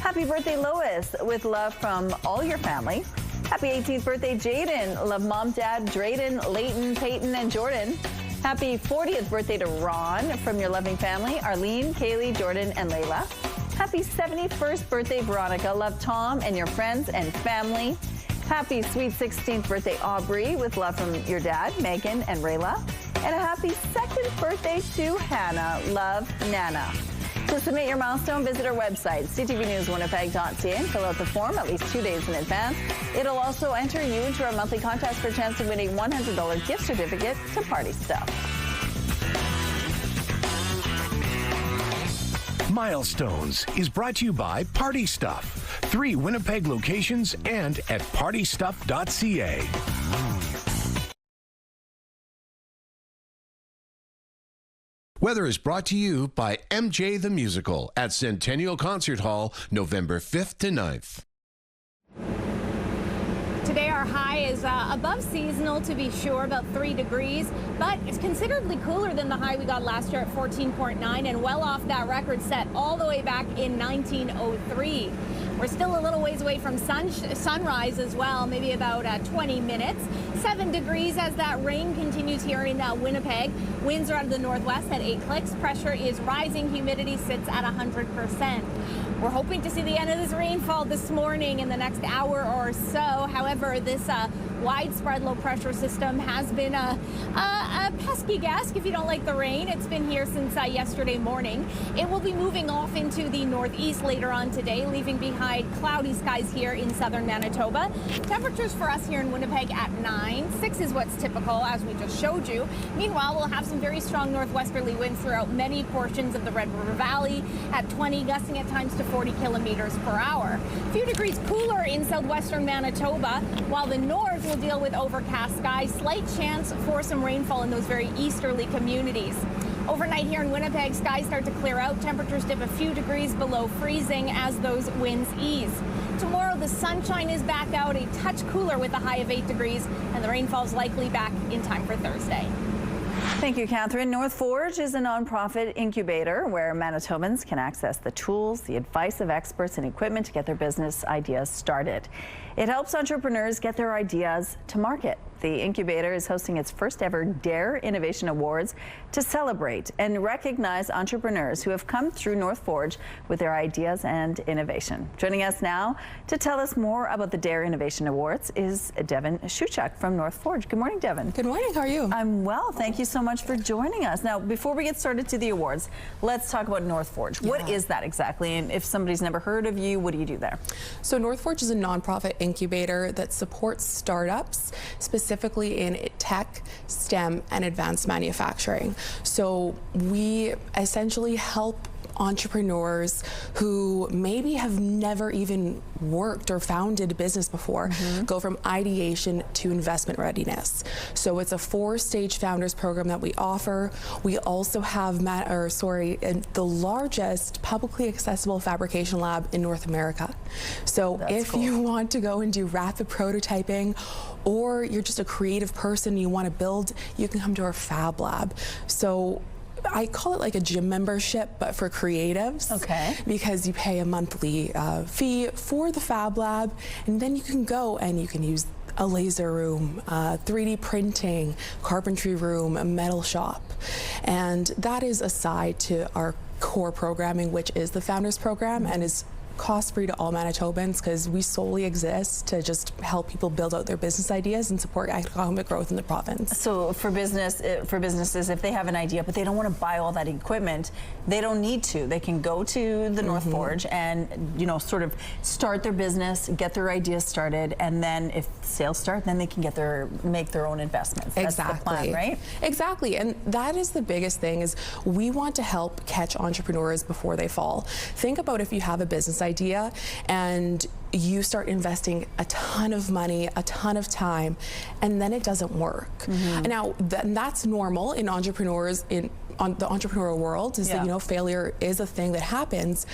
Happy birthday, Lois, with love from all your family. Happy 18th birthday, Jaden. Love Mom, Dad, Drayden, Leighton, Peyton, and Jordan. Happy 40th birthday to Ron from your loving family, Arlene, Kaylee, Jordan, and Layla. Happy 71st birthday, Veronica. Love Tom and your friends and family. Happy sweet 16th birthday, Aubrey, with love from your dad, Megan and Rayla. And a happy 2nd birthday to Hannah. Love, Nana. To submit your milestone, visit our website, ctvnewswinnipeg.ca, and fill out the form at least 2 days in advance. It'll also enter you into our monthly contest for a chance to win a $100 gift certificate to Party Stuff. Milestones is brought to you by Party Stuff. 3 Winnipeg locations and at partystuff.ca. Weather is brought to you by MJ the Musical at Centennial Concert Hall, November 5th to 9th. Today our high is above seasonal, to be sure, about 3 degrees, but it's considerably cooler than the high we got last year at 14.9 and well off that record set all the way back in 1903. We're still a little ways away from sunrise as well, maybe about 20 minutes. 7 degrees as that rain continues here in Winnipeg. Winds are out of the northwest at 8 clicks. Pressure is rising. Humidity sits at 100%. We're hoping to see the end of this rainfall this morning in the next hour or so. However, this widespread low pressure system has been a pesky guest if you don't like the rain. It's been here since yesterday morning. It will be moving off into the northeast later on today, leaving behind cloudy skies here in southern Manitoba. Temperatures for us here in Winnipeg at 9. 6 is what's typical, as we just showed you. Meanwhile, we'll have some very strong northwesterly winds throughout many portions of the Red River Valley at 20, gusting at times to 40 kilometers per hour. A few degrees cooler in southwestern Manitoba, while the north will deal with overcast skies. Slight chance for some rainfall in those very easterly communities. Overnight here in Winnipeg, skies start to clear out. Temperatures dip a few degrees below freezing as those winds ease. Tomorrow, the sunshine is back out, a touch cooler with a high of 8 degrees, and the rainfall's likely back in time for Thursday. Thank you, Catherine. North Forge is a nonprofit incubator where Manitobans can access the tools, the advice of experts, and equipment to get their business ideas started. It helps entrepreneurs get their ideas to market. The incubator is hosting its first ever DARE Innovation Awards to celebrate and recognize entrepreneurs who have come through North Forge with their ideas and innovation. Joining us now to tell us more about the DARE Innovation Awards is Devin Shuchuk from North Forge. Good morning, Devin. Good morning. How are you? I'm well. Thank you so much for joining us. Now, before we get started to the awards, let's talk about North Forge. Yeah. What is that exactly? And if somebody's never heard of you, what do you do there? So North Forge is a nonprofit incubator that supports startups, specifically in tech, STEM, and advanced manufacturing. So we essentially help entrepreneurs who maybe have never even worked or founded a business before go from ideation to investment readiness. So it's a 4-stage founders program that we offer. We also have the largest publicly accessible fabrication lab in North America. So if you want to go and do rapid prototyping, or you're just a creative person, you want to build, you can come to our fab lab. So I call it like a gym membership, but for creatives. Okay. Because you pay a monthly fee for the Fab Lab, and then you can go and you can use a laser room, 3D printing, carpentry room, a metal shop. And that is aside to our core programming, which is the Founders Program, and is cost-free to all Manitobans because we solely exist to just help people build out their business ideas and support economic growth in the province. So for businesses, if they have an idea but they don't want to buy all that equipment, they don't need to. They can go to the North Forge and, you know, sort of start their business, get their ideas started, and then if sales start, then they can make their own investments. That's the plan, right? Exactly, and that is the biggest thing is we want to help catch entrepreneurs before they fall. Think about if you have a business idea and you start investing a ton of money, a ton of time, and then it doesn't work. Now, that's normal in entrepreneurs on the entrepreneurial world, is that, you know, failure is a thing that happens,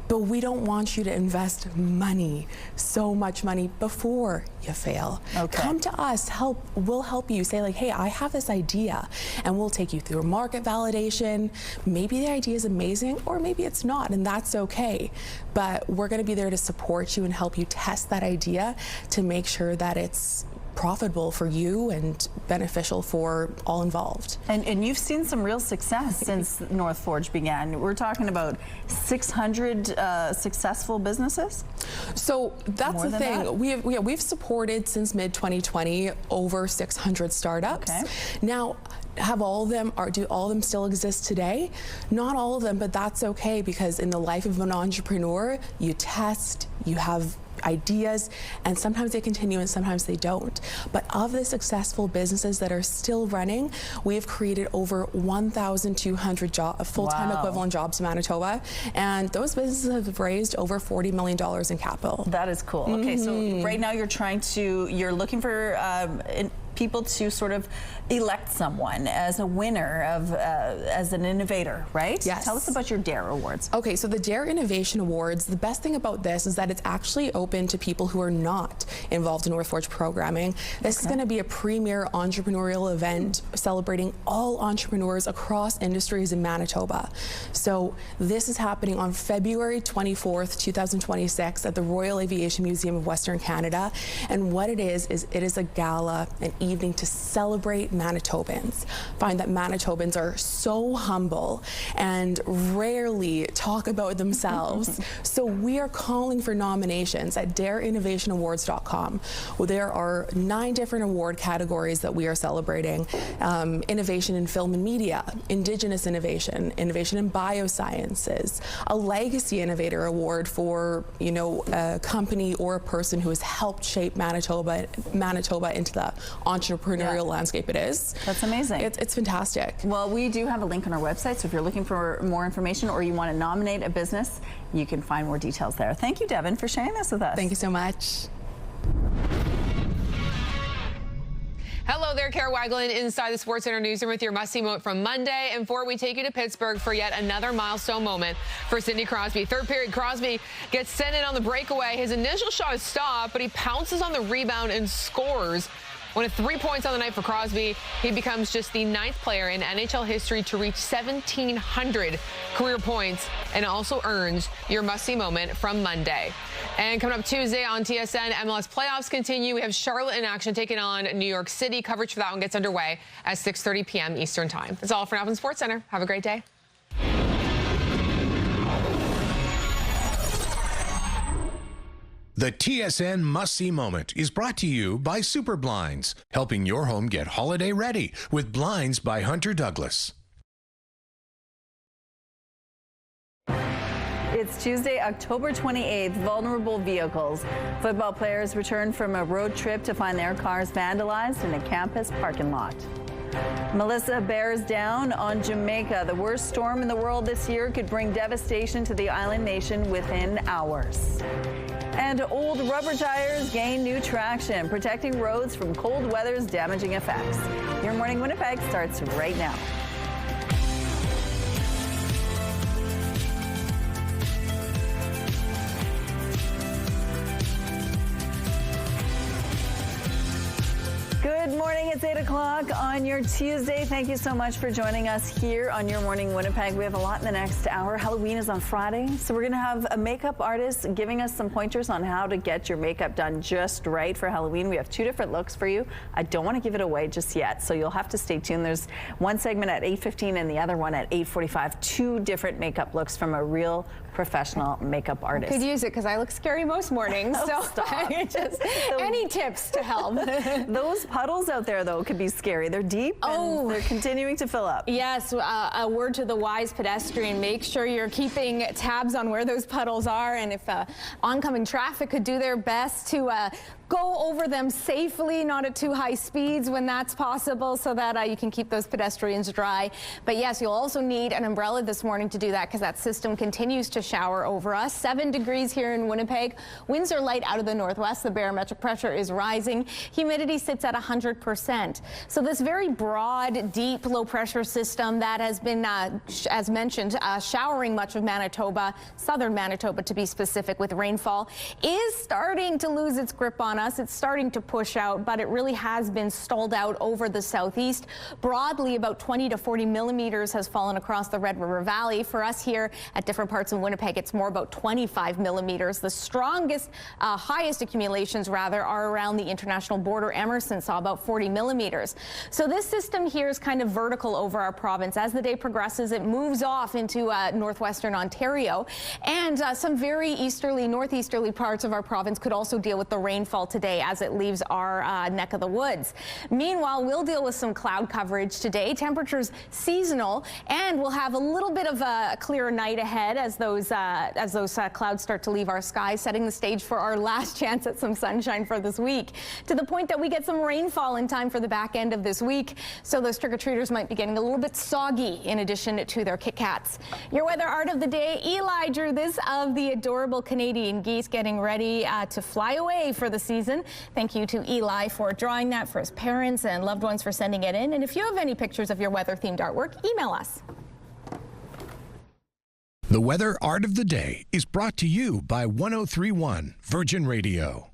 but we don't want you to invest money, so much money, before you fail. Come to us, we'll help you. Say like, hey, I have this idea, and we'll take you through market validation. Maybe the idea is amazing, or maybe it's not, and that's okay. But we're gonna be there to support you and help you test that idea to make sure that it's profitable for you and beneficial for all involved. And you've seen some real success since North Forge began. We're talking about 600 successful businesses? So that's the thing. We've supported since mid-2020 over 600 startups. Now, do all of them still exist today? Not all of them, but that's okay, because in the life of an entrepreneur, you test, you have ideas, and sometimes they continue and sometimes they don't. But of the successful businesses that are still running, we have created over 1,200 full-time equivalent jobs in Manitoba, and those businesses have raised over $40 million in capital. That is cool. Okay, so right now you're looking for people to sort of elect someone as a winner of as an innovator, right? Yes. Tell us about your DARE Awards. Okay, so the DARE Innovation Awards, the best thing about this is that it's actually open to people who are not involved in North Forge programming. This is going to be a premier entrepreneurial event celebrating all entrepreneurs across industries in Manitoba. So this is happening on February 24th, 2026 at the Royal Aviation Museum of Western Canada. And what it is it is a gala, an evening to celebrate Manitobans. Find that Manitobans are so humble and rarely talk about themselves. So we are calling for nominations at dareinnovationawards.com. Well, there are 9 different award categories that we are celebrating. Innovation in film and media, Indigenous innovation, innovation in biosciences, a Legacy Innovator Award for, you know, a company or a person who has helped shape Manitoba into the entrepreneurial landscape it is. That's amazing. It's fantastic. Well, we do have a link on our website, so if you're looking for more information or you want to nominate a business, you can find more details there. Thank you, Devin, for sharing this with us. Thank you so much. Hello there, Kara Wagland inside the Sports Center newsroom with your must-see moment from Monday. And before we take you to Pittsburgh for yet another milestone moment for Sidney Crosby. Third period, Crosby gets sent in on the breakaway. His initial shot is stopped, but he pounces on the rebound and scores. One of 3 points on the night for Crosby. He becomes just the 9th player in NHL history to reach 1,700 career points and also earns your must-see moment from Monday. And coming up Tuesday on TSN, MLS playoffs continue. We have Charlotte in action taking on New York City. Coverage for that one gets underway at 6:30 p.m. Eastern Time. That's all for now from Sports Center. Have a great day. The TSN Must-See Moment is brought to you by Super Blinds, helping your home get holiday ready with Blinds by Hunter Douglas. It's Tuesday, October 28th. Vulnerable vehicles. Football players return from a road trip to find their cars vandalized in a campus parking lot. Melissa bears down on Jamaica. The worst storm in the world this year could bring devastation to the island nation within hours. And old rubber tires gain new traction, protecting roads from cold weather's damaging effects. Your Morning Winnipeg starts right now. Good morning. It's 8 o'clock on your Tuesday. Thank you so much for joining us here on Your Morning Winnipeg. We have a lot in the next hour. Halloween is on Friday, so we're going to have a makeup artist giving us some pointers on how to get your makeup done just right for Halloween. We have 2 different looks for you. I don't want to give it away just yet, so you'll have to stay tuned. There's one segment at 8:15 and the other one at 8:45. 2 different makeup looks from a real professional makeup artist. Could use it because I look scary most mornings. So any tips to help? Those puddles out there, though, could be scary. They're deep and they're continuing to fill up. Yes, a word to the wise pedestrian. Make sure you're keeping tabs on where those puddles are, and if oncoming traffic could do their best to go over them safely, not at too high speeds when that's possible, so that you can keep those pedestrians dry. But yes, you'll also need an umbrella this morning to do that because that system continues to shower over us. 7 degrees here in Winnipeg. Winds are light out of the northwest. The barometric pressure is rising. Humidity sits at 100%. So this very broad, deep, low pressure system that has been, as mentioned, showering much of Manitoba, southern Manitoba to be specific, with rainfall, is starting to lose its grip on us. It's starting to push out, but it really has been stalled out over the southeast. Broadly, about 20 to 40 millimeters has fallen across the Red River Valley. For us here at different parts of Winnipeg, it's more about 25 millimeters. The strongest, highest accumulations, rather, are around the international border. Emerson saw about 40 millimeters. So this system here is kind of vertical over our province. As the day progresses, it moves off into northwestern Ontario, and some very easterly, northeasterly parts of our province could also deal with the rainfall today as it leaves our neck of the woods. Meanwhile, we'll deal with some cloud coverage today. Temperatures seasonal, and we'll have a little bit of a clearer night ahead as those clouds start to leave our sky, setting the stage for our last chance at some sunshine for this week, to the point that we get some rainfall into time for the back end of this week, so those trick-or-treaters might be getting a little bit soggy in addition to their Kit Kats. Your weather art of the day, Eli drew this of the adorable Canadian geese getting ready to fly away for the season. Thank you to Eli for drawing that, for his parents and loved ones for sending it in. And if you have any pictures of your weather-themed artwork, email us. The Weather Art of the Day is brought to you by 103.1 Virgin Radio.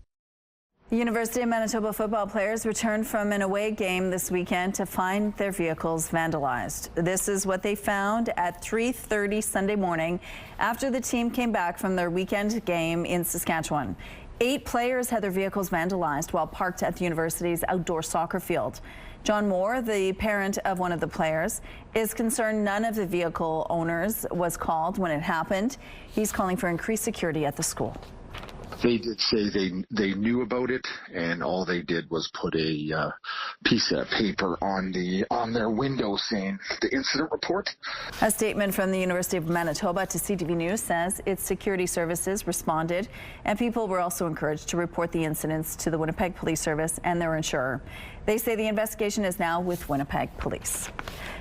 The University of Manitoba football players returned from an away game this weekend to find their vehicles vandalized. This is what they found at 3:30 Sunday morning after the team came back from their weekend game in Saskatchewan. 8 players had their vehicles vandalized while parked at the university's outdoor soccer field. John Moore, the parent of one of the players, is concerned none of the vehicle owners was called when it happened. He's calling for increased security at the school. They did say they knew about it, and all they did was put a piece of paper on their window saying the incident report. A statement from the University of Manitoba to CTV News says its security services responded, and people were also encouraged to report the incidents to the Winnipeg Police Service and their insurer. They say the investigation is now with Winnipeg Police.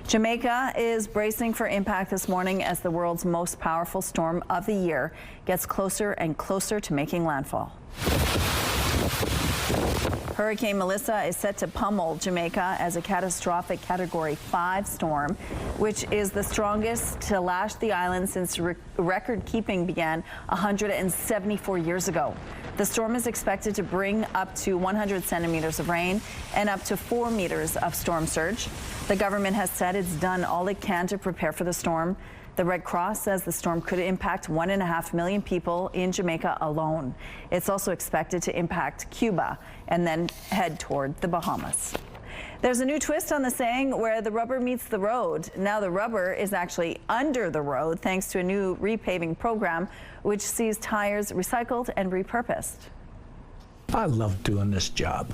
Jamaica is bracing for impact this morning as the world's most powerful storm of the year gets closer and closer to making landfall. Hurricane Melissa is set to pummel Jamaica as a catastrophic Category 5 storm, which is the strongest to lash the island since record keeping began 174 years ago. The storm is expected to bring up to 100 centimeters of rain and up to 4 meters of storm surge. The government has said it's done all it can to prepare for the storm. The Red Cross says the storm could impact 1.5 million people in Jamaica alone. It's also expected to impact Cuba and then head toward the Bahamas. There's a new twist on the saying where the rubber meets the road. Now the rubber is actually under the road thanks to a new repaving program which sees tires recycled and repurposed. I love doing this job.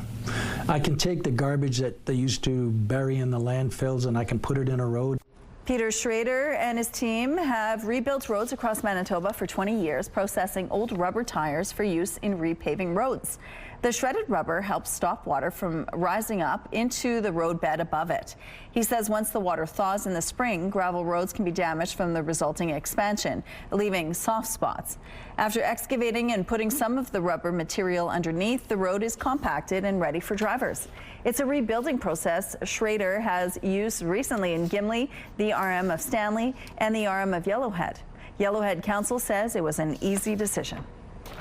I can take the garbage that they used to bury in the landfills and I can put it in a road. Peter Schrader and his team have rebuilt roads across Manitoba for 20 years, processing old rubber tires for use in repaving roads. The shredded rubber helps stop water from rising up into the roadbed above it. He says once the water thaws in the spring, gravel roads can be damaged from the resulting expansion, leaving soft spots. After excavating and putting some of the rubber material underneath, the road is compacted and ready for drivers. It's a rebuilding process Schrader has used recently in Gimli, the RM of Stanley, and the RM of Yellowhead. Yellowhead Council says it was an easy decision.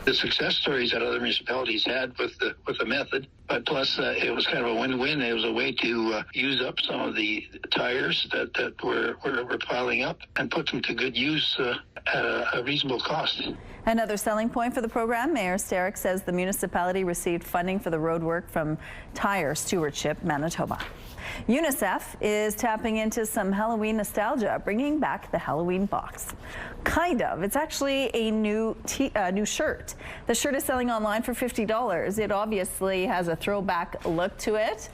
The success stories that other municipalities had with the method, but plus it was kind of a win-win. It was a way to use up some of the tires that were piling up and put them to good use at a reasonable cost. Another selling point for the program, Mayor Starrick says the municipality received funding for the road work from Tire Stewardship Manitoba. UNICEF is tapping into some Halloween nostalgia, bringing back the Halloween box. Kind of. It's actually a new shirt. The shirt is selling online for $50. It obviously has a throwback look to it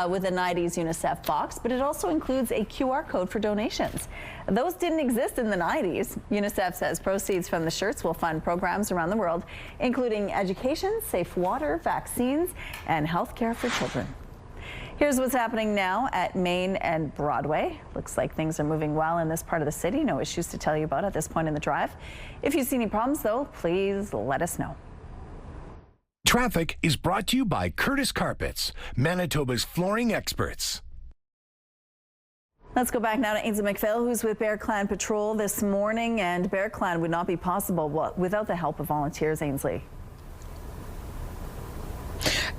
with a 90s UNICEF box, but it also includes a QR code for donations. Those didn't exist in the 90s. UNICEF says proceeds from the shirts will fund programs around the world, including education, safe water, vaccines, and health care for children. Here's what's happening now at Main and Broadway. Looks like things are moving well in this part of the city. No issues to tell you about at this point in the drive. If you see any problems, though, please let us know. Traffic is brought to you by Curtis Carpets, Manitoba's flooring experts. Let's go back now to Ainsley McPhail, who's with Bear Clan Patrol this morning. And Bear Clan would not be possible without the help of volunteers, Ainsley.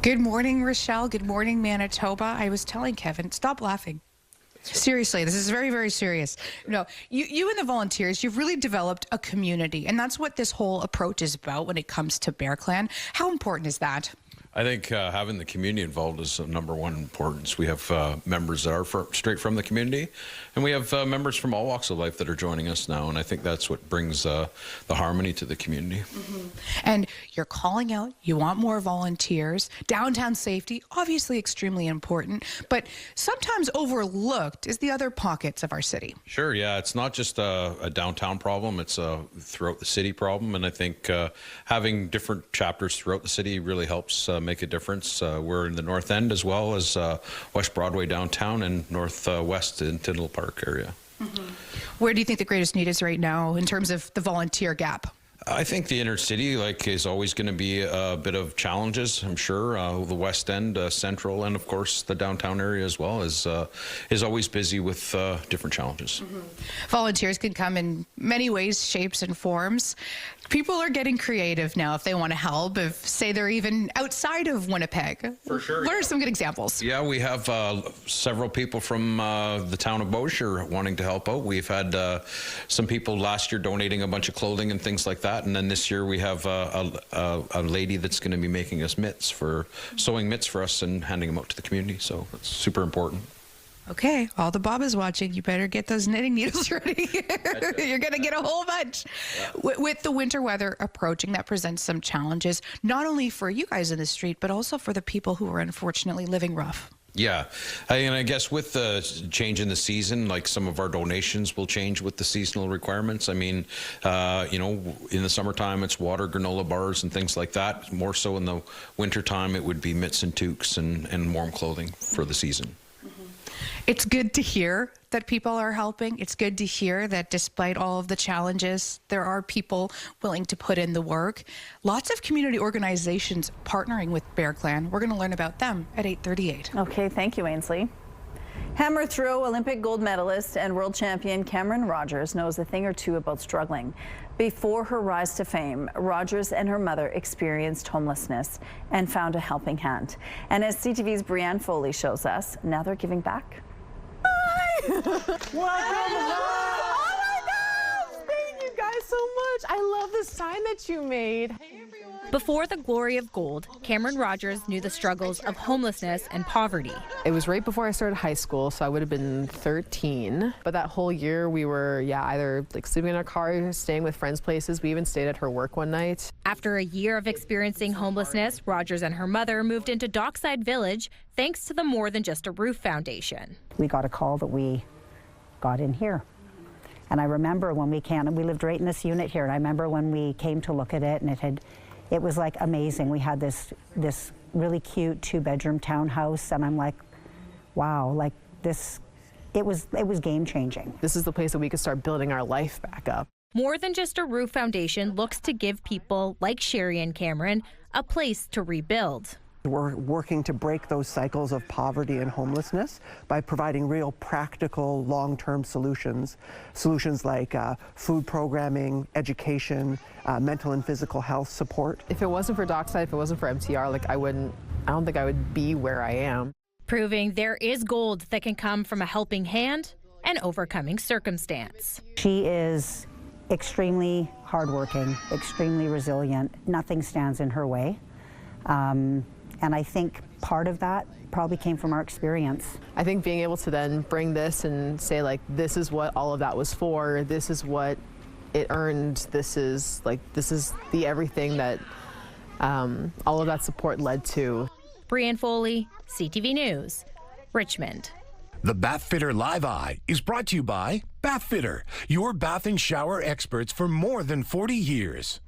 Good morning, Rochelle. Good morning, Manitoba. I was telling Kevin, stop laughing. Seriously, this is very, very serious. No, you and the volunteers, you've really developed a community, and that's what this whole approach is about when it comes to Bear Clan. How important is that? I think having the community involved is of number one importance. We have members that are straight from the community, and we have members from all walks of life that are joining us now, and I think that's what brings the harmony to the community. Mm-hmm. And you're calling out, you want more volunteers. Downtown safety, obviously extremely important, but sometimes overlooked is the other pockets of our city. Sure, yeah, it's not just a downtown problem, it's a throughout the city problem, and I think having different chapters throughout the city really helps make a difference. We're in the North End as well as West Broadway downtown and Northwest in Tyndall Park area. Where do you think the greatest need is right now in terms of the volunteer gap? I think the inner city is always going to be a bit of challenges. I'm sure the West End, Central, and of course the downtown area as well is always busy with different challenges. Volunteers can come in many ways, shapes, and forms. People are getting creative now if they want to help. If say they're even outside of Winnipeg. For sure. What are some good examples? Yeah, we have several people from the town of Beausejour wanting to help out. We've had some people last year donating a bunch of clothing and things like that. And then this year we have a lady that's going to be making us sewing mitts for us and handing them out to the community. So it's super important. Okay, all the Babas watching, you better get those knitting needles ready. You're going to get a whole bunch. Yeah. With the winter weather approaching, that presents some challenges, not only for you guys in the street, but also for the people who are unfortunately living rough. Yeah, and I guess with the change in the season, like some of our donations will change with the seasonal requirements. I mean, you know, in the summertime, it's water, granola bars, and things like that. More so in the wintertime, it would be mitts and toques and warm clothing for the season. It's good to hear that people are helping. It's good to hear that despite all of the challenges, there are people willing to put in the work. Lots of community organizations partnering with Bear Clan. We're going to learn about them at 8:38. Okay, thank you, Ainsley. Hammer throw Olympic gold medalist and world champion Cameron Rogers knows a thing or two about struggling. Before her rise to fame, Rogers and her mother experienced homelessness and found a helping hand. And as CTV's Brianne Foley shows us, now they're giving back. Welcome! Oh my gosh! Thank you guys so much. I love the sign that you made. Hey everyone. Before the glory of gold, Cameron Rogers knew the struggles of homelessness and poverty. It was right before I started high school, so I would have been 13. But that whole year we were, either like sleeping in our car, staying with friends' places. We even stayed at her work one night. After a year of experiencing homelessness, Rogers and her mother moved into Dockside Village thanks to the More Than Just a Roof Foundation. We got a call that we got in here. And I remember when we lived right in this unit here, and I remember when we came to look at it, and it was like amazing. We had this really cute 2-bedroom townhouse, and I'm like, wow, like this, it was game changing. This is the place that we could start building our life back up. More Than Just a Roof Foundation looks to give people like Sherry and Cameron a place to rebuild. We're working to break those cycles of poverty and homelessness by providing real practical long-term solutions like food programming, education, mental and physical health support. If it wasn't for Dockside, if it wasn't for MTR, I don't think I would be where I am. Proving there is gold that can come from a helping hand and overcoming circumstance. She is extremely hardworking, extremely resilient. Nothing stands in her way. And I think part of that probably came from our experience. I think being able to then bring this and say, like, this is what all of that was for, this is what it earned, this is the everything that all of that support led to. Brianne Foley, CTV News, Richmond. The Bathfitter Live Eye is brought to you by Bathfitter, your bath and shower experts for more than 40 years.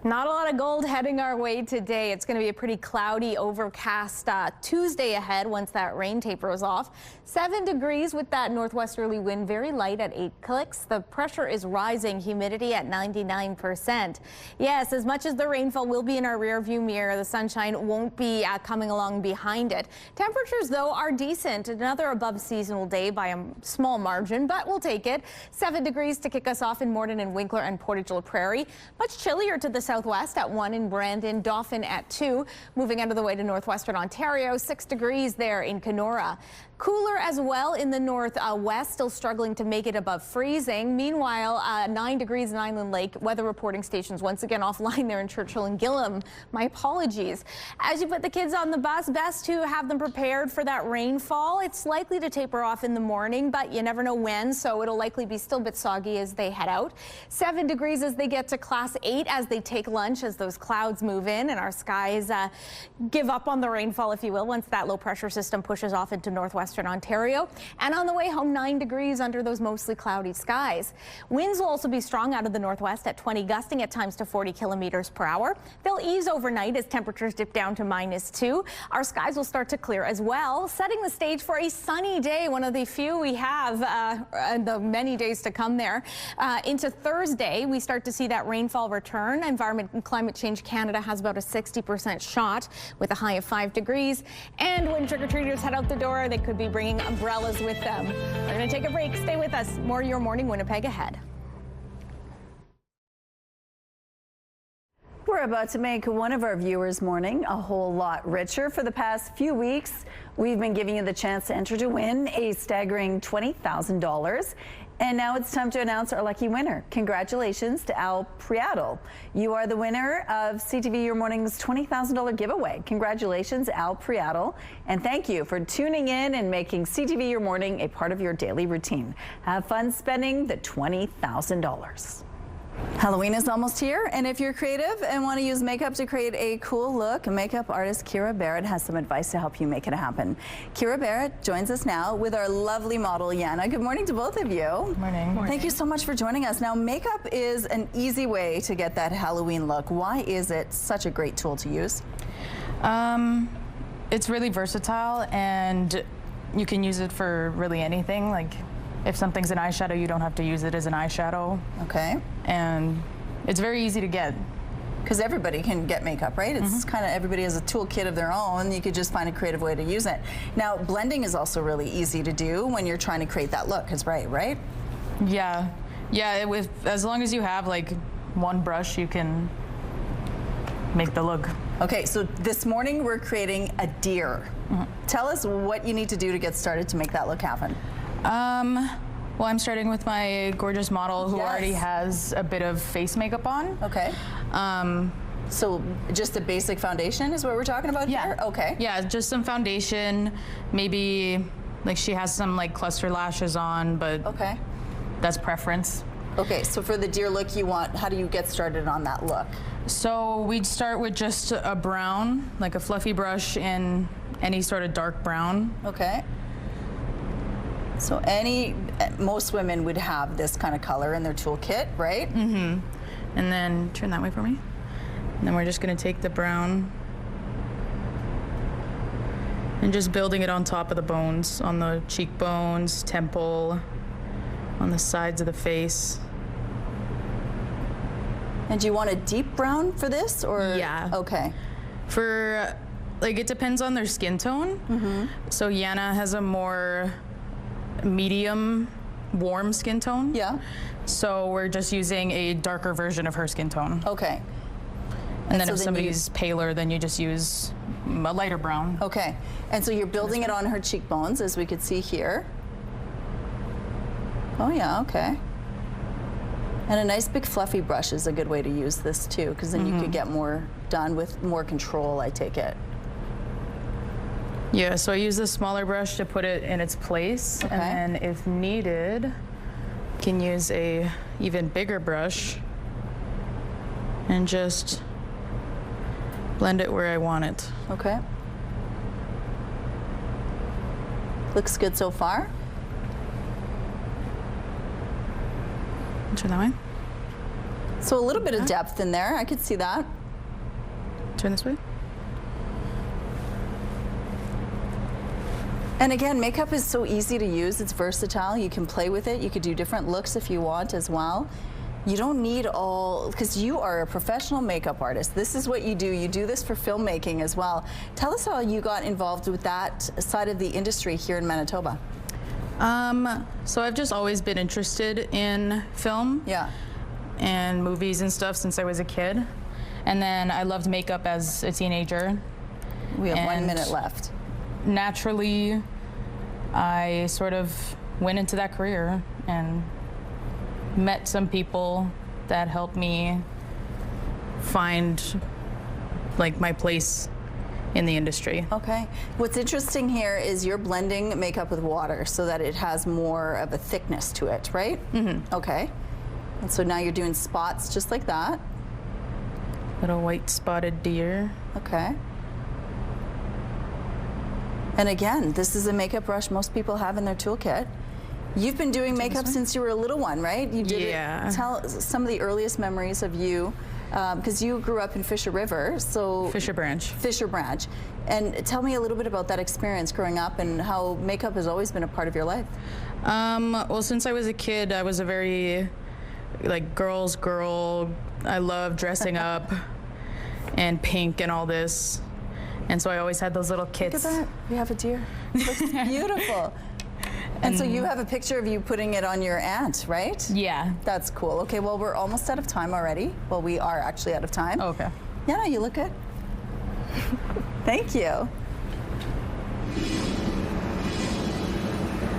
Not a lot of gold heading our way today. It's going to be a pretty cloudy, overcast Tuesday ahead once that rain tapers off. 7 degrees with that northwesterly wind, very light at 8 clicks. The pressure is rising, humidity at 99%. Yes, as much as the rainfall will be in our rear view mirror, the sunshine won't be coming along behind it. Temperatures, though, are decent. Another above seasonal day by a small margin, but we'll take it. 7 degrees to kick us off in Morden and Winkler and Portage La Prairie. Much chillier to the southwest at 1 in Brandon, Dauphin at 2. Moving out of the way to northwestern Ontario, 6 degrees there in Kenora. Cooler as well in the northwest, still struggling to make it above freezing. Meanwhile, 9 degrees in Island Lake. Weather reporting stations once again offline there in Churchill and Gillam. My apologies. As you put the kids on the bus, best to have them prepared for that rainfall. It's likely to taper off in the morning, but you never know when, so it'll likely be still a bit soggy as they head out. 7 degrees as they get to Class 8 as they take take lunch as those clouds move in and our skies give up on the rainfall, if you will, once that low pressure system pushes off into northwestern Ontario. And on the way home, 9 degrees under those mostly cloudy skies. Winds will also be strong out of the northwest at 20, gusting at times to 40 kilometers per hour. They'll ease overnight as temperatures dip down to -2. Our skies will start to clear as well, setting the stage for a sunny day, one of the few we have in the many days to come there. Into Thursday, we start to see that rainfall return. Environment and Climate Change Canada has about a 60% shot with a high of 5 degrees. And when trick-or-treaters head out the door, they could be bringing umbrellas with them. We're going to take a break. Stay with us. More Your Morning Winnipeg ahead. We're about to make one of our viewers' morning a whole lot richer. For the past few weeks, we've been giving you the chance to enter to win a staggering $20,000. And now it's time to announce our lucky winner. Congratulations to Al Priadel. You are the winner of CTV Your Morning's $20,000 giveaway. Congratulations, Al Priadel. And thank you for tuning in and making CTV Your Morning a part of your daily routine. Have fun spending the $20,000. Halloween is almost here, and if you're creative and want to use makeup to create a cool look, makeup artist Kira Barrett has some advice to help you make it happen. Kira Barrett joins us now with our lovely model, Yana. Good morning to both of you. Good morning. Thank you so much for joining us. Now, makeup is an easy way to get that Halloween look. Why is it such a great tool to use? It's really versatile, and you can use it for really anything. Like, if something's an eyeshadow, you don't have to use it as an eyeshadow. Okay. And it's very easy to get. Because everybody can get makeup, right? It's kind of, everybody has a toolkit of their own. You could just find a creative way to use it. Now, blending is also really easy to do when you're trying to create that look, right? Yeah. Yeah, as long as you have like one brush, you can make the look. Okay, so this morning we're creating a deer. Tell us what you need to do to get started to make that look happen. Well, I'm starting with my gorgeous model who already has a bit of face makeup on. Okay. So just a basic foundation is what we're talking about here? Okay. Yeah, just some foundation. Maybe like she has some like cluster lashes on, but that's preference. Okay, so for the deer look you want, how do you get started on that look? So we'd start with just a brown, like a fluffy brush in any sort of dark brown. Okay. So most women would have this kind of color in their toolkit, right? And then turn that way for me. And then we're just gonna take the brown and just building it on top of the bones, on the cheekbones, temple, on the sides of the face. And do you want a deep brown for this, or? Yeah. Okay. For, like, it depends on their skin tone. So Yana has a more medium, warm skin tone. Yeah. So we're just using a darker version of her skin tone. Okay. And then if somebody's paler, then you just use a lighter brown. Okay. And so you're building it on her cheekbones, as we could see here. Oh yeah, okay. And a nice big fluffy brush is a good way to use this too, because then you could get more done with more control, I take it. Yeah, so I use the smaller brush to put it in its place, and then if needed, can use a even bigger brush and just blend it where I want it. Okay. Looks good so far. Turn that way. So a little bit of depth in there, I could see that. Turn this way. And again, makeup is so easy to use. It's versatile. You can play with it. You could do different looks if you want as well. You don't need all, because you are a professional makeup artist. This is what you do. You do this for filmmaking as well. Tell us how you got involved with that side of the industry here in Manitoba. So I've just always been interested in film. Yeah. And movies and stuff since I was a kid. And then I loved makeup as a teenager. We have 1 minute left. Naturally, I sort of went into that career and met some people that helped me find like my place in the industry. Okay. What's interesting here is you're blending makeup with water so that it has more of a thickness to it, right? Okay. And so now you're doing spots just like that. Little white spotted deer. Okay. And again, this is a makeup brush most people have in their toolkit. You've been doing makeup since you were a little one, right? You did it. Tell some of the earliest memories of you, because you grew up in Fisher River, so Fisher Branch. Fisher Branch. And tell me a little bit about that experience growing up and how makeup has always been a part of your life. Well, since I was a kid, I was a very, like, girl's girl. I love dressing up and pink and all this. And so I always had those little kits. Look at that. We have a deer. Looks beautiful. And so you have a picture of you putting it on your aunt, right? Yeah. That's cool. Okay, well, we're almost out of time already. Well, we are actually out of time. Oh, okay. Yeah, no, you look good. Thank you.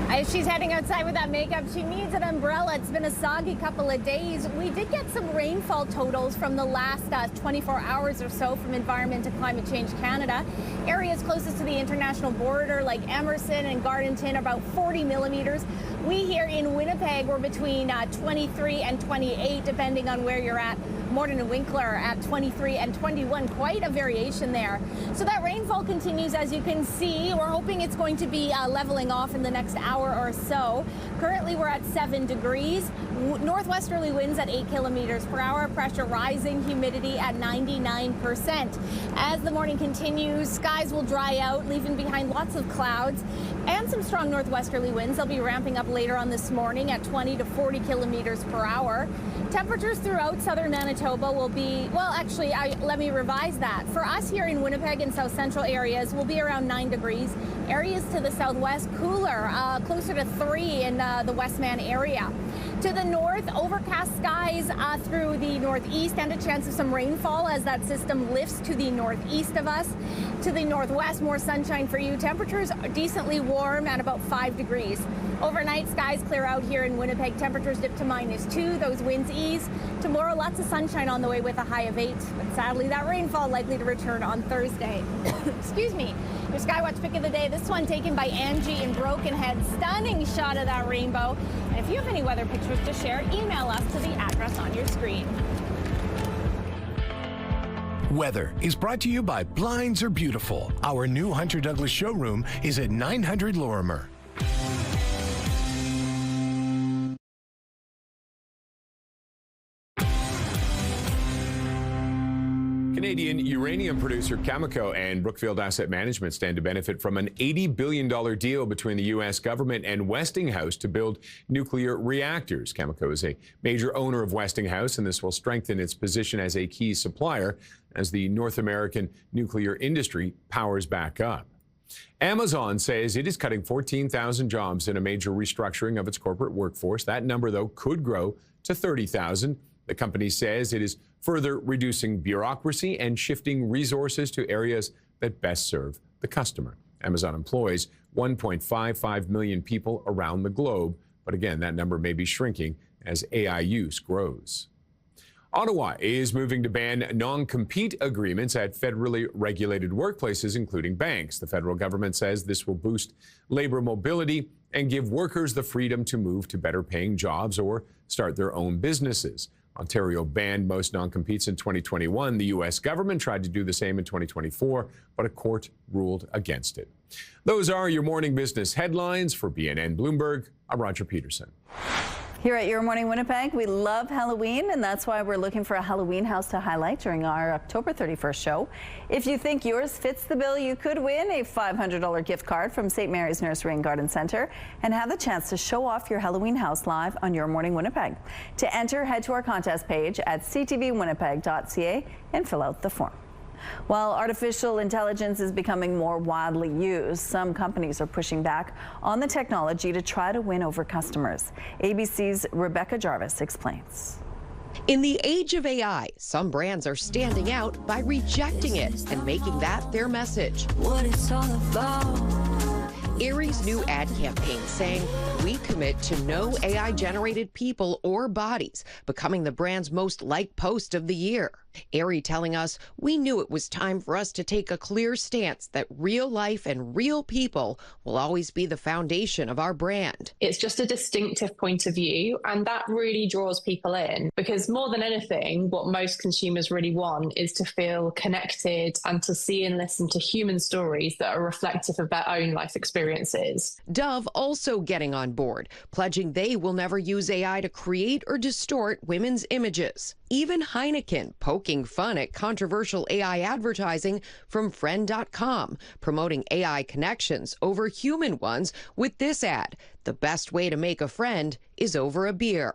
As she's heading outside with that makeup, she needs an umbrella. It's been a soggy couple of days. We did get some rainfall totals from the last 24 hours or so from Environment and Climate Change Canada. Areas closest to the international border like Emerson and Gardenton, about 40 millimeters. We here in Winnipeg were between 23 and 28, depending on where you're at. Morden and Winkler at 23 and 21, quite a variation there. So that rainfall continues, as you can see. We're hoping it's going to be leveling off in the next hour or so. Currently, we're at 7 degrees. Northwesterly winds at 8 kilometers per hour. Pressure rising, humidity at 99%. As the morning continues, skies will dry out, leaving behind lots of clouds and some strong northwesterly winds. They'll be ramping up later on this morning at 20 to 40 kilometers per hour. Temperatures throughout southern Manitoba will be, well, actually, let me revise that. For us here in Winnipeg and south central areas, will be around 9 degrees. Areas to the southwest, cooler, closer to 3 in the Westman area. To the north, overcast skies through the northeast and a chance of some rainfall as that system lifts to the northeast of us. To the northwest, more sunshine for you. Temperatures are decently warm at about 5 degrees. Overnight, skies clear out here in Winnipeg. Temperatures dip to -2. Those winds ease. Tomorrow, lots of sunshine on the way with a high of 8. But sadly, that rainfall likely to return on Thursday. Excuse me. Your Skywatch pick of the day, this one taken by Angie in Broken Head. Stunning shot of that rainbow. And if you have any weather pictures to share, email us to the address on your screen. Weather is brought to you by Blinds Are Beautiful. Our new Hunter Douglas showroom is at 900 Lorimer. Canadian uranium producer Cameco and Brookfield Asset Management stand to benefit from an $80 billion deal between the U.S. government and Westinghouse to build nuclear reactors. Cameco is a major owner of Westinghouse, and this will strengthen its position as a key supplier as the North American nuclear industry powers back up. Amazon says it is cutting 14,000 jobs in a major restructuring of its corporate workforce. That number, though, could grow to 30,000. The company says it is further reducing bureaucracy and shifting resources to areas that best serve the customer. Amazon employs 1.55 million people around the globe, but again, that number may be shrinking as AI use grows. Ottawa is moving to ban non-compete agreements at federally regulated workplaces, including banks. The federal government says this will boost labor mobility and give workers the freedom to move to better-paying jobs or start their own businesses. Ontario banned most non-competes in 2021. The U.S. government tried to do the same in 2024, but a court ruled against it. Those are your morning business headlines. For BNN Bloomberg, I'm Roger Peterson. Here at Your Morning Winnipeg, we love Halloween, and that's why we're looking for a Halloween house to highlight during our October 31st show. If you think yours fits the bill, you could win a $500 gift card from St. Mary's Nursery and Garden Center and have the chance to show off your Halloween house live on Your Morning Winnipeg. To enter, head to our contest page at ctvwinnipeg.ca and fill out the form. While artificial intelligence is becoming more widely used, some companies are pushing back on the technology to try to win over customers. ABC's Rebecca Jarvis explains. In the age of AI, some brands are standing out by rejecting it and making that their message. What it's all about. Erie's new ad campaign saying, "We commit to no AI-generated people or bodies," becoming the brand's most liked post of the year. Ari telling us, we knew it was time for us to take a clear stance that real life and real people will always be the foundation of our brand. It's just a distinctive point of view, and that really draws people in, because more than anything, what most consumers really want is to feel connected and to see and listen to human stories that are reflective of their own life experiences. Dove also getting on board, pledging they will never use AI to create or distort women's images. Even Heineken poking fun at controversial AI advertising from Friend.com, promoting AI connections over human ones with this ad: the best way to make a friend is over a beer.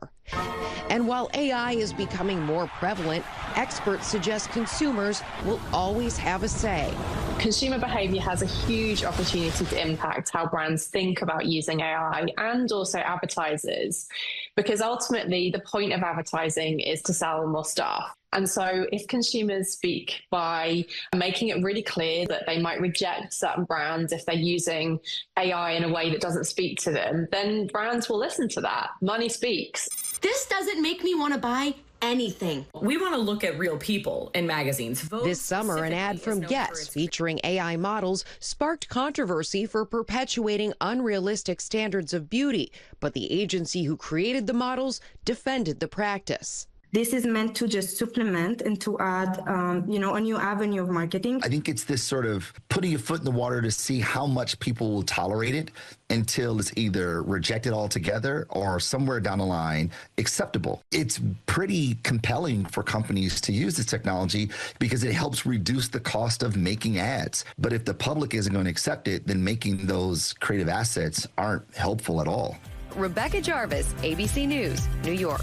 And while AI is becoming more prevalent, experts suggest consumers will always have a say. Consumer behavior has a huge opportunity to impact how brands think about using AI, and also advertisers, because ultimately the point of advertising is to sell more stuff. And so if consumers speak by making it really clear that they might reject certain brands if they're using AI in a way that doesn't speak to them, then brands will listen to that. Money speaks. This doesn't make me want to buy anything. We want to look at real people in magazines. This summer, an ad from Guess featuring AI models sparked controversy for perpetuating unrealistic standards of beauty, but the agency who created the models defended the practice. This is meant to just supplement and to add, a new avenue of marketing. I think it's this sort of putting your foot in the water to see how much people will tolerate it until it's either rejected altogether or somewhere down the line acceptable. It's pretty compelling for companies to use this technology because it helps reduce the cost of making ads. But if the public isn't going to accept it, then making those creative assets aren't helpful at all. Rebecca Jarvis, ABC News, New York.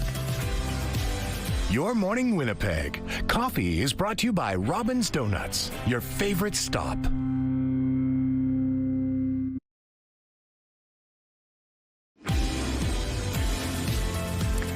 Your Morning Winnipeg. Coffee is brought to you by Robin's Donuts, your favorite stop.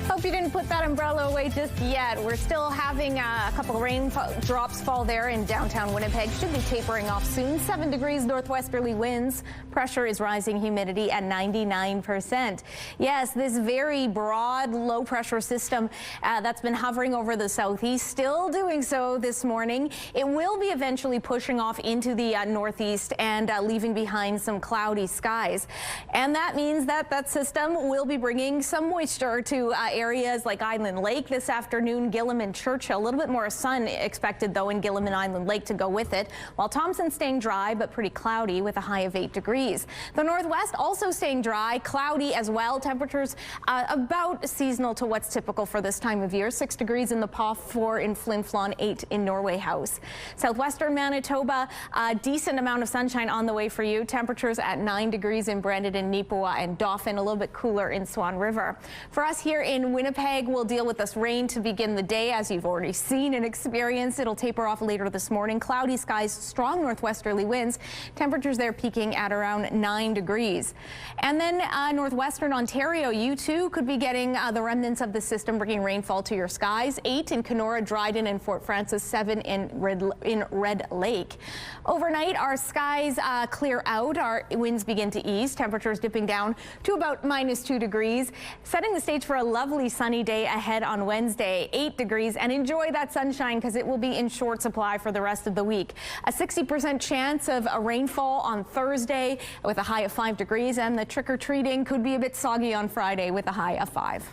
Hope you didn't put that umbrella away just yet. We're still having a couple rain drops fall there in downtown Winnipeg. Should be tapering off soon. 7 degrees northwesterly winds. Pressure is rising, humidity at 99%. Yes, this very broad low pressure system that's been hovering over the southeast, still doing so this morning. It will be eventually pushing off into the northeast and leaving behind some cloudy skies. And that means that that system will be bringing some moisture to areas like Island Lake this afternoon, Gillam and Churchill. A little bit more sun expected, though, in Gillam and Island Lake to go with it, while Thompson staying dry but pretty cloudy with a high of 8 degrees. The northwest also staying dry, cloudy as well. Temperatures about seasonal to what's typical for this time of year. 6 degrees in the Paw, 4 in Flin Flon, 8 in Norway House. Southwestern Manitoba, a decent amount of sunshine on the way for you. Temperatures at 9 degrees in Brandon and Neepawa and Dauphin, a little bit cooler in Swan River. For us here in Winnipeg, we'll deal with this rain to begin the day, as you've already seen and experienced. It'll taper off later this morning. Cloudy skies, strong northwesterly winds. Temperatures there peaking at around 9 degrees. And then northwestern Ontario, you too could be getting the remnants of the system bringing rainfall to your skies. 8 in Kenora, Dryden, and Fort Frances. 7 in Red Lake. Overnight, our skies clear out. Our winds begin to ease. Temperatures dipping down to about -2 degrees, setting the stage for a lovely sunny day ahead on Wednesday. 8 degrees, and enjoy that sunshine because it will be in short supply for the rest of the week. A 60% chance of a rainfall on Thursday with a high of 5 degrees, and the trick-or-treating could be a bit soggy on Friday with a high of 5.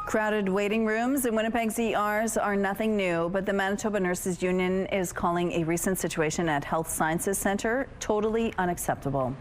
Crowded waiting rooms in Winnipeg's ERs are nothing new, but the Manitoba Nurses Union is calling a recent situation at Health Sciences Centre totally unacceptable.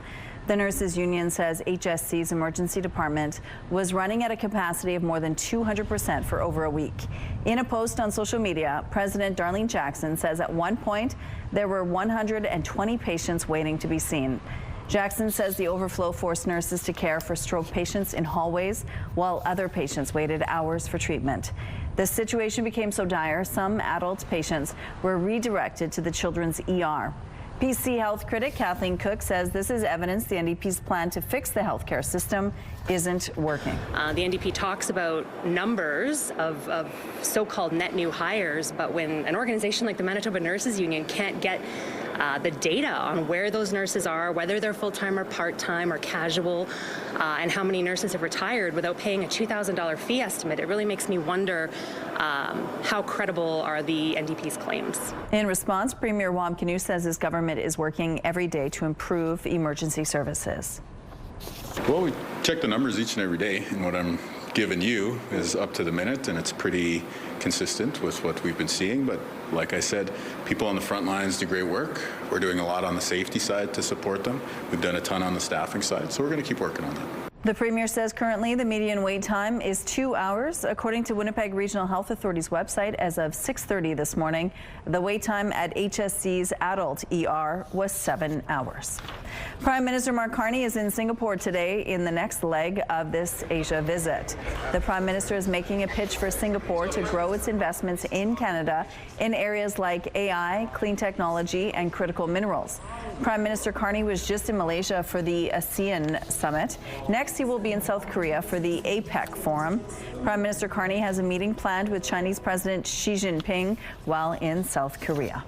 The Nurses Union says HSC's emergency department was running at a capacity of more than 200% for over a week. In a post on social media, President Darlene Jackson says at one point there were 120 patients waiting to be seen. Jackson says the overflow forced nurses to care for stroke patients in hallways while other patients waited hours for treatment. The situation became so dire, some adult patients were redirected to the children's ER. PC health critic Kathleen Cook says this is evidence the NDP's plan to fix the healthcare system isn't working. The NDP talks about numbers of so-called net new hires, but when an organization like the Manitoba Nurses Union can't get the data on where those nurses are, whether they're full-time or part-time or casual, and how many nurses have retired without paying a $2,000 fee estimate, it really makes me wonder how credible are the NDP's claims. In response, Premier Wam Kanu says his government is working every day to improve emergency services. Well, we check the numbers each and every day, and what I'm giving you is up to the minute, and it's pretty consistent with what we've been seeing. But like I said, people on the front lines do great work. We're doing a lot on the safety side to support them. We've done a ton on the staffing side, so we're going to keep working on that. The Premier says currently the median wait time is 2 hours. According to Winnipeg Regional Health Authority's website, as of 6:30 this morning, the wait time at HSC's adult ER was 7 hours. Prime Minister Mark Carney is in Singapore today in the next leg of this Asia visit. The Prime Minister is making a pitch for Singapore to grow its investments in Canada in areas like AI, clean technology, and critical minerals. Prime Minister Carney was just in Malaysia for the ASEAN summit. Next, he will be in South Korea for the APEC forum. Prime Minister Carney has a meeting planned with Chinese President Xi Jinping while in South Korea.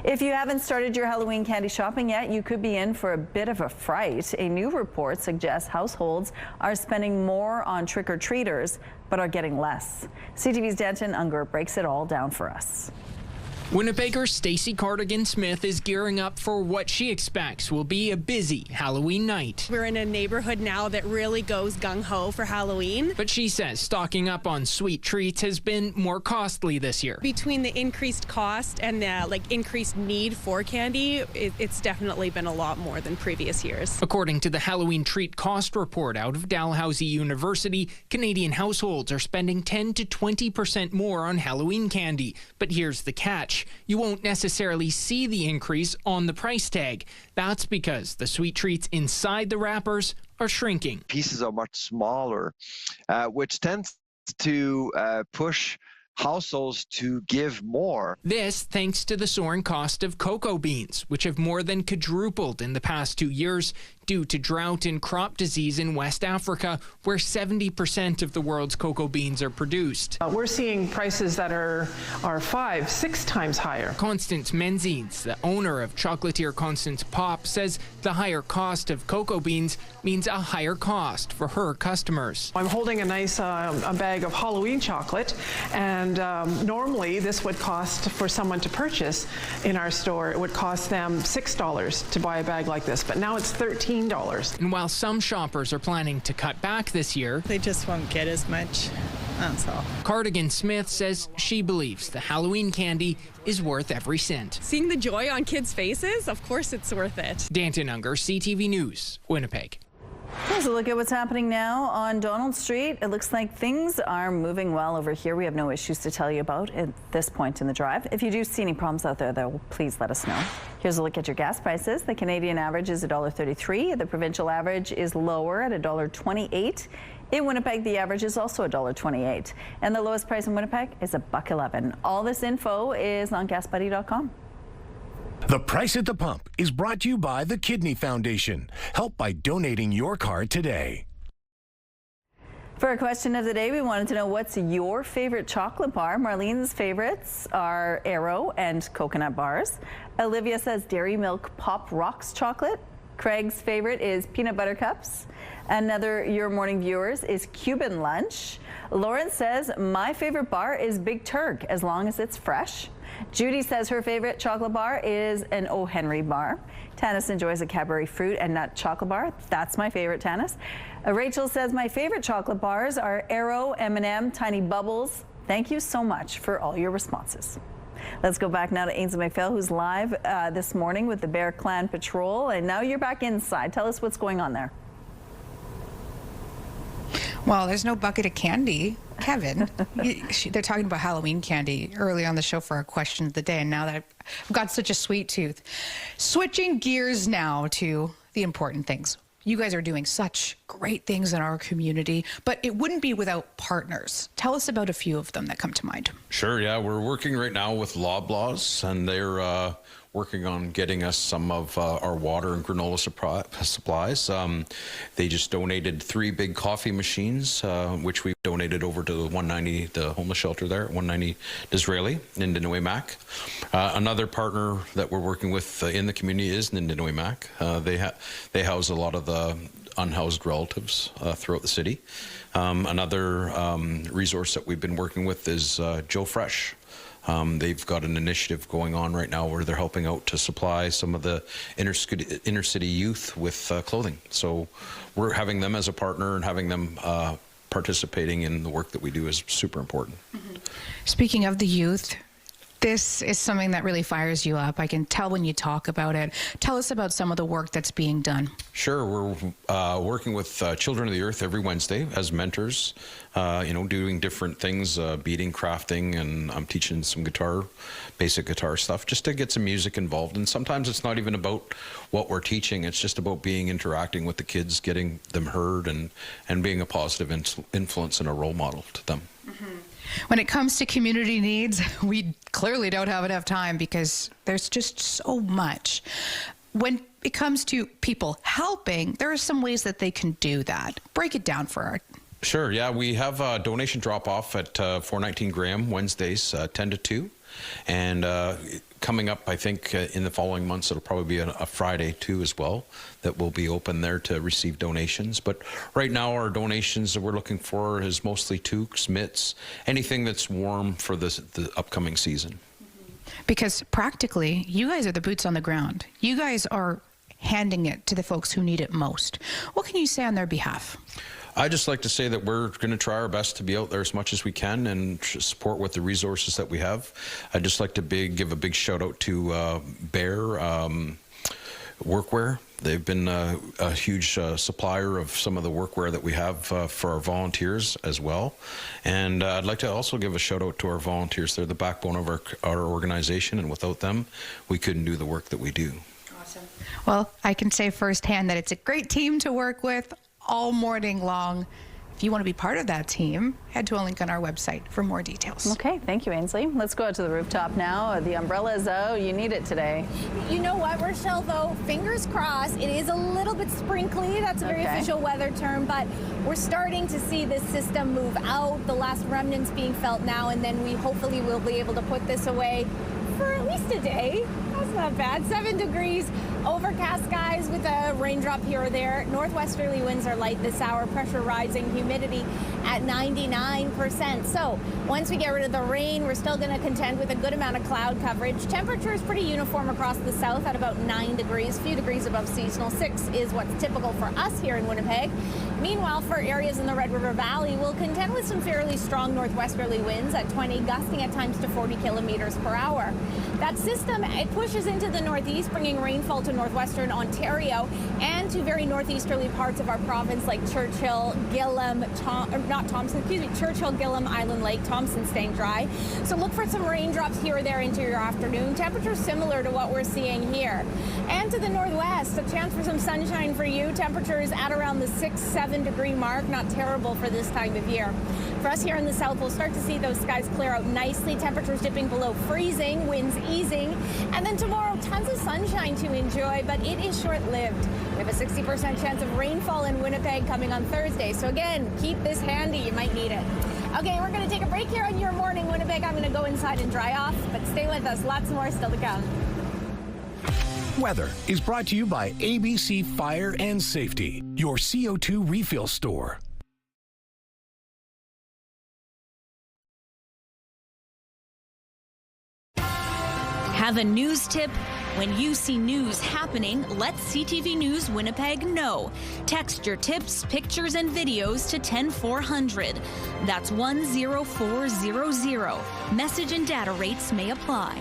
If you haven't started your Halloween candy shopping yet, you could be in for a bit of a fright. A new report suggests households are spending more on trick-or-treaters, but are getting less. CTV's Danton Unger breaks it all down for us. Winnipegger Stacey Cardigan-Smith is gearing up for what she expects will be a busy Halloween night. We're in a neighborhood now that really goes gung-ho for Halloween. But she says stocking up on sweet treats has been more costly this year. Between the increased cost and the increased need for candy, it's definitely been a lot more than previous years. According to the Halloween treat cost report out of Dalhousie University, Canadian households are spending 10 to 20% more on Halloween candy. But here's the catch. You won't necessarily see the increase on the price tag. That's because the sweet treats inside the wrappers are shrinking. Pieces are much smaller, which tends to push households to give more. This thanks to the soaring cost of cocoa beans, which have more than quadrupled in the past 2 years due to drought and crop disease in West Africa, where 70% of the world's cocoa beans are produced. We're seeing prices that are 5-6 times higher. Constance Menzies, the owner of chocolatier Constance Pop, says the higher cost of cocoa beans means a higher cost for her customers. I'm holding a nice a bag of Halloween chocolate, and normally this would cost for someone to purchase in our store, it would cost them $6 to buy a bag like this, but now it's $13. And while some shoppers are planning to cut back this year, they just won't get as much. That's all. Cardigan-Smith says she believes the Halloween candy is worth every cent. Seeing the joy on kids' faces, of course it's worth it. Danton Unger, CTV News, Winnipeg. Here's a look at what's happening now on Donald Street. It looks like things are moving well over here. We have no issues to tell you about at this point in the drive. If you do see any problems out there, though, please let us know. Here's a look at your gas prices. The Canadian average is $1.33. The provincial average is lower at $1.28. In Winnipeg, the average is also $1.28. And the lowest price in Winnipeg is $1.11. All this info is on GasBuddy.com. The Price at the Pump is brought to you by the Kidney Foundation. Help by donating your card today. For our question of the day, we wanted to know what's your favorite chocolate bar. Marlene's favorites are Aero and coconut bars. Olivia says Dairy Milk Pop Rocks chocolate. Craig's favorite is peanut butter cups. Another Your Morning viewers is Cuban lunch. Lauren says my favorite bar is Big Turk as long as it's fresh. Judy says her favorite chocolate bar is an O. Henry bar. Tanis enjoys a Cadbury fruit and nut chocolate bar. That's my favorite, Tanis. Rachel says my favorite chocolate bars are Aero, M&M, Tiny Bubbles. Thank you so much for all your responses. Let's go back now to Ainsley McPhail, who's live this morning with the Bear Clan Patrol. And now you're back inside. Tell us what's going on there. Well, there's no bucket of candy, Kevin. They're talking about Halloween candy early on the show for our question of the day, and now that I've got such a sweet tooth. Switching gears now to the important things. You guys are doing such great things in our community, but it wouldn't be without partners. Tell us about a few of them that come to mind. Sure, yeah. We're working right now with Loblaws, and they're working on getting us some of our water and granola supplies. They just donated 3 big coffee machines, which we donated over to the 190, the homeless shelter there, 190 Disraeli in Nindinaway Mac. Another partner that we're working with in the community is Nindinaway Mac. They house a lot of the unhoused relatives throughout the city. Another resource that we've been working with is Joe Fresh. They've got an initiative going on right now where they're helping out to supply some of the inner city youth with clothing. So we're having them as a partner, and having them participating in the work that we do is super important. Speaking of the youth, this is something that really fires you up. I can tell when you talk about it. Tell us about some of the work that's being done. Sure. We're working with Children of the Earth every Wednesday as mentors, doing different things, beading, crafting, and I'm teaching some basic guitar stuff, just to get some music involved. And sometimes it's not even about what we're teaching. It's just about interacting with the kids, getting them heard, and being a positive influence and a role model to them. When it comes to community needs, we clearly don't have enough time because there's just so much. When it comes to people helping, there are some ways that they can do that. Break it down for our... Sure, yeah. We have a donation drop-off at 419 Graham, Wednesdays, 10 to 2. And coming up, I think, in the following months, it'll probably be a Friday, too, as well, that will be open there to receive donations. But right now, our donations that we're looking for is mostly toques, mitts, anything that's warm for the upcoming season. Because practically, you guys are the boots on the ground. You guys are handing it to the folks who need it most. What can you say on their behalf? I just like to say that we're going to try our best to be out there as much as we can and support with the resources that we have. I'd just like to give a big shout out to Bear Workwear. They've been a huge supplier of some of the workwear that we have for our volunteers as well. And I'd like to also give a shout out to our volunteers. They're the backbone of our organization, and without them, we couldn't do the work that we do. Awesome. Well, I can say firsthand that it's a great team to work with all morning long. If you want to be part of that team, head to a link on our website for more details. Okay, thank you, Ainsley. Let's go out to the rooftop now. The umbrella's out. You need it today. You know what, Rochelle, though? Fingers crossed. It is a little bit sprinkly. That's a very official weather term, but we're starting to see this system move out. The last remnants being felt now, and then we hopefully will be able to put this away for at least a day. That's not bad. 7 degrees, overcast skies with a raindrop here or there. Northwesterly winds are light this hour, pressure rising, humidity at 99%. So once we get rid of the rain, we're still going to contend with a good amount of cloud coverage. Temperature is pretty uniform across the south at about 9 degrees, a few degrees above seasonal. 6 is what's typical for us here in Winnipeg. Meanwhile, for areas in the Red River Valley, we'll contend with some fairly strong northwesterly winds at 20, gusting at times to 40 kilometers per hour. That system, it pushes into the northeast, bringing rainfall to northwestern Ontario and to very northeasterly parts of our province like Churchill, Gillam, Churchill, Gillam, Island Lake, Thompson staying dry. So look for some raindrops here or there into your afternoon. Temperatures similar to what we're seeing here. And to the northwest, a chance for some sunshine for you. Temperatures at around the 6-7 degree mark, not terrible for this time of year. For us here in the south, we'll start to see those skies clear out nicely. Temperatures dipping below freezing, winds easing. And then tomorrow, tons of sunshine to enjoy, but it is short-lived. We have a 60% chance of rainfall in Winnipeg coming on Thursday. So again, keep this handy. You might need it. Okay, we're going to take a break here on Your Morning Winnipeg. I'm going to go inside and dry off, but stay with us. Lots more still to come. Weather is brought to you by ABC Fire and Safety, your CO2 refill store. Have a news tip? When you see news happening, let CTV News Winnipeg know. Text your tips, pictures, and videos to 10400. That's 10400. Message and data rates may apply.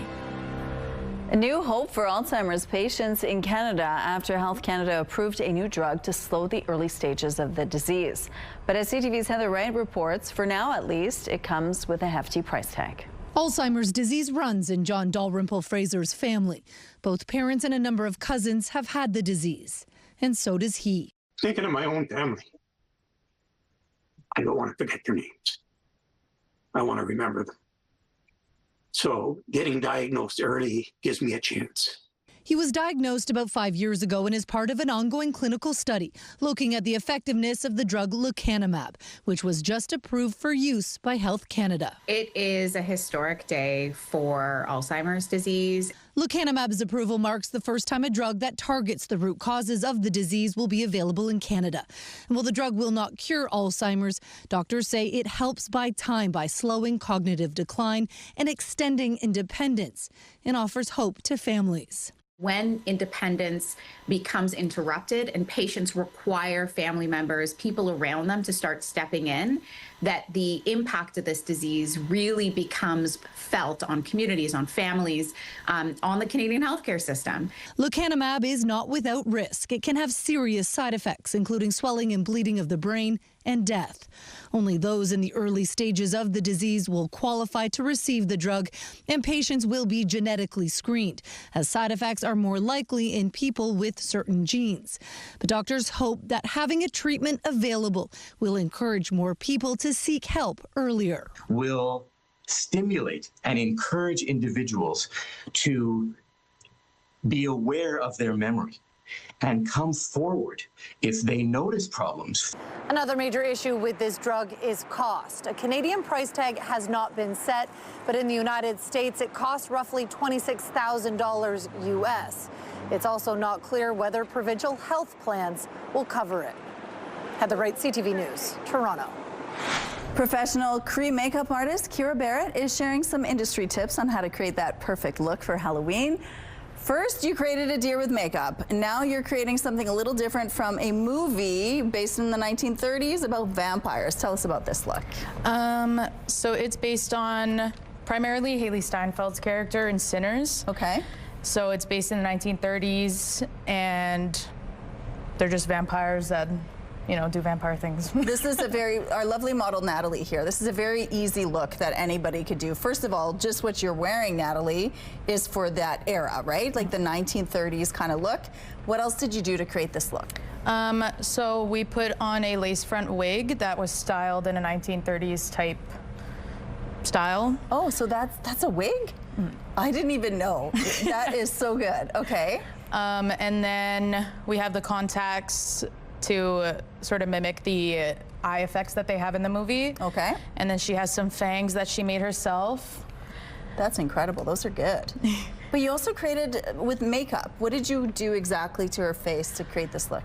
A new hope for Alzheimer's patients in Canada after Health Canada approved a new drug to slow the early stages of the disease. But as CTV's Heather Wright reports, for now at least, it comes with a hefty price tag. Alzheimer's disease runs in John Dalrymple Fraser's family. Both parents and a number of cousins have had the disease, and so does he. Thinking of my own family, I don't want to forget their names. I want to remember them. So getting diagnosed early gives me a chance. He was diagnosed about 5 years ago and is part of an ongoing clinical study looking at the effectiveness of the drug lecanemab, which was just approved for use by Health Canada. It is a historic day for Alzheimer's disease. Lecanemab's approval marks the first time a drug that targets the root causes of the disease will be available in Canada. And while the drug will not cure Alzheimer's, doctors say it helps buy time by slowing cognitive decline and extending independence, and offers hope to families. When independence becomes interrupted and patients require family members, people around them to start stepping in, that the impact of this disease really becomes felt on communities, on families, on the Canadian healthcare system. Lecanemab is not without risk. It can have serious side effects, including swelling and bleeding of the brain and death. Only those in the early stages of the disease will qualify to receive the drug, and patients will be genetically screened, as side effects are more likely in people with certain genes. But doctors hope that having a treatment available will encourage more people to seek help earlier. Will stimulate and encourage individuals to be aware of their memory and come forward if they notice problems. Another major issue with this drug is cost. A Canadian price tag has not been set, but in the United States, it costs roughly $26,000 US. It's also not clear whether provincial health plans will cover it. Heather Wright, CTV News, Toronto. Professional Cree makeup artist Kira Barrett is sharing some industry tips on how to create that perfect look for Halloween. First, you created a deer with makeup, and now you're creating something a little different from a movie based in the 1930s about vampires. Tell us about this look. So it's based on primarily Haley Steinfeld's character in Sinners. Okay. So it's based in the 1930s, and they're just vampires that, you know, do vampire things. This is our lovely model Natalie here. This is a very easy look that anybody could do. First of all, just what you're wearing, Natalie, is for that era, right? Like the 1930s kind of look. What else did you do to create this look? So we put on a lace front wig that was styled in a 1930s type style. Oh, so that's a wig? I didn't even know. That is so good. Okay. And then we have the contacts to sort of mimic the eye effects that they have in the movie. Okay. And then she has some fangs that she made herself. That's incredible. Those are good. But you also created with makeup. What did you do exactly to her face to create this look?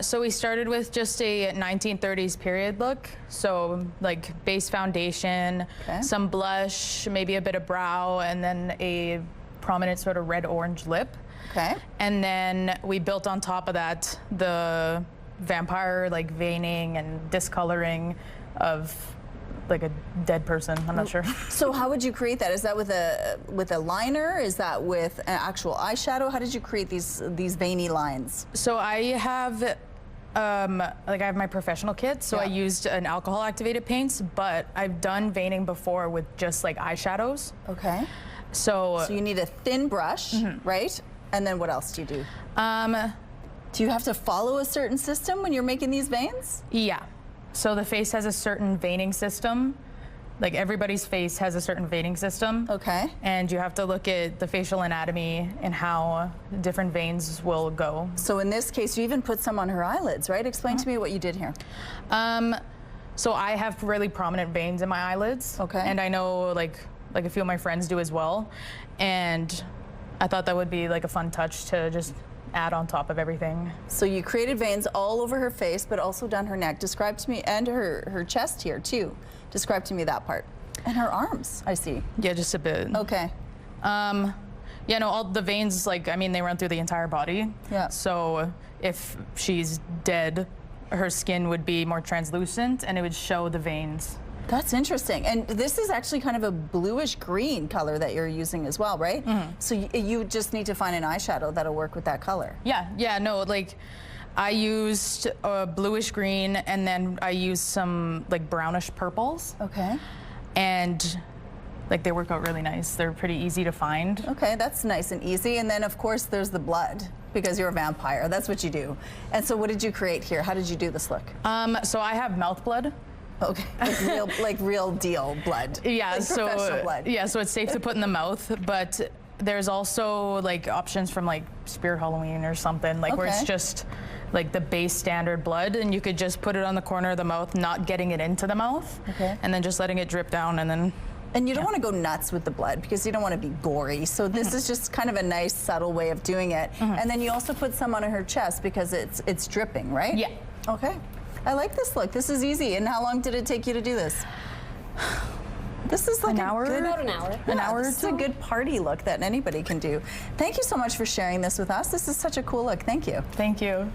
So we started with just a 1930s period look. So like base foundation, some blush, maybe a bit of brow, and then a prominent sort of red-orange lip. Okay. And then we built on top of that the vampire like veining and discoloring of like a dead person. I'm not sure. So how would you create that? Is that with a liner? Is that with an actual eyeshadow? How did you create these veiny lines? So I have I have my professional kit, so I used an alcohol activated paints, but I've done veining before with just like eyeshadows. Okay. So you need a thin brush, right? And then what else do you do? Do you have to follow a certain system when you're making these veins? Yeah. So the face has a certain veining system. Like everybody's face has a certain veining system. Okay. And you have to look at the facial anatomy and how different veins will go. So in this case, you even put some on her eyelids, right? Explain to me what you did here. So I have really prominent veins in my eyelids. Okay. And I know like a few of my friends do as well. And I thought that would be like a fun touch to just add on top of everything. So you created veins all over her face, but also down her neck. Describe to me, and her chest here too. Describe to me that part. And her arms, I see. Yeah, just a bit. Okay. Yeah, no, all the veins, like, I mean, they run through the entire body. Yeah. So if she's dead, her skin would be more translucent and it would show the veins. That's interesting. And this is actually kind of a bluish green color that you're using as well, right? So you just need to find an eyeshadow that'll work with that color. Yeah, no, like I used a bluish green and then I used some like brownish purples. Okay. And like they work out really nice. They're pretty easy to find. Okay, that's nice and easy. And then of course there's the blood because you're a vampire. That's what you do. And so what did you create here? How did you do this look? So I have mouth blood. Okay, like real deal blood. Yeah, like so professional blood. Yeah, so it's safe to put in the mouth, but there's also like options from like Spirit Halloween or something, like where it's just like the base standard blood, and you could just put it on the corner of the mouth, not getting it into the mouth, and then just letting it drip down, and then. And you don't want to go nuts with the blood because you don't want to be gory. So this is just kind of a nice, subtle way of doing it. And then you also put some on her chest because it's dripping, right? Yeah. Okay. I like this look. This is easy. And how long did it take you to do this? This is like an hour? About an hour. An hour. It's a good party look that anybody can do. Thank you so much for sharing this with us. This is such a cool look. Thank you. Thank you.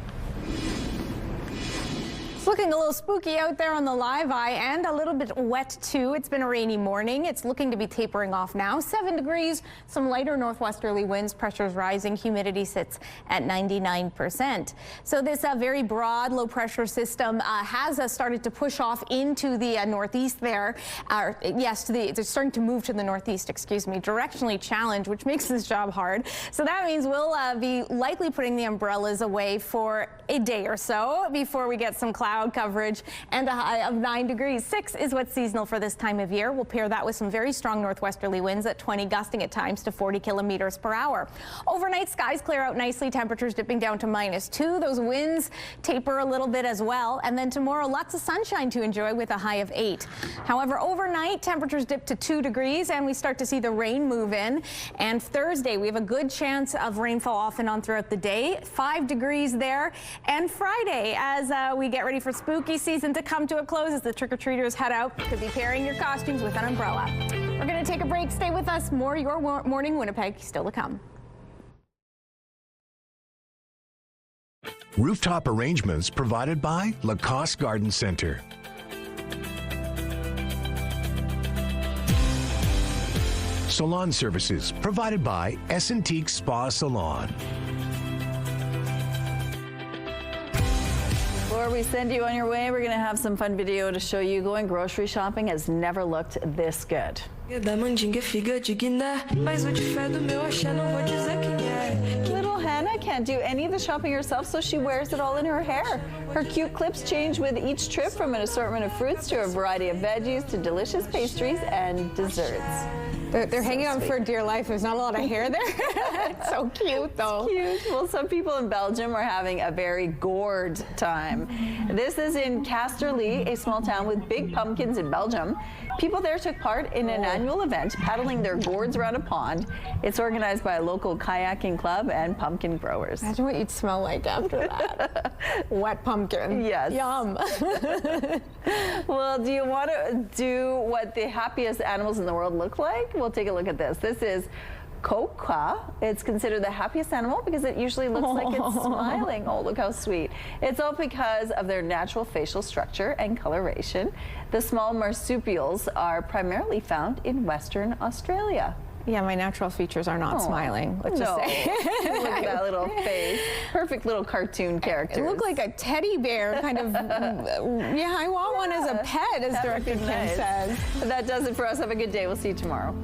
It's looking a little spooky out there on the live eye and a little bit wet too. It's been a rainy morning. It's looking to be tapering off now. 7 degrees, some lighter northwesterly winds, pressure's rising, humidity sits at 99%. So this very broad low pressure system has started to push off into the northeast there. It's starting to move to the northeast, excuse me, directionally challenged, which makes this job hard. So that means we'll be likely putting the umbrellas away for a day or so before we get some cloud coverage and a high of 9 degrees. 6 is what's seasonal for this time of year. We'll pair that with some very strong northwesterly winds at 20, gusting at times to 40 kilometers per hour. Overnight, skies clear out nicely. Temperatures dipping down to -2. Those winds taper a little bit as well. And then tomorrow, lots of sunshine to enjoy with a high of 8. However, overnight, temperatures dip to 2 degrees and we start to see the rain move in. And Thursday, we have a good chance of rainfall off and on throughout the day. 5 degrees there. And Friday, as we get ready for spooky season to come to a close, as the trick-or-treaters head out, you could be pairing your costumes with an umbrella. We're going to take a break. Stay with us. More Your Morning Winnipeg still to come. Rooftop arrangements provided by Lacoste Garden Center. Salon services provided by Essentique Spa Salon. Before we send you on your way, we're going to have some fun video to show you going grocery shopping has never looked this good. Little Hannah can't do any of the shopping herself, so she wears it all in her hair. Her cute clips change with each trip, from an assortment of fruits to a variety of veggies to delicious pastries and desserts. They're hanging on for dear life. There's not a lot of hair there. It's so cute, though. It's cute. Well, some people in Belgium are having a very gourd time. This is in Casterlee, a small town with big pumpkins in Belgium. People there took part in an annual event, paddling their gourds around a pond. It's organized by a local kayaking club and pumpkin growers. Imagine what you'd smell like after that. Wet pumpkin. Yes. Yum. Well, do you want to do what the happiest animals in the world look like? We'll take a look at this. This is Koka. It's considered the happiest animal because it usually looks like it's smiling. Oh, look how sweet. It's all because of their natural facial structure and coloration. The small marsupials are primarily found in Western Australia. Yeah, my natural features are not smiling. Let's just say. Look at that little face. Perfect little cartoon character. It looked like a teddy bear, kind of. Yeah, I want one as a pet, as Director Kim says. But that does it for us. Have a good day. We'll see you tomorrow.